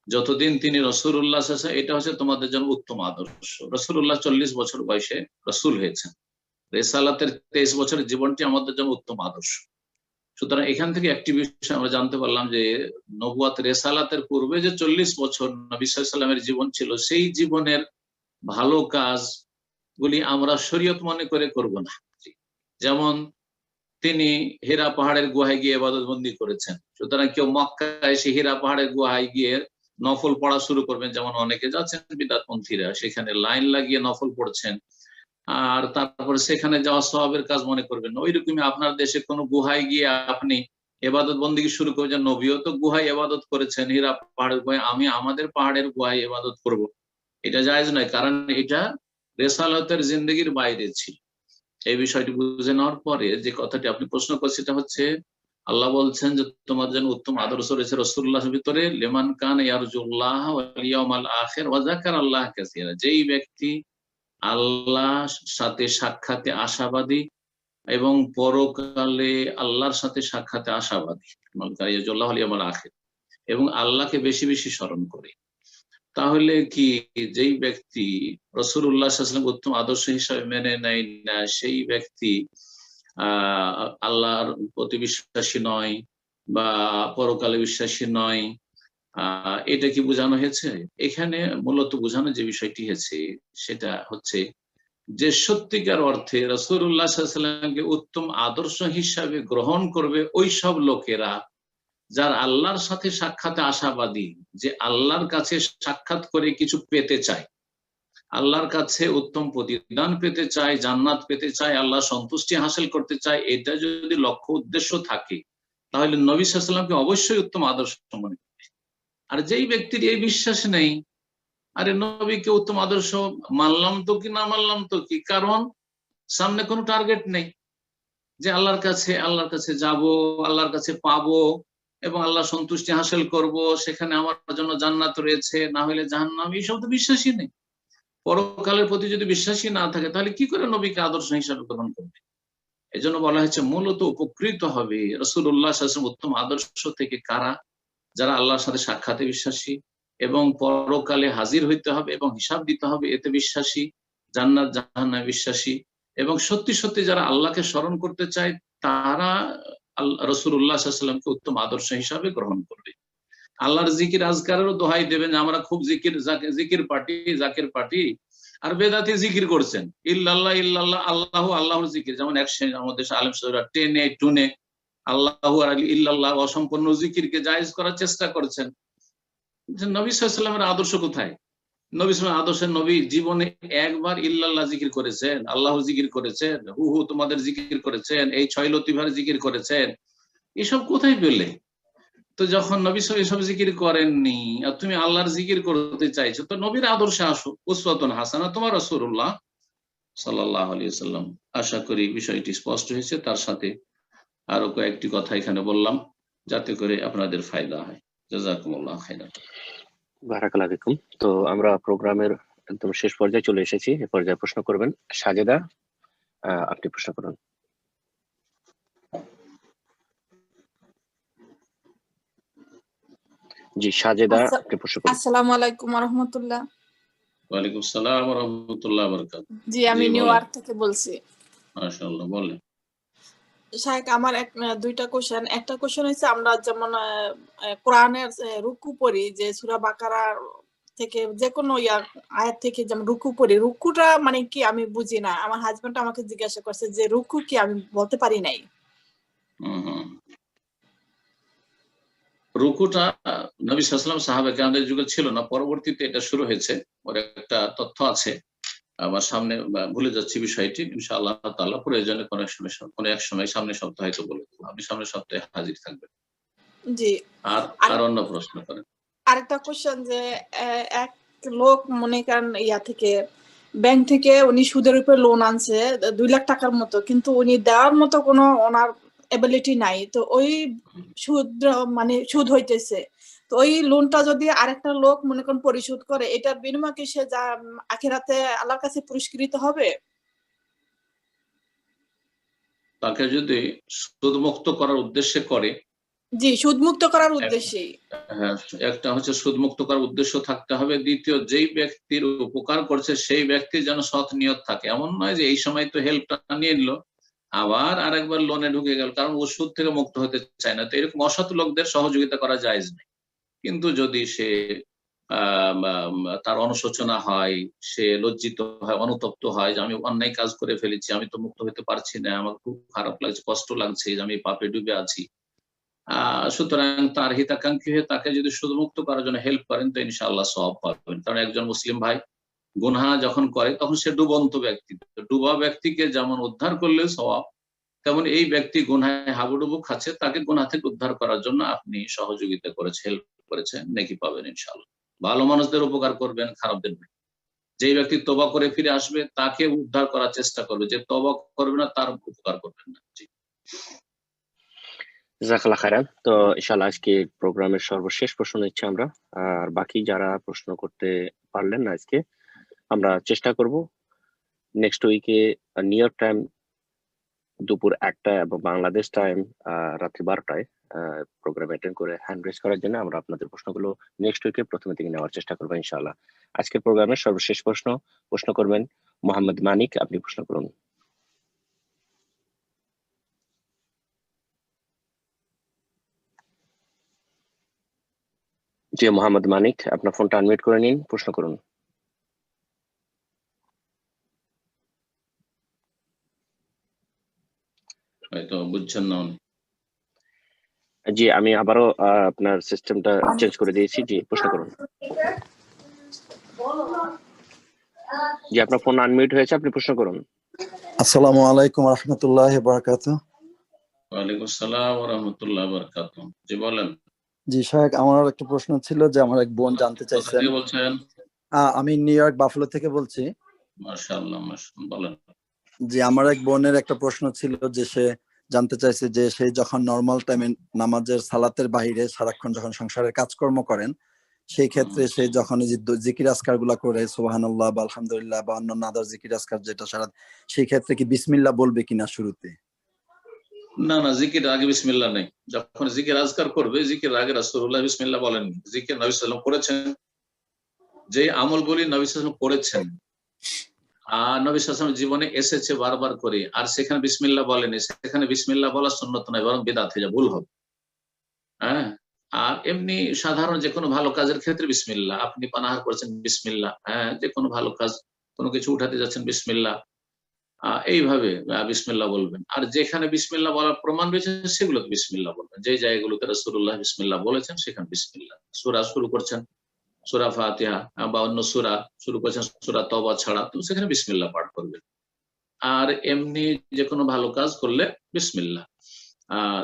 যতদিন তিনি রাসূলুল্লাহ সাল্লাল্লাহু আলাইহি ওয়াসাল্লাম, এটা হচ্ছে তোমাদের জন্য উত্তম আদর্শ। রাসূলুল্লাহ 40 বছর বয়সে রাসূল হয়েছেন, রিসালাতের 23 বছরের জীবনটি আমাদের জন্য উত্তম আদর্শ। সুতরাং এখান থেকে একটি বিষয় আমরা জানতে পারলাম যে নবুয়াত রিসালাতের পূর্বে যে 40 বছর নবী সাল্লাল্লাহু আলাইহি ওয়াসাল্লামের জীবন ছিল, সেই জীবনের ভালো কাজগুলি আমরা শরীয়ত মনে করে করব না। যেমন তিনি হীরা পাহাড়ের গুহায় গিয়ে ইবাদত বন্দি করেছেন, সুতরাং কেউ মক্কায় এসে হীরা পাহাড়ের গুহায় গিয়ে নফল পড়া শুরু করবেন, যেমন অনেকে যাচ্ছেন বিদআতপন্থীরা, সেখানে লাইন লাগিয়ে নফল পড়ছেন, আর তারপরে সেখানে যাওয়া সওয়াবের কাজ মনে করবেন না। ওইরকমই আপনার দেশে কোনো গুহায় গিয়ে আপনি ইবাদত বন্দিগি শুরু করবেন, নবীও তো গুহায় ইবাদত করেছেন, হীরা পাহাড়ের গুহায়, আমি আমাদের পাহাড়ের গুহায় ইবাদত করব, এটা জায়েজ নয়, কারণ এটা রিসালাতের জিন্দেগির বাইরে ছিল। এই বিষয়টি বুঝে নেওয়ার পরে যে কথাটি আপনি প্রশ্ন করছেন, সেটা হচ্ছে আল্লাহ বলছেন যে তোমার জন্য উত্তম আদর্শ রয়েছে রাসূলুল্লাহর ভিতরে, লিমান কানা ইয়ারজুল্লাহ ওয়াল ইয়াউমাল আখির ওয়া যাকারাল্লাহ কাসীরা, যেই ব্যক্তি আল্লাহর সাথে সাক্ষাতে আশাবাদী এবং পরকালে আল্লাহর সাথে সাক্ষাতে আশাবাদী, এবং আল্লাহকে বেশি বেশি স্মরণ করে, তাহলে কি যেই ব্যক্তি রাসূলুল্লাহ সাল্লাল্লাহু আলাইহি ওয়াসাল্লাম উত্তম আদর্শ হিসাবে মেনে নেয় না, সেই ব্যক্তি আল্লাহর প্রতি বিশ্বাসী নয় বা পরকালে বিশ্বাসী নয়? এটা কি বোঝানো হয়েছে? এখানে মূলত বোঝানো যে বিষয়টি হয়েছে সেটা হচ্ছে যে সত্যিকার অর্থে রাসূলুল্লাহ সাল্লাল্লাহু আলাইহি ওয়াসাল্লামকে উত্তম আদর্শ হিসাবে গ্রহণ করবে ওই সব লোকেরা যার আল্লাহর সাথে সাক্ষাতে আশাবাদী, যে আল্লাহর কাছে সাক্ষাৎ করে কিছু পেতে চায়, আল্লাহর কাছে উত্তম প্রতিদান পেতে চায়, জান্নাত পেতে চায়, আল্লাহ সন্তুষ্টি হাসিল করতে চায়, এটা যদি লক্ষ্য উদ্দেশ্য থাকে তাহলে নবী সাল্লাল্লাহু আলাইহি ওয়াসাল্লামকে অবশ্যই উত্তম আদর্শ মনে করবে। আর যেই ব্যক্তির এই বিশ্বাস নেই, আরে নবীকে উত্তম আদর্শ মানলাম তো কি না মানলাম তো কি, কারণ সামনে কোনো টার্গেট নেই যে আল্লাহর কাছে যাব, আল্লাহর কাছে পাবো এবং আল্লাহ সন্তুষ্টি হাসিল করব, সেখানে আমার জন্য জান্নাত রয়েছে, না হলে জাহান্নাম, এইসব তো বিশ্বাসই নেই। পরকালের প্রতি যদি বিশ্বাসী না থাকে তাহলে কি করে নবীকে আদর্শ হিসাবে গ্রহণ করবে? এই জন্য বলা হয়েছে মূলত উপকৃত হবে রাসূলুল্লাহ সাল্লাল্লাহু আলাইহি ওয়াসাল্লাম উত্তম আদর্শ থেকে কারা, যারা আল্লাহর সাথে সাক্ষাতে বিশ্বাসী এবং পরকালে হাজির হইতে হবে এবং হিসাব দিতে হবে এতে বিশ্বাসী, জান্নাত জাহান্নামে বিশ্বাসী, এবং সত্যি সত্যি যারা আল্লাহকে স্মরণ করতে চায় তারা রাসূলুল্লাহ সাল্লাল্লাহু আলাইহি ওয়াসাল্লামকে উত্তম আদর্শ হিসাবে গ্রহণ করবে। আল্লাহর জিকির আজকারেরও দোহাই দেবেন, আমরা খুব জিকির পার্টি আর বেদাতি জিকির করছেন, ইল্লাল্লাহ ইল্লাল্লাহ, আল্লাহু আল্লাহর জিকির, যেমন আমাদের আলেম সাহেবরা টেনে টুনে আল্লাহু আর ইল্লাল্লাহ অসম্পূর্ণ জিকিরকে জায়েজ করার চেষ্টা করছেন। নবী সাল্লাল্লাহু আলাইহি ওয়াসাল্লামের আদর্শ কোথায়? নবী সাল্লাল্লাহু আলাইহি ওয়াসাল্লাম আদর্শের নবী জীবনে একবার ইল্লাল্লাহ জিকির করেছেন, আল্লাহ জিকির করেছেন, হু হু তোমাদের জিকির করেছেন, এই 6 লতিফার জিকির করেছেন, এসব কোথায় পেলে? তো যখন নবী সাল্লাল্লাহু আলাইহি ওয়াসাল্লাম জিকির করেননি আর তুমি আল্লাহর জিকির করতে চাইছো, তো নবীর আদর্শে আসো, উসওয়াতুন হাসানা তোমার রাসূলুল্লাহ সাল্লাল্লাহু আলাইহি ওয়াসাল্লাম। আশা করি বিষয়টি স্পষ্ট হয়েছে। তার সাথে আরো কয়েকটি কথা এখানে বললাম যাতে করে আপনাদের ফায়দা হয়। জাযাকুমুল্লাহু খাইরান। বারাকাল্লাহু ফিকুম। তো আমরা প্রোগ্রামের একদম শেষ পর্যায়ে চলে এসেছি। এ পর্যায়ে প্রশ্ন করবেন সাজেদা, আপনি প্রশ্ন করুন। জি সাজেদা, আপনি প্রশ্ন করুন। আসসালামু আলাইকুম ওয়া রাহমাতুল্লাহ। ওয়ালাইকুম আসসালাম ওয়া রাহমাতুল্লাহি ওয়া বারাকাতুহু। জি আমি নিউ ইয়র্ক থেকে বলছি। মাশাআল্লাহ, বলেন। শাইখ আমার দুইটা কোশ্চেন। একটা কোশ্চেন হচ্ছে আমরা যেমন কোরআনের রুকু পড়ি, যে সূরা বাকারা থেকে যে কোনো আয়াত থেকে যেমন রুকু পড়ি, রুকুটা মানে কি আমি বুঝি না। আমার হাজবেন্ড আমাকে জিজ্ঞাসা করছে যে রুকু কি, আমি বলতে পারি নাই। রুকুটা নবী সাল্লাল্লাহু আলাইহি ওয়াসাল্লাম সাহাবা কেরামদের যুগে ছিল না, পরবর্তীতে এটা শুরু হয়েছে। ওর একটা তথ্য আছে, আমার সামনে ভুলে যাচ্ছি বিষয়টি, ইনশাআল্লাহ তাআলা প্রয়োজনে কোনো এক সময় সামনের সপ্তাহে হয়তো বলে দেব। আপনি সামনের সপ্তাহে হাজির থাকবেন। জি। আর অন্য প্রশ্ন করেন। আরেকটা কোশ্চেন যে এক লোক মনে করেন থেকে ব্যাংক থেকে উনি সুদের উপর লোন আনছে 2 লাখ টাকার মতো, কিন্তু উনি দেওয়ার মতো কোনো ওনার এবিলিটি নাই, তো ওই সুদ হইতেছে, তো ওই লোনটা যদি আরেকটা লোক মনে করেন পরিশোধ করে, এটার বিনিময়ে কি সে যা আখিরাতে আল্লাহর কাছে পুরস্কৃত হবে? তাকে যদি সুদ মুক্ত করার উদ্দেশ্যে করে, জি সুদ মুক্ত করার উদ্দেশ্যে, হ্যাঁ, একটা হচ্ছে সুদ মুক্ত করার উদ্দেশ্য থাকতে হবে। দ্বিতীয়, যেই ব্যক্তির উপকার করছে সেই ব্যক্তি যেন সৎ নিয়ত থাকে, এমন নয় যে এই সময় তো হেল্পটা নিয়ে নিল আবার আরেকবার লোনে ঢুকে গেল, কারণ ও সুদ থেকে মুক্ত হতে চায় না। তো এরকম অসৎ লোকদের সহযোগিতা করা জায়েজ নেই। কিন্তু যদি সে তার অনুশোচনা হয়, সে লজ্জিত হয়, অনুতপ্ত হয় যে আমি অন্যায় কাজ করে ফেলেছি, আমি তো মুক্ত হতে পারছি না, আমার খুব খারাপ লাগছে, কষ্ট লাগছে যে আমি পাপে ডুবে আছি, সুতরাং তার হিতাকাঙ্ক্ষী হয়ে তাকে যদি সুদমুক্ত করার জন্য হেল্প করেন তো ইনশাআল্লাহ সওয়াব পাবেন। কারণ একজন মুসলিম ভাই গুনাহ যখন করে তখন সে ডুবন্ত ব্যক্তি, ডুবা ব্যক্তিকে যেমন উদ্ধার করলে সওয়াব, তেমন এই ব্যক্তি গুনাহে হাবুডুবু খাচ্ছে, তাকে গুনাহ থেকে উদ্ধার করার জন্য আপনি সহযোগিতা করেছেন, হেল্প করেছেন, নেকি পাবেন ইনশাআল্লাহ। ভালো মানুষদের উপকার করবেন, খারাপদের নয়। যেই ব্যক্তি তওবা করে ফিরে আসবে তাকে উদ্ধার করার চেষ্টা করবে, যে তওবা করবে না তার উপকার করবেন না। জি জাযাকাল্লাহু খাইরান। তো ইনশাআল্লাহ আজকে প্রোগ্রামের সর্বশেষ প্রশ্ন নিচ্ছি আমরা। আর বাকি যারা প্রশ্ন করতে পারলেন না আজকে, আমরা চেষ্টা করব নেক্সট উইকে নিউ ইয়র্ক টাইম দুপুর 1টায় এবং বাংলাদেশ টাইম রাত্রি 12টায় প্রোগ্রাম অ্যাটেন্ড করে হ্যান্ড রেজ করার জন্য আমরা আপনাদের প্রশ্নগুলো নেক্সট উইকে প্রথমে থেকে নেওয়ার চেষ্টা করবো ইনশাআল্লাহ। আজকের প্রোগ্রামের সর্বশেষ প্রশ্ন করবেন মোহাম্মদ মানিক, আপনি প্রশ্ন করুন। জি মোহাম্মদ মানিক, আপনার ফোনটা আনমিউট করে নিন, প্রশ্ন করুন। হয়তো বুঝছেন না উনি। জি, আমি আবারও আপনার সিস্টেমটা চেঞ্জ করে দিয়েছি। জি, প্রশ্ন করুন। জি, আপনার ফোন আনমিউট হয়েছে, আপনি প্রশ্ন করুন। আসসালামু আলাইকুম রহমতুল্লাহ বারাকাতুহু। ওয়ালাইকুম আসসালাম ওয়া রাহমাতুল্লাহি ওয়া বারাকাতুহু। জি বলেন। জি শাহেক, আমার একটা প্রশ্ন ছিল যে আমার এক বোন জানতে কোথা চাইছেন। থেকে বলছেন? আমি নিউ ইয়র্ক বাফালো থেকে বলছি। মাশাআল্লাহ, বলেন। জি, আমার এক বোনের একটা প্রশ্ন ছিল যে সে জানতে চাইছে যে সে যখন নর্মাল টাইমে নামাজের সালাতের বাইরে সারাক্ষণ যখন সংসারের কাজকর্ম করেন, সেই ক্ষেত্রে সে যখন এই যে জিকির আজকার গুলা করে সুবহানাল্লাহ বা আলহামদুলিল্লাহ বা অন্যান্য আদার জিকির আজকার যেটা সারা, সেই ক্ষেত্রে কি বিসমিল্লাহ বলবে কিনা শুরুতে? না না, জিকির আগে বিসমিল্লাহ নেই। যখন জিকির আজকার করবে, জিকির আগে রাসূলুল্লাহ বিসমিল্লাহ বলেননি। জিকির নবী সাল্লাল্লাহু আলাইহি ওয়াসাল্লাম করেছেন, যে আমলগুলি নবী সাল্লাল্লাহু আলাইহি ওয়াসাল্লাম করেছেন আর নবী সাল্লাল্লাহু আলাইহি ওয়াসাল্লাম জীবনে এসেছে বারবার করে, আর সেখানে বিসমিল্লাহ বলেনি, সেখানে বিসমিল্লাহ বলা সুন্নত নয়, বরং বিদআত হয়ে যায়, ভুল হবে। হ্যাঁ, আর এমনি সাধারণ যে কোনো ভালো কাজের ক্ষেত্রে বিসমিল্লাহ, আপনি পানাহার করেছেন বিসমিল্লাহ, হ্যাঁ, যে কোনো ভালো কাজ, কোনো কিছু উঠাতে যাচ্ছেন বিসমিল্লাহ, এইভাবে বিসমিল্লাহ বলবেন। আর যেখানে বিসমিল্লাহ বলার প্রমাণ রয়েছে সেগুলোতে বিসমিল্লাহ বলবেন। যে জায়গাগুলোতে রাসূলুল্লাহ বিসমিল্লাহ বলেছেন সেখানে বিসমিল্লাহ। সূরা শুরু করছেন, সূরা ফাতিহা বা অন্য সূরা শুরু করছেন, সূরা তওবা ছাড়া, তো সেখানে বিসমিল্লাহ পাঠ করবেন। আর এমনি যে কোনো ভালো কাজ করলে বিসমিল্লাহ।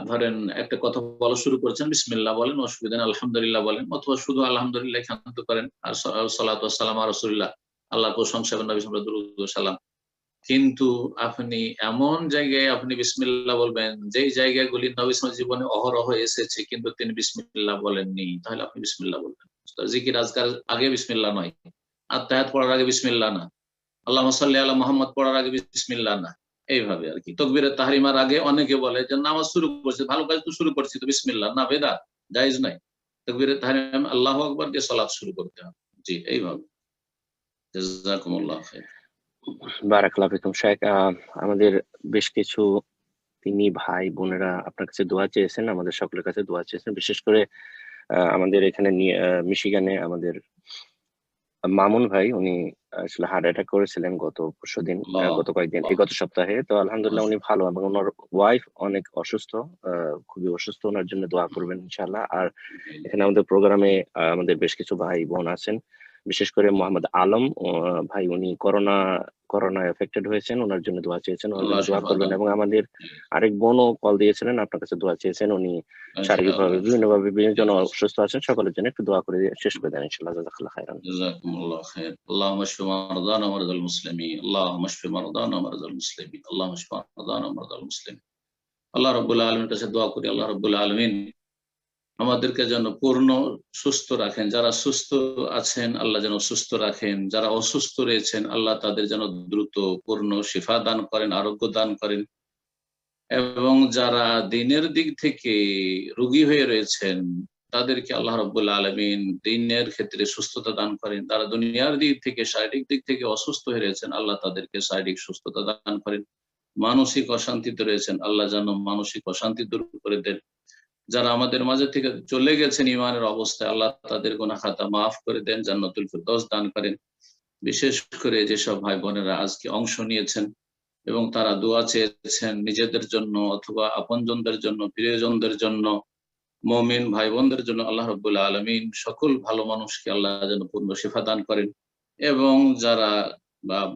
ধরেন একটা কথা বলা শুরু করছেন, বিসমিল্লাহ বলেন, অসুবিধা নেই, আলহামদুলিল্লাহ বলেন, অথবা শুধু আলহামদুলিল্লাহ ক্ষান্ত করেন, আর সালাতু ওয়াস সালামু আলা রাসূলিল্লাহ, আল্লাহর প্রশংসা এবং নবী সাল্লাল্লাহু আলাইহি ওয়াসাল্লাম দুরূদ ও সালাম। কিন্তু আপনি এমন জায়গায় আপনি বিসমিল্লাহ বলবেন যেই জায়গাগুলি নবী সাল্লাল্লাহু জীবনে অহরহ এসেছে কিন্তু তিনি বিসমিল্লাহ বলেননি, তাহলে আপনি বিসমিল্লাহ বলবেন। জিকির আজকার আগে বিসমিল্লাহ নয়, আত্তাহিয়াত পড়ার আগে বিসমিল্লাহ না, আল্লাহুম্মা সাল্লি আলা মুহাম্মদ পড়ার আগে বিসমিল্লাহ না, এইভাবে আর কি। তাকবীরে তাহরিমার আগে অনেকে বলে যে নামাজ শুরু করছে, ভালো কাজ তো শুরু করছি, তো বিসমিল্লাহ না, বেদাত, জায়েজ নাই। তাকবীরে তাহরিম আল্লাহু আকবার দিয়ে সালাত শুরু করতে হবে। জি, এইভাবে। জাযাকুমুল্লাহ খাইর। বারাকাল্লাহু ফিকুম শাইখ। আমাদের বেশ কিছু তিনি ভাই বোনেরা আপনার কাছে দোয়া চেয়েছেন, আমাদের সকলের কাছে দোয়া চেয়েছেন। বিশেষ করে আমাদের এখানে মিশিগানে আমাদের মামুন ভাই, উনি আসলে হার্ট অ্যাটাক করেছিলেন গত পরশুদিন, গত কয়েকদিন, এই গত সপ্তাহে। তো আলহামদুলিল্লাহ উনি ভালো, এবং ওনার ওয়াইফ অনেক অসুস্থ, খুবই অসুস্থ, ওনার জন্য দোয়া করবেন ইনশাআল্লাহ। আর এখানে আমাদের প্রোগ্রামে আমাদের বেশ কিছু ভাই বোন আছেন, বিশেষ করে মোহাম্মদ আলম ভাই, উনি করোনা এফেক্টেড হয়েছেন, ওনার জন্য দোয়া চেয়েছেন, ওনার জন্য দোয়া করবেন। এবং আমাদের আরেক বোনও কল দিয়েছিলেন, আপনার কাছে দোয়া চেয়েছেন, উনি শারীরিকভাবে বিভিন্নভাবে বিভিন্ন জন অসুস্থ আছেন, সকলের জন্য একটু দোয়া করে শেষ করে দেন ইনশাআল্লাহ। জাযাকাল্লাহু খাইরান। জাযাকুমুল্লাহ খাইর। আল্লাহুম্মা ইশফি মারদানা ওয়া মারদাল মুসলিমিন, আল্লাহুম্মা ইশফি মারদানা ওয়া মারদাল মুসলিমিন, আল্লাহুম্মা ইশফি মারদানা ওয়া মারদাল মুসলিমিন। আল্লাহ রাব্বুল আলামিনের কাছে দোয়া করি, আল্লাহ রাব্বুল আলামিন আমাদেরকে যেন পূর্ণ সুস্থ রাখেন। যারা সুস্থ আছেন আল্লাহ যেন সুস্থ রাখেন, যারা অসুস্থ রয়েছেন আল্লাহ তাদের যেন দ্রুত পূর্ণ শিফা দান করেন, আরোগ্য দান করেন। এবং যারা দিনের দিক থেকে রোগী হয়ে রয়েছেন তাদেরকে আল্লাহ রাব্বুল আলামিন দিনের ক্ষেত্রে সুস্থতা দান করেন। যারা দুনিয়ার দিক থেকে, শারীরিক দিক থেকে অসুস্থ হয়ে রয়েছেন আল্লাহ তাদেরকে শারীরিক সুস্থতা দান করেন। মানসিক অশান্তিতে রয়েছেন আল্লাহ যেন মানসিক অশান্তি দূর করে দেন। যারা আমাদের মাঝে থেকে চলে গেছেন ইমানের অবস্থায় আল্লাহ তাদের গুনাহ খাতা মাফ করে দেন, জান্নাতুল ফিরদৌস দান করেন। বিশেষ করে যেসব ভাই বোনেরা আজকে অংশ নিয়েছেন এবং তারা দোয়া চেয়েছেন নিজেদের জন্য অথবা আপনজনদের জন্য, প্রিয়জনদের জন্য, মুমিন ভাই বোনদের জন্য, আল্লাহ রাব্বুল আলামিন সকল ভালো মানুষকে আল্লাহ যেন পূর্ণ শিফা দান করেন। এবং যারা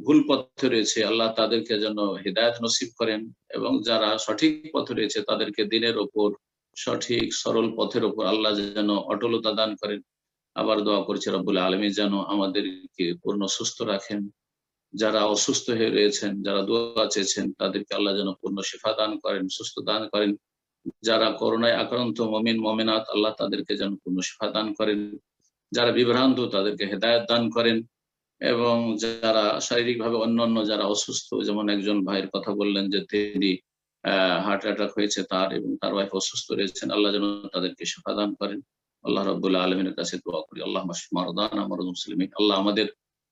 ভুল পথে রয়েছে আল্লাহ তাদেরকে যেন হিদায়াত নসিব করেন, এবং যারা সঠিক পথে রয়েছে তাদেরকে দিনের ওপর সঠিক সরল পথের ওপর আল্লাহ যেন অটলতা দান করেন। আবার দোয়া করছে রব্বুল আলামিন যেন আমাদেরকে পূর্ণ সুস্থ রাখেন। যারা অসুস্থ হয়ে রয়েছেন, যারা দোয়া চেয়েছেন তাদেরকে আল্লাহ যেন পূর্ণ শিফা দান করেন, সুস্থ দান করেন। যারা করোনায় আক্রান্ত মুমিন মুমিনাত আল্লাহ তাদেরকে যেন পূর্ণ শিফা দান করেন। যারা বিভ্রান্ত তাদেরকে হেদায়েত দান করেন। এবং যারা শারীরিকভাবে অন্যান্য যারা অসুস্থ, যেমন একজন ভাইয়ের কথা বললেন যে তিনি হার্ট অ্যাটাক হয়েছে তার, এবং তার ওয়াইফ অসুস্থ রয়েছেন, আল্লাহ যেন তাদেরকে শিফা দান করেন। আল্লাহ রাব্বুল আলামিনের কাছে দোয়া করি, আল্লাহুম্মা ইশফি মারদানা ওয়া মারদাল মুসলিমিন। আল্লাহ আমাদের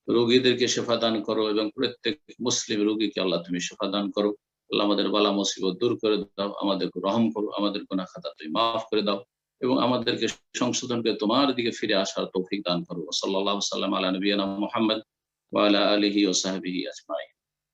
রোগীদেরকে শিফা দান করো এবং প্রত্যেক মুসলিম রোগীকে আল্লাহ তুমি শিফা দান করো। আল্লাহ আমাদের বালা মুসিবত দূর করে দাও, আমাদেরকে রহম করো, আমাদের গুনাহ খাতা তুমি মাফ করে দাও, এবং আমাদেরকে সংশোধন করে তোমার দিকে ফিরে আসার তৌফিক দান করো। সাল্লাল্লাহু সাল্লাম আলা নবিয়িনা মুহাম্মদ ওয়া আলা আলিহি ওয়া সাহবিহি আজমাইন।